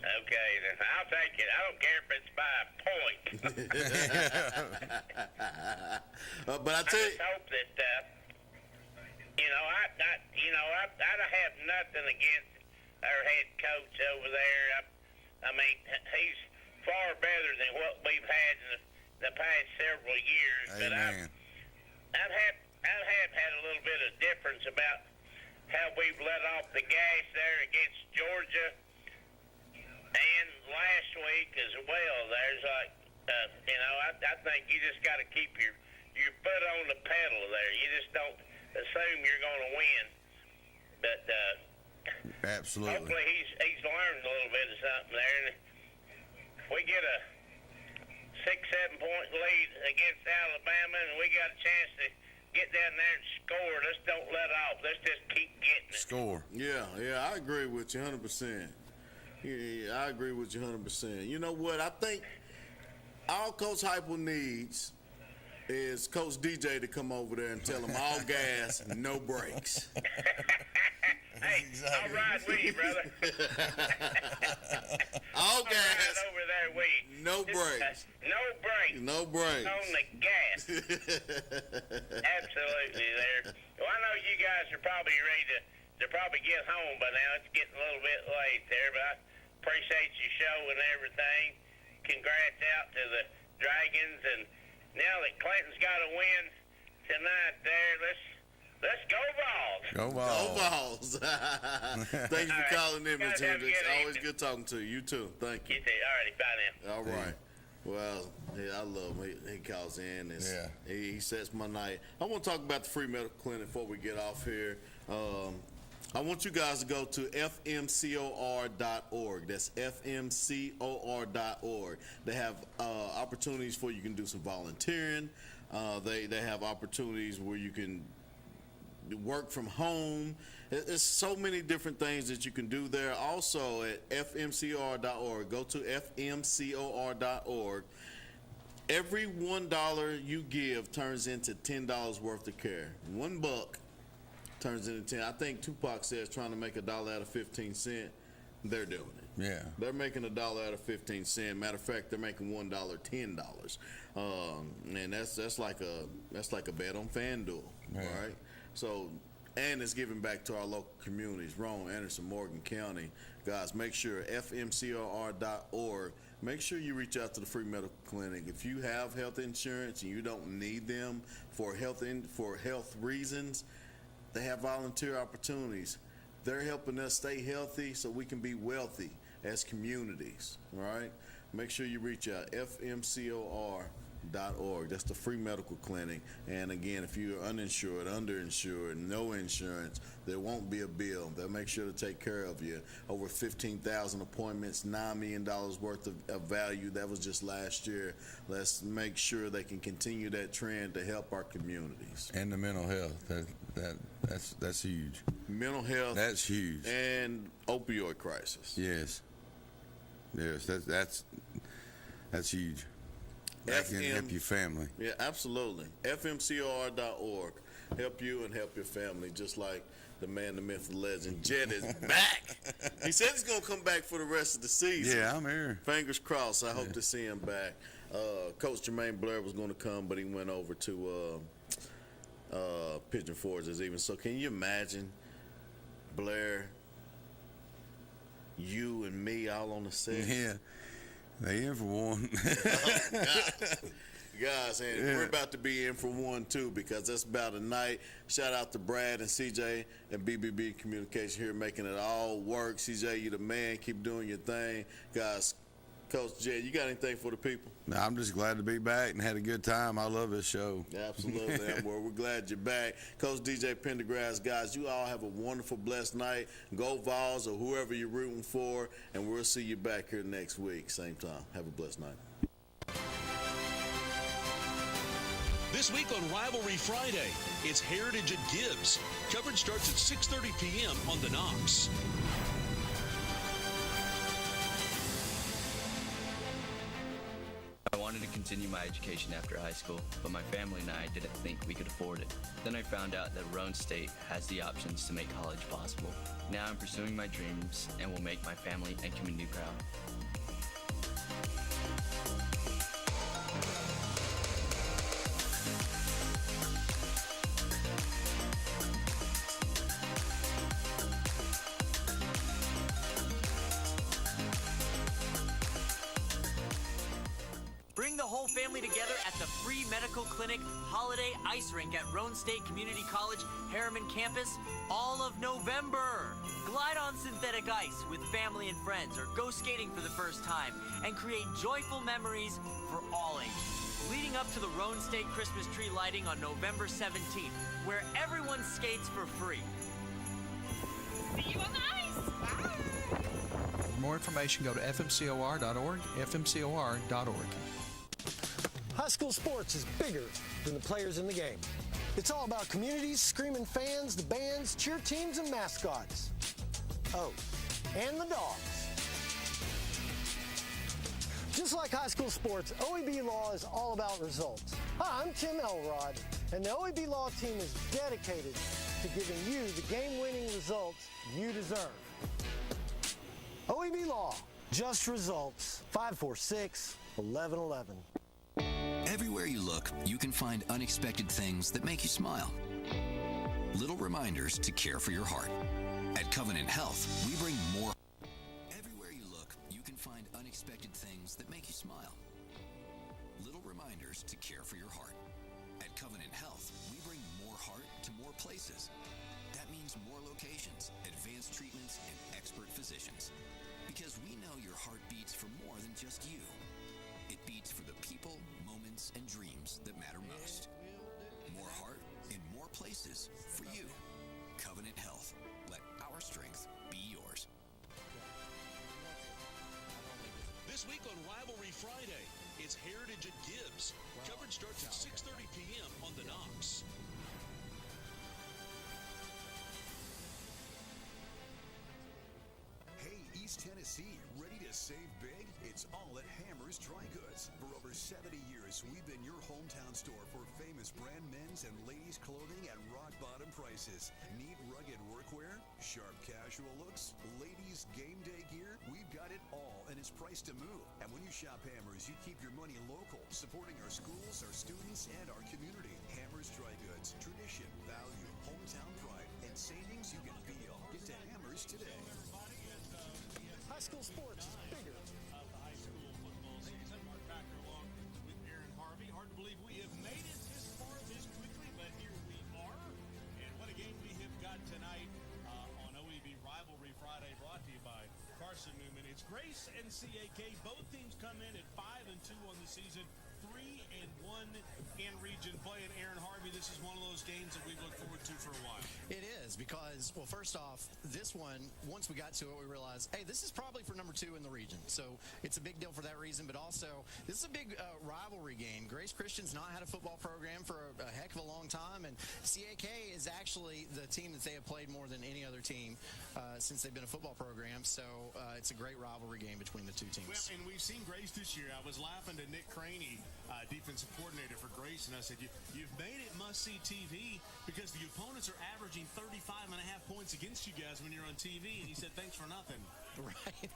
Okay, then I'll take it. I don't care if it's by a point. But I tell you, just hope that I have nothing against our head coach over there. I mean, he's far better than what we've had in the past several years. Amen. But I've had a little bit of difference about how we've let off the gas there against Georgia. And last week as well, there's like, I think you just got to keep your foot on the pedal there. You just don't assume you're going to win. But absolutely. Hopefully he's learned a little bit of something there. And if we get a 6-7 point lead against Alabama and we got a chance to get down there and score, let's don't let off. Let's just keep getting it. Score. Yeah, I agree with you 100%. Yeah, I agree with you 100%. You know what? I think all Coach Heupel needs is Coach DJ to come over there and tell him all gas, no brakes. Hey, I'll ride with you, brother. All gas. Ride over there with you. No brakes. No brakes. No brakes. On the gas. Absolutely there. Well, I know you guys are probably ready to probably get home by now. It's getting a little bit late there, but I appreciate your show and everything. Congrats out to the Dragons, and now that Clinton's got a win tonight there, let's go Vols. Go Vols. Go Vols. Thank you for calling in, Mr. Hendricks. Always good talking to you. You too. Thank you. You too. All righty, bye now. All right. Well, I love him. He calls in. He sets my night. I want to talk about the free medical clinic before we get off here. I want you guys to go to fmcor.org. That's fmcor.org. They have opportunities for you can do some volunteering. They have opportunities where you can work from home. There's so many different things that you can do there. Also at fmcor.org. Go to fmcor.org. Every $1 you give turns into $10 worth of care. $1 turns into 10. I think Tupac says trying to make $1 out of 15 cents. They're doing it. Yeah. They're making $1 out of 15 cents. Matter of fact, they're making $1 $10. And that's like a bet on FanDuel, right? So, and it's giving back to our local communities, Rome, Anderson, Morgan County. Guys, make sure fmcor.org. Make sure you reach out to the free medical clinic. If you have health insurance and you don't need them for health reasons, they have volunteer opportunities. They're helping us stay healthy so we can be wealthy as communities, right? Make sure you reach out, fmcor.org. That's the free medical clinic. And again, if you're uninsured, underinsured, no insurance, there won't be a bill. They'll make sure to take care of you. Over 15,000 appointments, $9 million worth of value. That was just last year. Let's make sure they can continue that trend to help our communities. And the mental health. That's huge. Mental health. That's huge. And opioid crisis. Yes. That's huge. That can help your family. Yeah, absolutely. fmcor.org. Help you and help your family, just like the man, the myth, the legend. Jet is back. He said he's going to come back for the rest of the season. Yeah, I'm here. Fingers crossed. I hope to see him back. Coach Jermaine Blair was going to come, but he went over to Pigeon Forge this evening. So can you imagine, Blair, you and me all on the set? Yeah. They in for one. Guys, and we're about to be in for one, too, because that's about a night. Shout out to Brad and CJ and BBB Communication here making it all work. CJ, you the man. Keep doing your thing. Guys, Coach Jay, you got anything for the people? No, I'm just glad to be back and had a good time. I love this show. Absolutely. We're glad you're back. Coach DJ Pendergrass, guys, you all have a wonderful, blessed night. Go Vols or whoever you're rooting for, and we'll see you back here next week, same time. Have a blessed night. This week on Rivalry Friday, it's Heritage at Gibbs. Coverage starts at 6:30 p.m. on the Knox. I wanted to continue my education after high school, but my family and I didn't think we could afford it. Then I found out that Roane State has the options to make college possible. Now I'm pursuing my dreams and will make my family and community proud. Bring the whole family together at the free medical clinic holiday ice rink at Roane State Community College Harriman campus all of November. Glide on synthetic ice with family and friends or go skating for the first time and create joyful memories for all ages. Leading up to the Roane State Christmas tree lighting on November 17th, where everyone skates for free. See you on the ice. Bye. For more information, go to fmcor.org, fmcor.org. High school sports is bigger than the players in the game. It's all about communities, screaming fans, the bands, cheer teams, and mascots. Oh, and the dogs. Just like high school sports, OEB Law is all about results. Hi, I'm Tim Elrod, and the OEB Law team is dedicated to giving you the game-winning results you deserve. OEB Law, just results. 546-1111. Everywhere you look, you can find unexpected things that make you smile. Little reminders to care for your heart. At Covenant Health, we bring more. Everywhere you look, you can find unexpected things that make you smile. Little reminders to care for your heart. At Covenant Health, we bring more heart to more places. That means more locations, advanced treatments, and expert physicians. Because we know your heart beats for more than just you. It beats for the people, moments, and dreams that matter most. More heart in more places for you. Covenant Health. Let our strength be yours. This week on Rivalry Friday, it's Heritage at Gibbs. Coverage starts at 6:30 p.m. on the Knox. East Tennessee, ready to save big? It's all at Hammer's Dry Goods. For over 70 years, we've been your hometown store for famous brand men's and ladies' clothing at rock-bottom prices. Need rugged workwear? Sharp casual looks? Ladies' game day gear? We've got it all, and it's priced to move. And when you shop Hammer's, you keep your money local, supporting our schools, our students, and our community. Hammer's Dry Goods. Tradition, value, hometown pride, and savings you can feel. Get to Hammer's today. High school sports is bigger. Of the high school football season, Mark Packer along with Aaron Harvey. Hard to believe we have made it this far this quickly, but here we are. And what a game we have got tonight on OEB Rivalry Friday, brought to you by Carson Newman. It's Grace and CAK. Both teams come in at 5-2 on the season, 3-1 in region play. And Aaron Harvey, this is one of those games that we've looked forward to for a while. It is because, well, first off, this one, once we got to it, we realized, hey, this is probably for number 2 in the region. So it's a big deal for that reason. But also, this is a big rivalry game. Grace Christian's not had a football program for a heck of a long time. And CAK is actually the team that they have played more than any other team since they've been a football program. So it's a great rivalry game between the two teams. Well, and we've seen Grace this year. I was laughing to Nick Craney, defensive coordinator for Grace, and I said, you've made it must-see TV because the opponents are averaging 35.5 points against you guys when you're on TV. And he said, thanks for nothing. Right.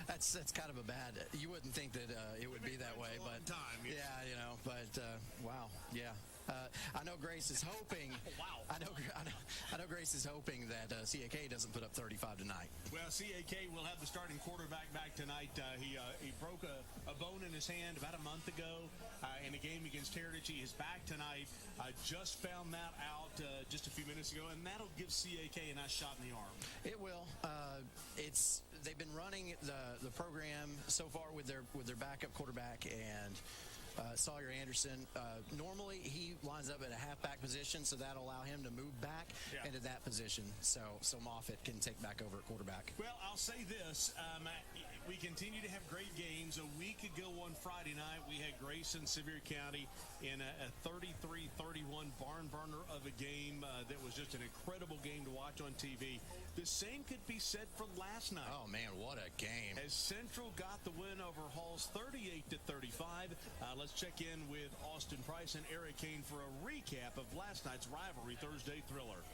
That's kind of a bad, you wouldn't think that it would be that way, but yeah, you know, but wow. Yeah. I know Grace is hoping. Wow. I know Grace is hoping that CAK doesn't put up 35 tonight. Well, CAK will have the starting quarterback back tonight. He broke a bone in his hand about a month ago in a game against Heritage. He is back tonight. I just found that out just a few minutes ago, and that'll give CAK a nice shot in the arm. It will. They've been running the program so far with their backup quarterback and Sawyer Anderson. Normally, he lines up at a halfback position, so that'll allow him to move back into that position. So Moffitt can take back over at quarterback. Well, I'll say this. We continue to have great games. A week ago on Friday night, we had Grace and Sevier County in a 33-31 barn burner of a game that was just an incredible game to watch on TV. The same could be said for last night. Oh, man, what a game. As Central got the win over Halls 38-35. Let's check in with Austin Price and Eric Kane for a recap of last night's Rivalry Thursday thriller.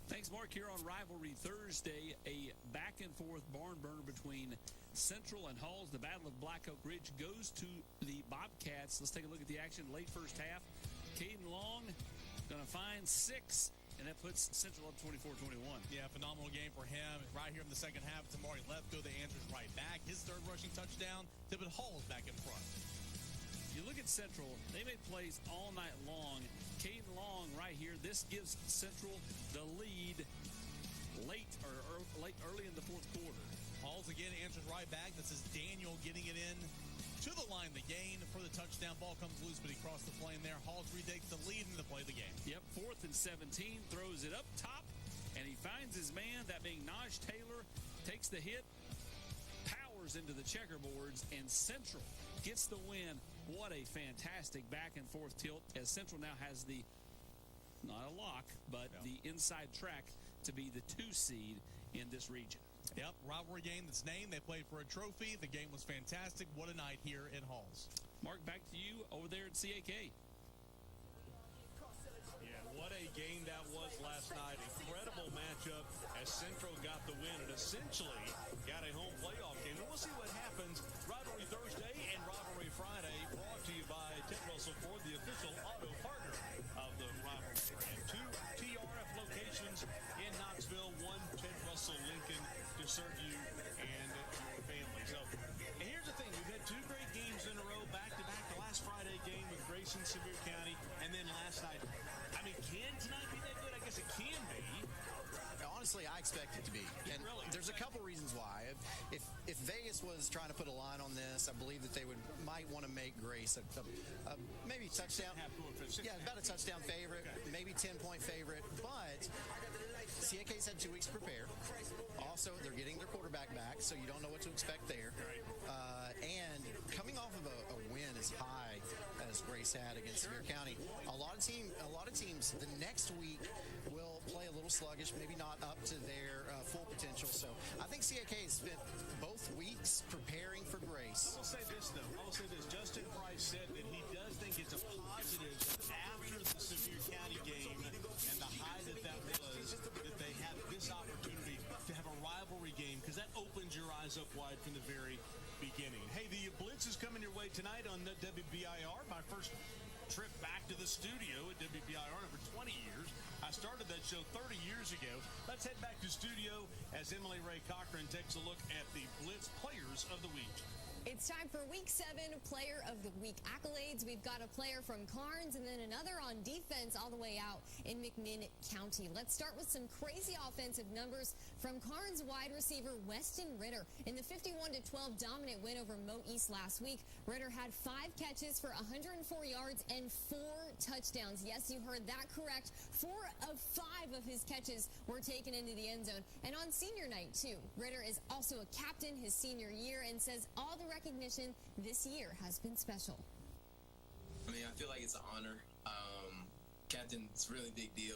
Thanks, Mark. Here on Rivalry Thursday, a back-and-forth barn burner between Central and Halls. The Battle of Black Oak Ridge goes to the Bobcats. Let's take a look at the action late first half. Caden Long going to find 6, and that puts Central up 24-21. Yeah, phenomenal game for him. Right here in the second half, Tamari Lefko, the answers right back. His third rushing touchdown to put Halls back in front. You look at Central, they made plays all night long. Caden Long right here, this gives Central the lead early in the fourth quarter. Halls again answers right back. This is Daniel getting it in to the line. The gain for the touchdown. Ball comes loose, but he crossed the plane there. Halls retakes the lead in the play of the game. Yep, 4th and 17, throws it up top, and he finds his man, that being Naj Taylor, takes the hit, powers into the checkerboards, and Central gets the win. What a fantastic back-and-forth tilt, as Central now has the, not a lock, but the inside track to be the 2 seed in this region. Yep, rivalry game that's named. They played for a trophy. The game was fantastic. What a night here in Halls. Mark, back to you over there at CAK. Yeah, what a game that was last night. Incredible matchup as Central got the win and essentially got a home playoff game. And we'll see what happens. Rivalry Thursday and Rivalry Friday brought to you by Ted Russell Ford, the official auto partner of the rivalry. And 2 TRF locations in Knoxville, 1 Ted Russell Lincoln to serve you and your family. So, and here's the thing. We've had 2 great games in a row, back-to-back. The last Friday game with Grace and Sevier County, and then last night. I mean, can tonight be that good? I guess it can be. Honestly, I expect it to be. And there's a couple reasons why. If Vegas was trying to put a line on this, I believe that they might want to make Grace a maybe touchdown. Yeah, about a touchdown favorite, maybe 10-point favorite. But CAK's had 2 weeks to prepare. Also, they're getting their quarterback back, so you don't know what to expect there. And coming off of a win as high as Grace had against Sevier County, a lot of teams the next week will play a little sluggish, maybe not up to their full potential. So I think CAK has spent both weeks preparing for Grace. I will say this, though. Justin Price said that he does think it's a positive after the Sevier County game and the high that was, that they have this opportunity to have a rivalry game, because that opens your eyes up wide from the very beginning. Hey, the Blitz is coming your way tonight on WBIR. My first trip back to the studio at WBIR for 20 years. I started that show 30 years ago. Let's head back to studio as Emily Ray Cochran takes a look at the Blitz Players of the Week. It's time for Week 7 Player of the Week accolades. We've got a player from Carnes and then another on defense all the way out in McMinn County. Let's start with some crazy offensive numbers from Carnes wide receiver Weston Ritter. In the 51-12 dominant win over Mo East last week, Ritter had 5 catches for 104 yards and 4 touchdowns. Yes, you heard that correct. 4 of 5 of his catches were taken into the end zone. And on senior night, too, Ritter is also a captain his senior year and says all the recognition this year has been special. I mean, I feel like it's an honor. Captain's a really big deal.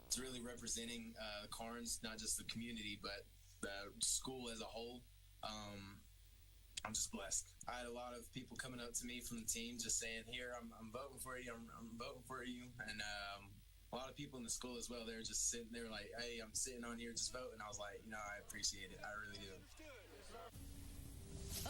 It's really representing Carnes, not just the community, but the school as a whole. I'm just blessed. I had a lot of people coming up to me from the team just saying, here, I'm voting for you, I'm voting for you. And a lot of people in the school as well, they were just sitting there like, hey, I'm sitting on here just voting. I was like, I appreciate it. I really do.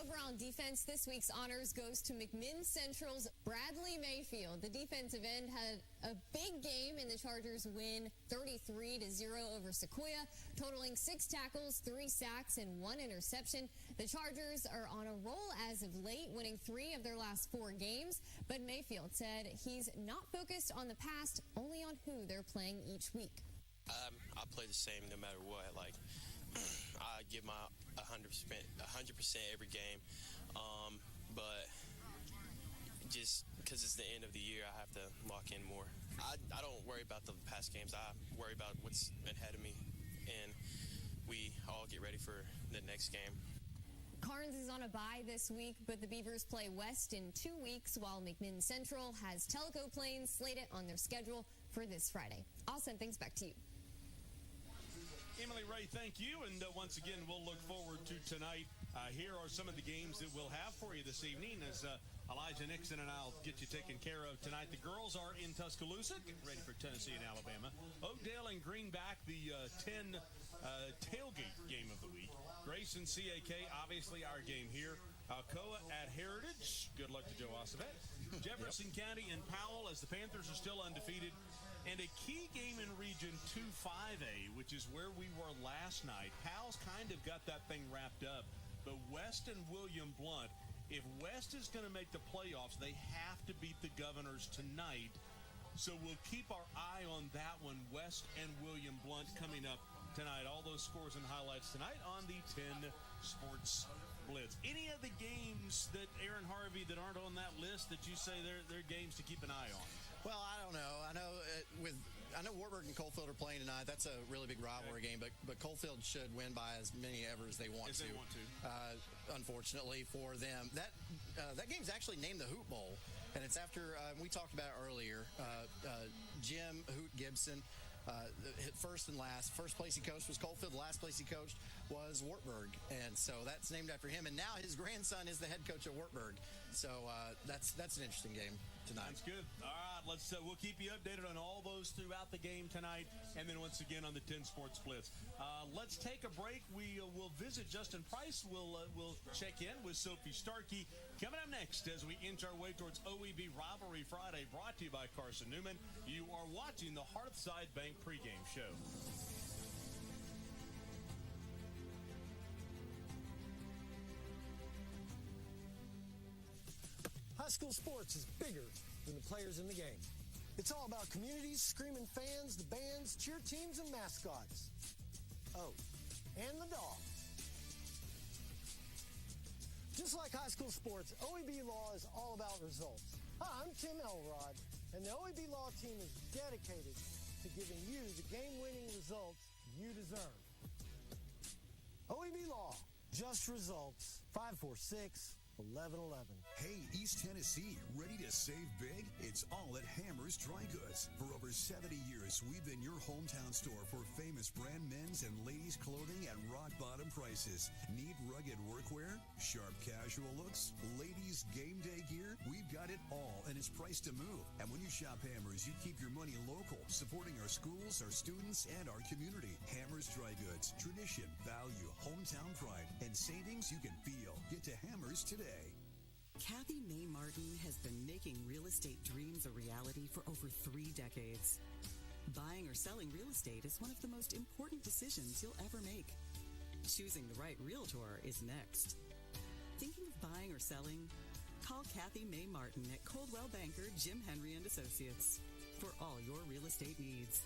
Over on defense, this week's honors goes to McMinn Central's Bradley Mayfield. The defensive end had a big game in the Chargers' win 33-0 over Sequoia, totaling 6 tackles, 3 sacks, and 1 interception. The Chargers are on a roll as of late, winning 3 of their last 4 games. But Mayfield said he's not focused on the past, only on who they're playing each week. I play the same no matter what. Like, I give my 100% every game, but just because it's the end of the year, I have to lock in more. I don't worry about the past games. I worry about what's ahead of me, and we all get ready for the next game. Carnes is on a bye this week, but the Beavers play West in 2 weeks, while McMinn Central has Telco Plains slated on their schedule for this Friday. I'll send things back to you. Emily Ray, thank you. And once again, we'll look forward to tonight. Here are some of the games that we'll have for you this evening as Elijah Nixon and I'll get you taken care of tonight. The girls are in Tuscaloosa, getting ready for Tennessee and Alabama. Oakdale and Greenback, the 10 tailgate game of the week. Grace and CAK, obviously our game here. Alcoa at Heritage. Good luck to Joe Ossavet. Jefferson County and Powell, as the Panthers are still undefeated. And a key game in Region 2-5A, which is where we were last night. Powell's kind of got that thing wrapped up. But West and William Blunt, if West is going to make the playoffs, they have to beat the Governors tonight. So we'll keep our eye on that one, West and William Blunt, coming up tonight. All those scores and highlights tonight on the 10 Sports Blitz. Any of the games that Aaron Harvey that aren't on that list that you say they're games to keep an eye on? Well, I don't know. I know Wartburg and Coalfield are playing tonight. That's a really big rivalry game, but Coalfield should win by as many ever as they want to. Unfortunately for them, that game's actually named the Hoot Bowl, and it's after we talked about earlier. Jim Hoot Gibson. First and last. First place he coached was Coalfield. The last place he coached was Wartburg. And so that's named after him. And now his grandson is the head coach at Wartburg. So that's an interesting game tonight. That's good. All right, we'll keep you updated on all those throughout the game tonight. And then once again on the 10 Sports Blitz. Let's take a break. We'll visit Justin Price. We'll check in with Sophie Starkey. Coming up next as we inch our way towards OEB Rivalry Friday, brought to you by Carson Newman. You are watching the Hearthside Bank pregame show. High school sports is bigger than the players in the game. It's all about communities, screaming fans, the bands, cheer teams, and mascots. Oh, and the dogs. Just like high school sports, OEB Law is all about results. Hi, I'm Tim Elrod, and the OEB Law team is dedicated to giving you the game-winning results you deserve. OEB Law, just results. 546-1111. Hey, East Tennessee, ready to save big? It's all at Hammer's Dry Goods. For over 70 years, we've been your hometown store for famous brand men's and ladies' clothing at rock-bottom prices. Need rugged workwear? Sharp casual looks? Ladies' game day gear? We've got it all, and it's priced to move. And when you shop Hammer's, you keep your money local, supporting our schools, our students, and our community. Hammer's Dry Goods. Tradition, value, hometown pride, and savings you can feel. Get to Hammer's today. Kathy May Martin has been making real estate dreams a reality for over 3 decades. Buying or selling real estate is one of the most important decisions you'll ever make. Choosing the right realtor is next. Thinking of buying or selling? Call Kathy May Martin at Coldwell Banker Jim Henry & Associates for all your real estate needs.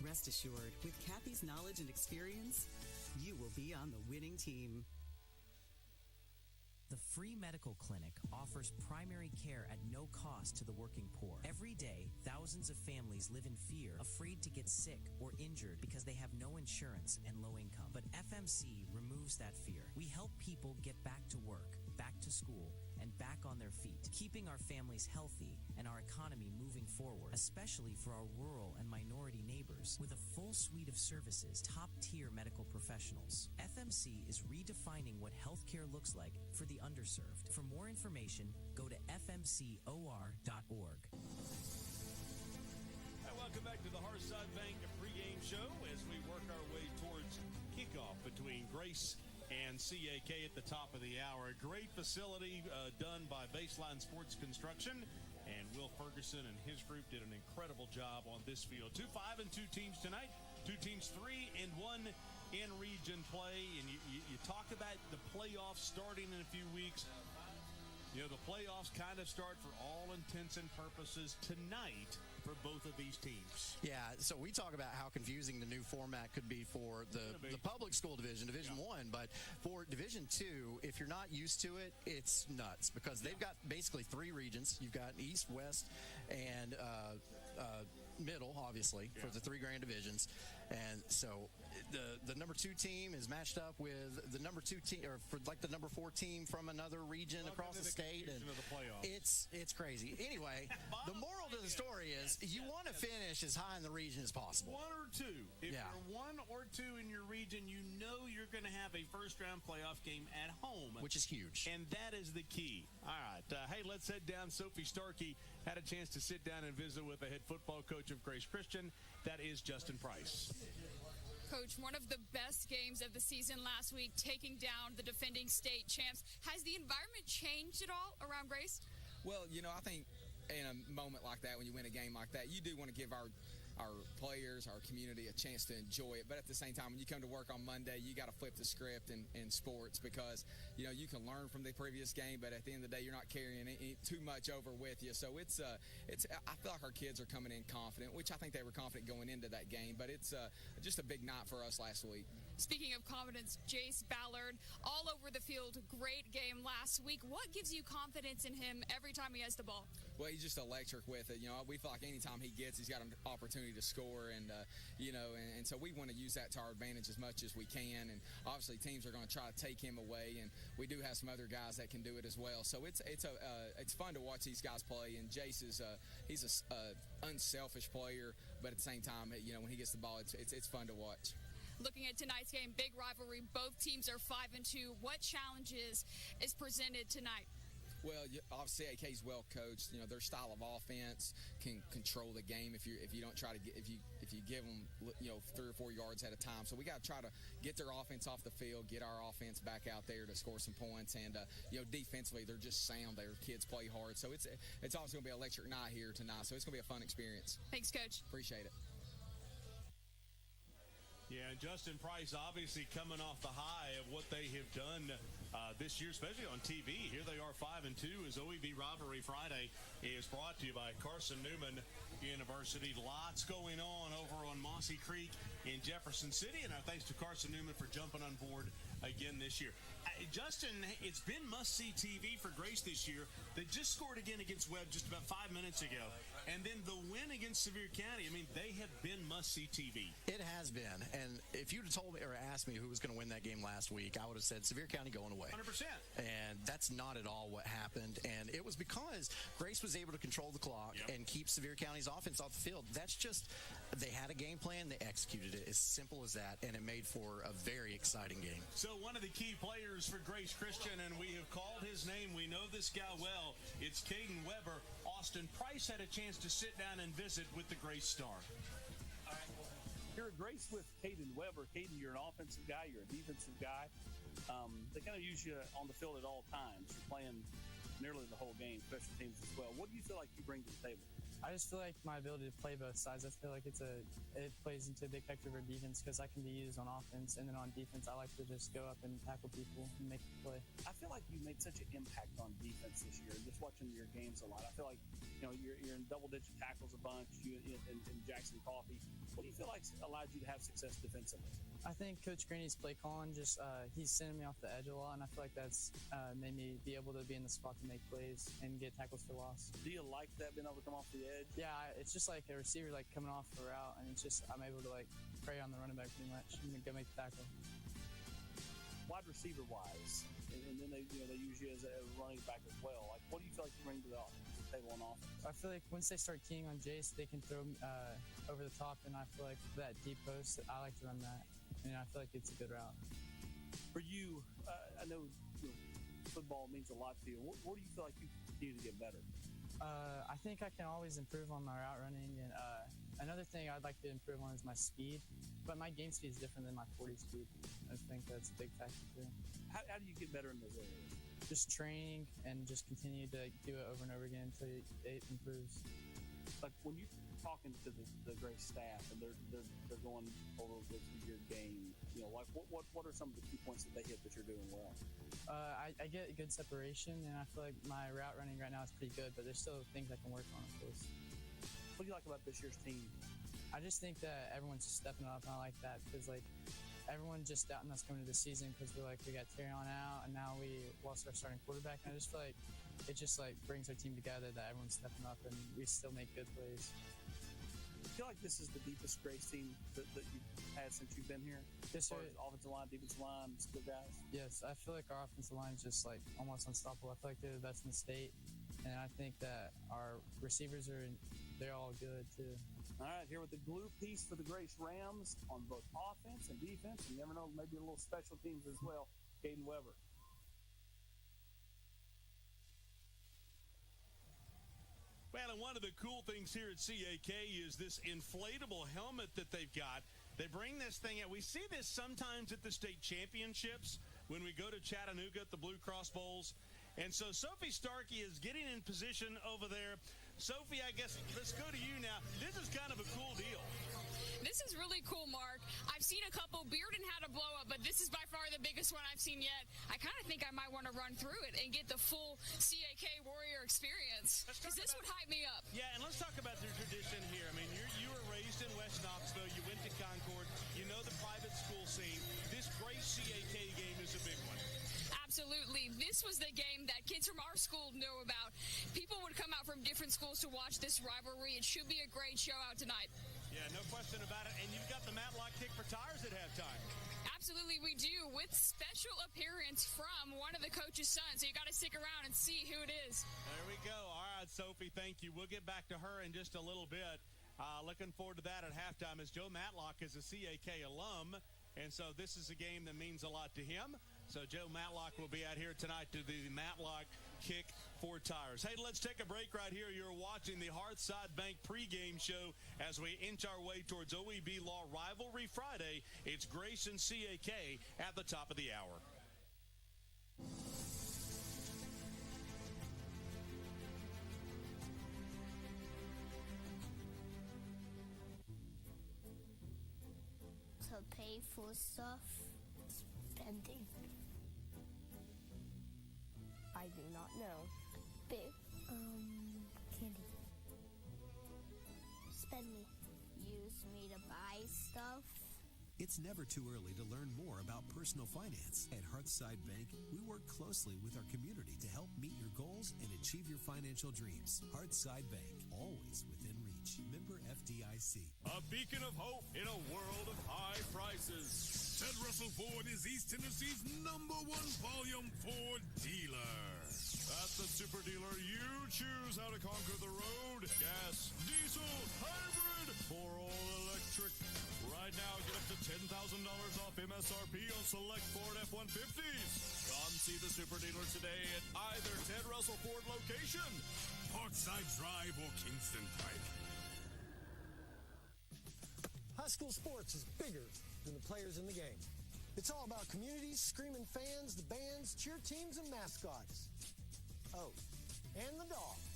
Rest assured, with Kathy's knowledge and experience, you will be on the winning team. The Free Medical Clinic offers primary care at no cost to the working poor. Every day, thousands of families live in fear, afraid to get sick or injured because they have no insurance and low income. But FMC removes that fear. We help people get back to work, back to school, and back on their feet, keeping our families healthy and our economy moving forward, especially for our rural and minority neighbors. With a full suite of services, top-tier medical professionals, FMC is redefining what healthcare looks like for the underserved. For more information, go to fmcor.org. Hey, welcome back to the Hearthside Bank pregame show as we work our way towards kickoff between Grace and CAK at the top of the hour. A great facility done by Baseline Sports Construction, and Will Ferguson and his group did an incredible job on this field. 2 5-2 teams tonight, 2 teams 3-1 in region play, and you talk about the playoffs starting in a few weeks. You know, the playoffs kind of start for all intents and purposes tonight for both of these teams. Yeah, so we talk about how confusing the new format could be for the public school division, Division 1, but for Division 2, if you're not used to it, it's nuts because they've got basically 3 regions. You've got East, West, and Middle, obviously, for the 3 grand divisions. And so the number 2 team is matched up with the number 2 team, or for like the number 4 team from another region across the state, and it's crazy. Anyway, the moral to the story is you want to finish as high in the region as possible. 1 or 2. If you're 1 or 2 in your region, you know you're going to have a first-round playoff game at home, which is huge, and that is the key. All right, hey, let's head down. Sophie Starkey had a chance to sit down and visit with the head football coach of Grace Christian. That is Justin Price. Coach, one of the best games of the season last week, taking down the defending state champs. Has the environment changed at all around Grace? Well, you know, I think in a moment like that, when you win a game like that, you do want to give our players, our community, a chance to enjoy it. But at the same time, when you come to work on Monday, you got to flip the script in sports because, you know, you can learn from the previous game, but at the end of the day, you're not carrying too much over with you. So I feel like our kids are coming in confident, which I think they were confident going into that game, but it's just a big night for us last week. Speaking of confidence, Jace Ballard, all over the field, great game last week. What gives you confidence in him every time he has the ball? Well, he's just electric with it. You know, we feel like anytime he gets, he's got an opportunity to score, and you know, and so we want to use that to our advantage as much as we can. And obviously, teams are going to try to take him away, and we do have some other guys that can do it as well. So it's fun to watch these guys play. And Jace is he's a unselfish player, but at the same time, you know, when he gets the ball, it's fun to watch. Looking at tonight's game, big rivalry. Both teams are 5-2. What challenges is presented tonight? Well, obviously AK's well coached. You know, their style of offense can control the game if you don't try to get if you give them, you know, 3 or 4 yards at a time. So we got to try to get their offense off the field, get our offense back out there to score some points. And you know, defensively they're just sound. Their kids play hard. So it's also going to be an electric night here tonight. So it's going to be a fun experience. Thanks, Coach. Appreciate it. Yeah, and Justin Price obviously coming off the high of what they have done this year, especially on TV. Here they are 5-2 as OEB Rivalry Friday is brought to you by Carson Newman University. Lots going on over on Mossy Creek in Jefferson City, and our thanks to Carson Newman for jumping on board again this year. Justin, it's been must-see TV for Grace this year. They just scored again against Webb just about 5 minutes ago. And then the win against Sevier County, I mean, they have been must-see TV. It has been. And if you'd have told me or asked me who was going to win that game last week, I would have said Sevier County going away. 100%. And that's not at all what happened. And it was because Grace was able to control the clock and keep Sevier County's offense off the field. That's just, they had a game plan, they executed it. As simple as that, and it made for a very exciting game. So one of the key players for Grace Christian, and we have called his name, we know this guy well, it's Caden Weber. Austin Price had a chance to sit down and visit with the Grace Star. You're at Grace with Caden Weber. Caden, you're an offensive guy, you're a defensive guy. They kind of use you on the field at all times. You're playing nearly the whole game, special teams as well. What do you feel like you bring to the table? I just feel like my ability to play both sides, I feel like it plays into a big factor of our defense because I can be used on offense, and then on defense, I like to just go up and tackle people and make a play. I feel like you made such an impact on defense this year, just watching your games a lot. I feel like you're in double-digit tackles a bunch, and Jackson Coffey. What do you feel like allowed you to have success defensively? I think Coach Greeny's play calling he's sending me off the edge a lot, and I feel like that's made me be able to be in the spot to make plays and get tackles for loss. Do you like that, being able to come off the edge? Yeah, it's just like a receiver coming off the route, and it's just I'm able to prey on the running back pretty much and go make the tackle. Wide receiver wise, and then they use you as a running back as well. What do you feel like you bring to the table on offense? I feel like once they start keying on Jace, they can throw over the top, and I feel like that deep post, I like to run that, and I feel like it's a good route. For you, I know football means a lot to you. What do you feel like you continue to get better? I think I can always improve on my route running, and another thing I'd like to improve on is my speed, but my game speed is different than my 40 speed. I think that's a big factor too. How do you get better in those areas? Just training and just continue to do it over and over again until it improves. Like when you're talking to the Grace staff and they're going over with your game, what are some of the key points that they hit that you're doing well? I get good separation, and I feel like my route running right now is pretty good, but there's still things I can work on, of course. What do you like about this year's team? I just think that everyone's stepping up, and I like that because everyone just doubting us coming to the season because we got Terry on out, and now we lost our starting quarterback, and I just feel like it just brings our team together that everyone's stepping up and we still make good plays. I feel like this is the deepest Grace team that you've had since you've been here? Yes, sir. Offensive line, defensive line, skill guys? Yes, I feel like our offensive line is just almost unstoppable. I feel like they're the best in the state, and I think that our receivers they're all good too. All right, here with the glue piece for the Grace Rams on both offense and defense. You never know, maybe a little special teams as well. Caden Weber. Well, and one of the cool things here at CAK is this inflatable helmet that they've got. They bring this thing out. We see this sometimes at the state championships when we go to Chattanooga at the Blue Cross Bowls. And so Sophie Starkey is getting in position over there. Sophie, I guess let's go to you now. This is kind of a cool deal. This is really cool, Mark. I've seen a couple. Bearden had a blow up, but this is by far the biggest one I've seen yet. I kind of think I might want to run through it and get the full CAK Warrior experience, because this would hype me up. Yeah, and let's talk about the tradition here. I mean, you were raised in West Knoxville. You went to Concord. You know the private school scene. This Grace CAK game is a big one. Absolutely. This was the game that kids from our school knew about. People would come out from different schools to watch this rivalry. It should be a great show out tonight. Yeah, no question about it. And you've got the Matlock kick for tires at halftime. Absolutely, we do, with special appearance from one of the coach's sons. So you got to stick around and see who it is. There we go. All right, Sophie, thank you. We'll get back to her in just a little bit. Looking forward to that at halftime, as Joe Matlock is a CAK alum. And so this is a game that means a lot to him. So Joe Matlock will be out here tonight to do the Matlock kick for tires. Hey, let's take a break right here. You're watching the Hearthside Bank pregame show as we inch our way towards OEB Law Rivalry Friday. It's Grace and CAK at the top of the hour. To pay for stuff, spending. I do not know. Big, candy. Spend me. Use me to buy stuff. It's never too early to learn more about personal finance. At Hearthside Bank, we work closely with our community to help meet your goals and achieve your financial dreams. Hearthside Bank, always within reach. Member FDIC. A beacon of hope in a world of high prices. Ted Russell Ford is East Tennessee's #1 volume Ford dealer. At the super dealer, you choose how to conquer the road. Gas, diesel, hybrid, or all electric. Right now, get up to $10,000 off MSRP on select Ford F-150s. Come see the super dealer today at either Ted Russell Ford location, Parkside Drive, or Kingston Pike. High school sports is bigger than the players in the game. It's all about communities, screaming fans, the bands, cheer teams, and mascots. Oh, and the dogs.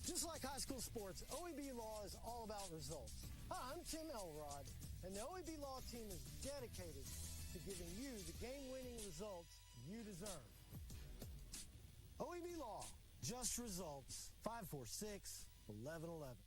Just like high school sports, OEB Law is all about results. Hi, I'm Tim Elrod, and the OEB Law team is dedicated to giving you the game-winning results you deserve. OEB Law, just results, 546-1111.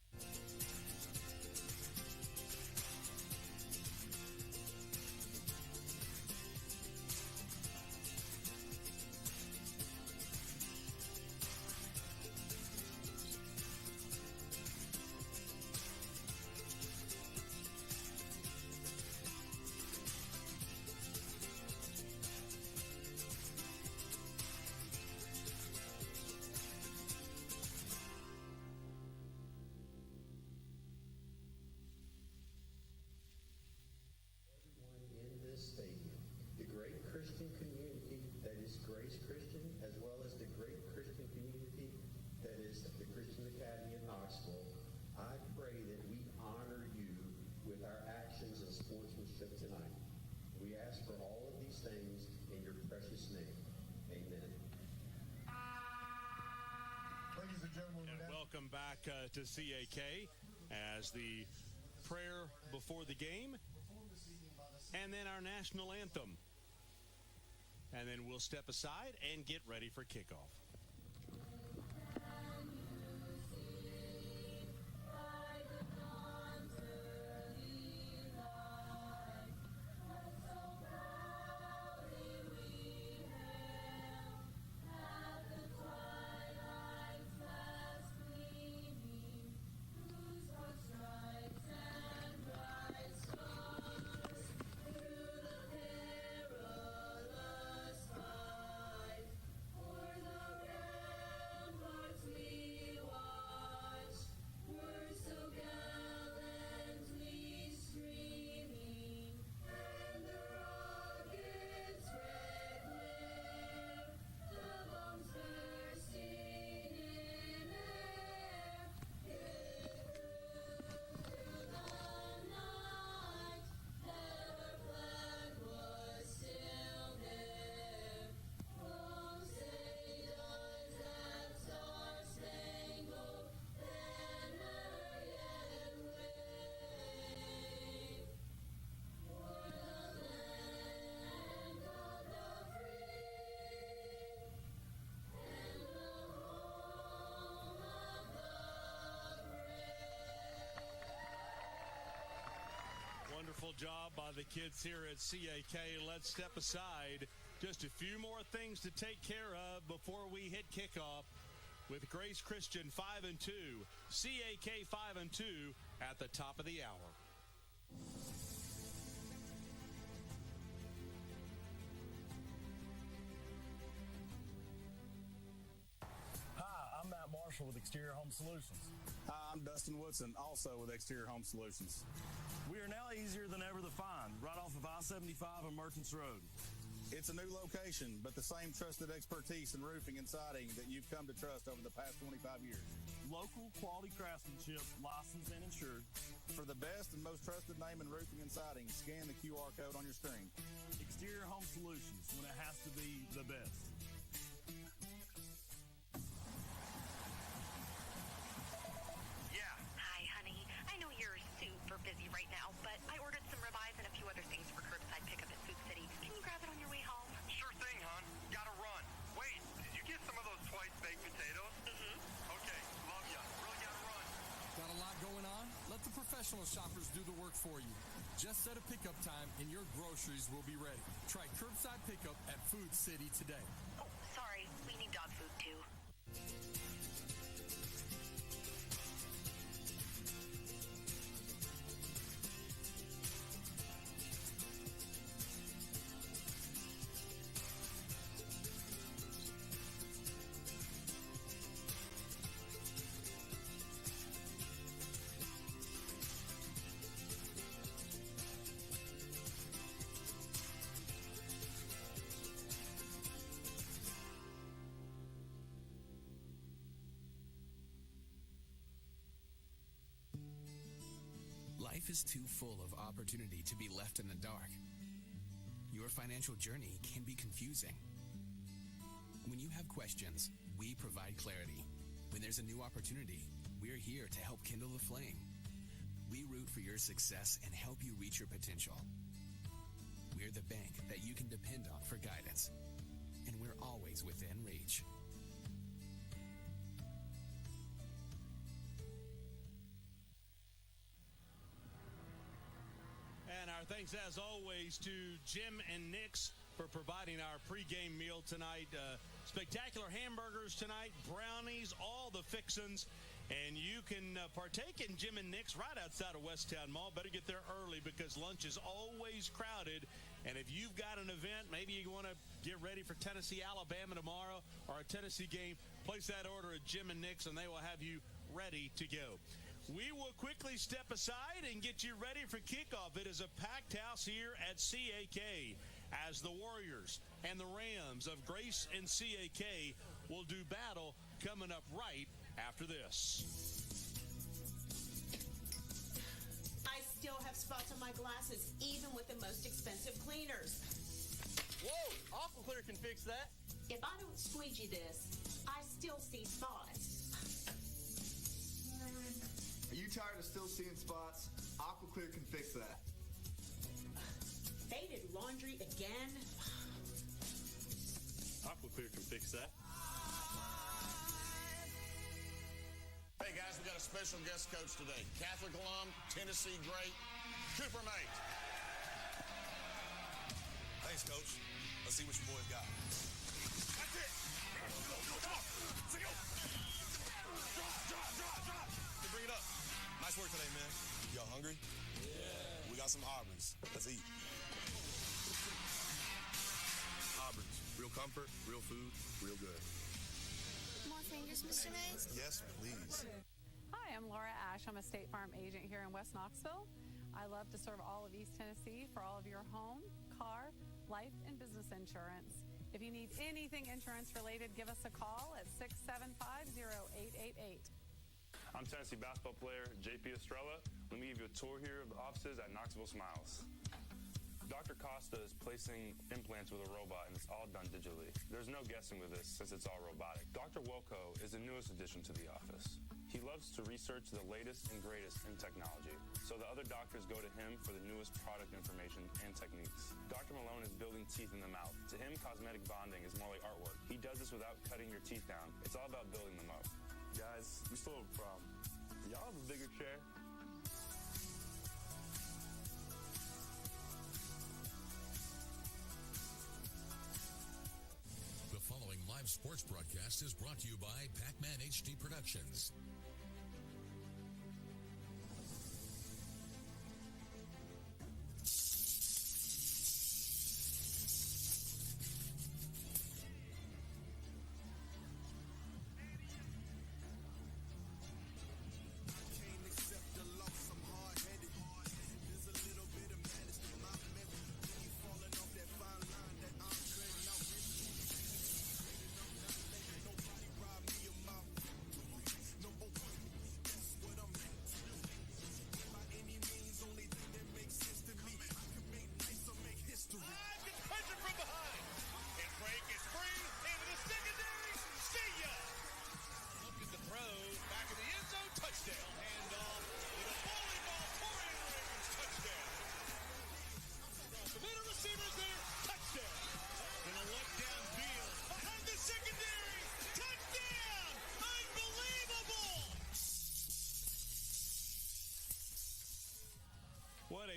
Christian community that is Grace Christian, as well as the great Christian community that is the Christian Academy in Knoxville, I pray that we honor you with our actions and sportsmanship tonight. We ask for all of these things in your precious name. Amen. Ladies and gentlemen, welcome back to CAK as the prayer before the game and then our national anthem. And then we'll step aside and get ready for kickoff. Wonderful job by the kids here at CAK. Let's step aside. Just a few more things to take care of before we hit kickoff with Grace Christian 5-2, CAK 5-2 at the top of the hour. Hi, I'm Matt Marshall with Exterior Home Solutions. Hi, I'm Dustin Woodson, also with Exterior Home Solutions. We are now easier than ever to find, right off of I-75 and Merchants Road. It's a new location, but the same trusted expertise in roofing and siding that you've come to trust over the past 25 years. Local quality craftsmanship, licensed and insured. For the best and most trusted name in roofing and siding, scan the QR code on your screen. Exterior Home Solutions, when it has to be the best. Yeah. Hi, honey. I know you're super busy right now, but I ordered some ribeyes and a few other things for curbside pickup at Food City. Can you grab it on your way home? Sure thing, hon. Gotta run. Wait, did you get some of those twice baked potatoes? Mm-hmm. Okay, love ya. Really gotta run. Got a lot going on? Let let the professional shoppers do the work for you. Just set a pickup time and your groceries will be ready. Try curbside pickup at Food City today. Oh, sorry. We need dog food, too. Life is too full of opportunity to be left in the dark. Your financial journey can be confusing. When you have questions, we provide clarity. When there's a new opportunity, we're here to help kindle the flame. We root for your success and help you reach your potential. We're the bank that you can depend on for guidance, and we're always within reach. And our thanks, as always, to Jim and Nick's for providing our pregame meal tonight. Spectacular hamburgers tonight, brownies, all the fixins. And you can partake in Jim and Nick's right outside of Westtown Mall. Better get there early because lunch is always crowded. And if you've got an event, maybe you want to get ready for Tennessee, Alabama tomorrow or a Tennessee game, place that order at Jim and Nick's and they will have you ready to go. We will quickly step aside and get you ready for kickoff. It is a packed house here at CAK as the Warriors and the Rams of Grace and CAK will do battle coming up right after this. I still have spots on my glasses, even with the most expensive cleaners. Whoa, Aqua Clear can fix that. If I don't squeegee this, I still see spots. Are you tired of still seeing spots? Aqua Clear can fix that. Faded laundry again? Aqua Clear can fix that. Hey guys, we got a special guest coach today. Catholic alum, Tennessee great, Cooper Mate. Thanks, Coach. Let's see what your boys got. That's it. Come on. Let's go. Drop. Hey, bring it up. Nice work today, man. Y'all hungry? Yeah. We got some Auburn's. Let's eat. Auburn's. Real comfort, real food, real good. More fingers, Mr. Mays? Yes, please. Hi, I'm Laura Ash. I'm a State Farm agent here in West Knoxville. I love to serve all of East Tennessee for all of your home, car, life, and business insurance. If you need anything insurance related, give us a call at 675-0888. I'm Tennessee basketball player JP Estrella. Let me give you a tour here of the offices at Knoxville Smiles. Dr. Costa is placing implants with a robot, and it's all done digitally. There's no guessing with this since it's all robotic. Dr. Wilco is the newest addition to the office. He loves to research the latest and greatest in technology, so the other doctors go to him for the newest product information and techniques. Dr. Malone is building teeth in the mouth. To him, cosmetic bonding is more like artwork. He does this without cutting your teeth down. It's all about building them up. Guys, we still have a problem. Do y'all have a bigger chair? The following live sports broadcast is brought to you by Pac-Man HD Productions. No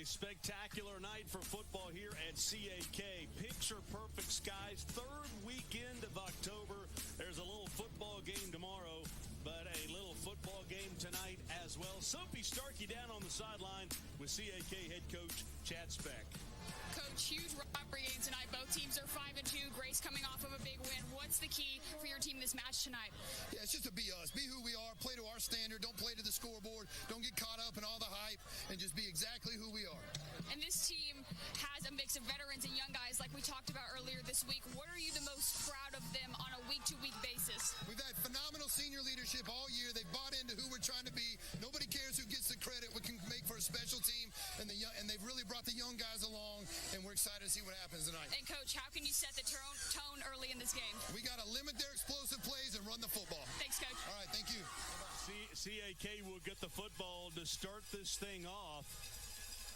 a spectacular night for football here at CAK. Picture-perfect skies, third weekend of October. There's a little football game tomorrorow, but a little football game tonight as well. Sophie Starkey down on the sideline with CAK head coach Chad Speck. Coach, huge rivalry game tonight. Both teams are 5-2. Grace coming off of a big win. What's the key for your team in this match tonight? Yeah, it's just to be us. Be who we are. Play to our standard. Don't play to the scoreboard. Don't get caught up in all the hype, and just be exactly who we are. And this team has a mix of veterans and young guys like we talked about earlier this week. What are you the most proud of them on a week-to-week basis? We've had phenomenal senior leadership all year. They've bought into who we're trying to be. Nobody cares who gets the credit. We can make for a special team, and they've really brought the young guys along, and we're excited to see what happens tonight. And, Coach, how can you set the tone early in this game? We got to limit their explosive plays and run the football. Thanks, Coach. All right, thank you. CAK will get the football to start this thing off.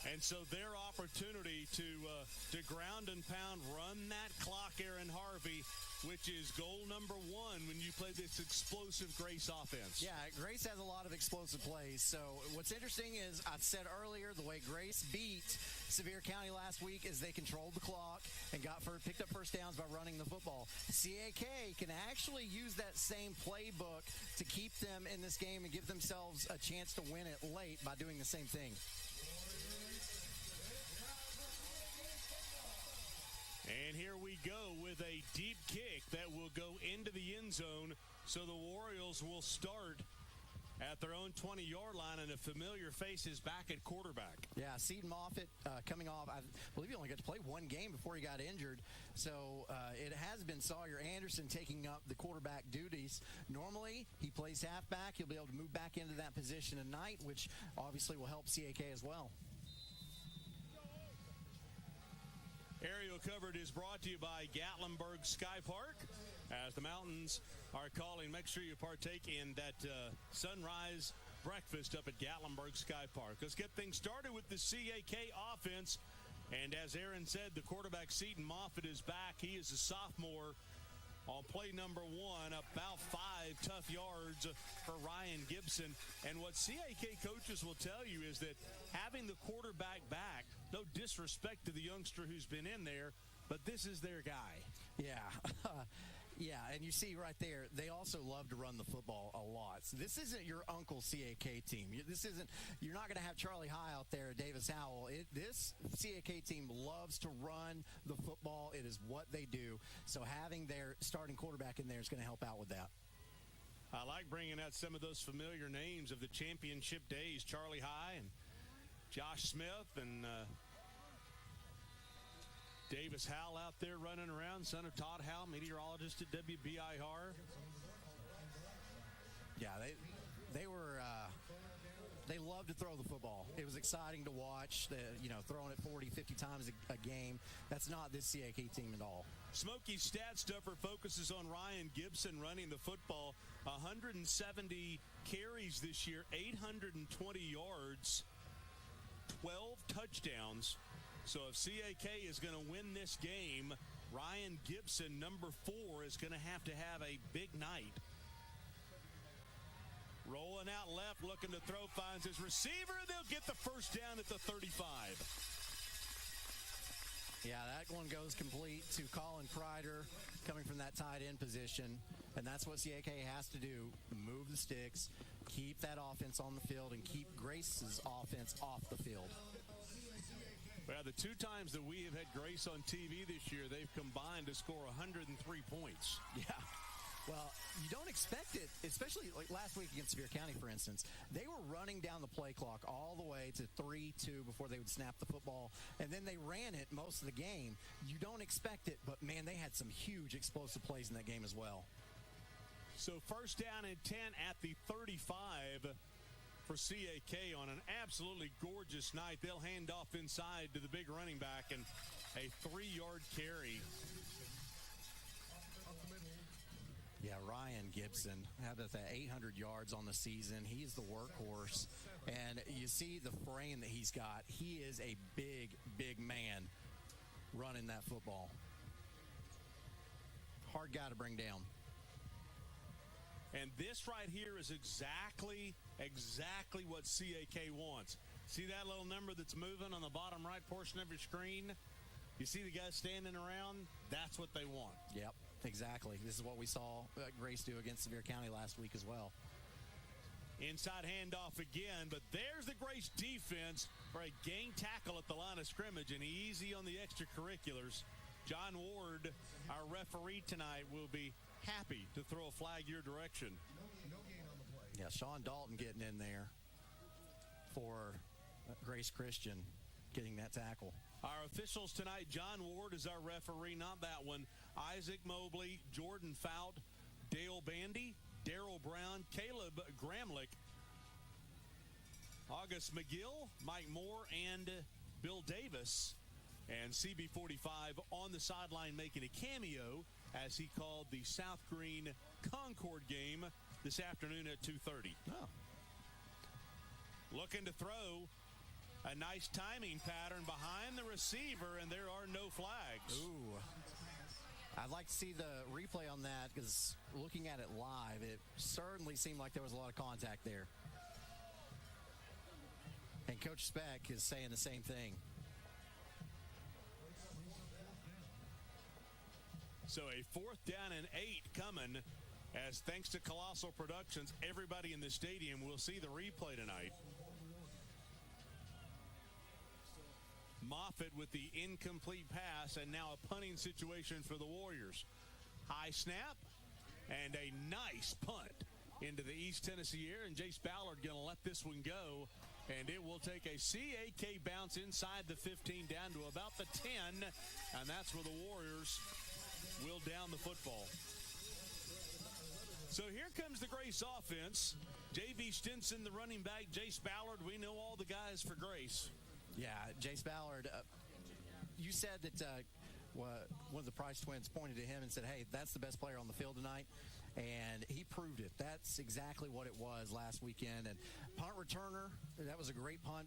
And so their opportunity to ground and pound, run that clock, Aaron Harvey, which is goal number one when you play this explosive Grace offense. Yeah, Grace has a lot of explosive plays. So what's interesting is I've said earlier the way Grace beat Sevier County last week is they controlled the clock and picked up first downs by running the football. CAK can actually use that same playbook to keep them in this game and give themselves a chance to win it late by doing the same thing. And here we go with a deep kick that will go into the end zone. So the Orioles will start at their own 20-yard line, and a familiar face is back at quarterback. Yeah, Seton Moffitt coming off. I believe he only got to play one game before he got injured. So it has been Sawyer Anderson taking up the quarterback duties. Normally, he plays halfback. He'll be able to move back into that position tonight, which obviously will help CAK as well. Aerial coverage is brought to you by Gatlinburg Sky Park. As the mountains are calling, make sure you partake in that sunrise breakfast up at Gatlinburg Sky Park. Let's get things started with the CAK offense. And as Aaron said, the quarterback Seton Moffitt is back. He is a sophomore. On play number one, about 5 tough yards for Ryan Gibson. And what CAK coaches will tell you is that having the quarterback back, no disrespect to the youngster who's been in there, but this is their guy. Yeah. Yeah, and you see right there, they also love to run the football a lot. So this isn't your Uncle CAK team. You're not going to have Charlie High out there, Davis Howell. This CAK team loves to run the football. It is what they do. So having their starting quarterback in there is going to help out with that. I like bringing out some of those familiar names of the championship days, Charlie High and Josh Smith and Davis Howell out there running around, son of Todd Howell, meteorologist at WBIR. Yeah, they love to throw the football. It was exciting to watch, throwing it 40, 50 times a game. That's not this CAK team at all. Smokey Stat Stuffer focuses on Ryan Gibson running the football. 170 carries this year, 820 yards, 12 touchdowns. So if CAK is going to win this game, Ryan Gibson, number 4, is going to have a big night. Rolling out left, looking to throw, finds his receiver. They'll get the first down at the 35. Yeah, that one goes complete to Colin Kreider coming from that tight end position. And that's what CAK has to do, move the sticks, keep that offense on the field, and keep Grace's offense off the field. Well, the 2 times that we have had Grace on TV this year, they've combined to score 103 points. Yeah. Well, you don't expect it, especially like last week against Sevier County, for instance. They were running down the play clock all the way to 3-2 before they would snap the football, and then they ran it most of the game. You don't expect it, but, man, they had some huge explosive plays in that game as well. So first down and 10 at the 35 for CAK on an absolutely gorgeous night. They'll hand off inside to the big running back and a 3-yard carry. Yeah, Ryan Gibson had that 800 yards on the season. He's the workhorse. And you see the frame that he's got. He is a big, big man running that football. Hard guy to bring down. And this right here is exactly what CAK wants. See that little number that's moving on the bottom right portion of your screen? You see the guys standing around? That's what they want. Yep, exactly. This is what we saw Grace do against Sevier County last week as well. Inside handoff again, but there's the Grace defense for a gang tackle at the line of scrimmage, and easy on the extracurriculars. John Ward, our referee tonight, will be happy to throw a flag your direction. Yeah, Sean Dalton getting in there for Grace Christian, getting that tackle. Our officials tonight, John Ward is our referee, not that one. Isaac Mobley, Jordan Fout, Dale Bandy, Daryl Brown, Caleb Gramlich, August McGill, Mike Moore, and Bill Davis. And CB45 on the sideline making a cameo as he called the South Green Concord game this afternoon at 2:30. Oh. Looking to throw. A nice timing pattern behind the receiver, and there are no flags. Ooh. I'd like to see the replay on that, because looking at it live, it certainly seemed like there was a lot of contact there. And Coach Speck is saying the same thing. So a 4th down and 8 coming, as thanks to Colossal Productions, everybody in the stadium will see the replay tonight. Moffitt with the incomplete pass, and now a punting situation for the Warriors. High snap and a nice punt into the East Tennessee air, and Jace Ballard going to let this one go, and it will take a CAK bounce inside the 15 down to about the 10, and that's where the Warriors will down the football. So here comes the Grace offense. J.V. Stinson, the running back. Jace Ballard, we know all the guys for Grace. Yeah, Jace Ballard, you said that one of the Price twins pointed to him and said, hey, that's the best player on the field tonight, and he proved it. That's exactly what it was last weekend. And punt returner, that was a great punt.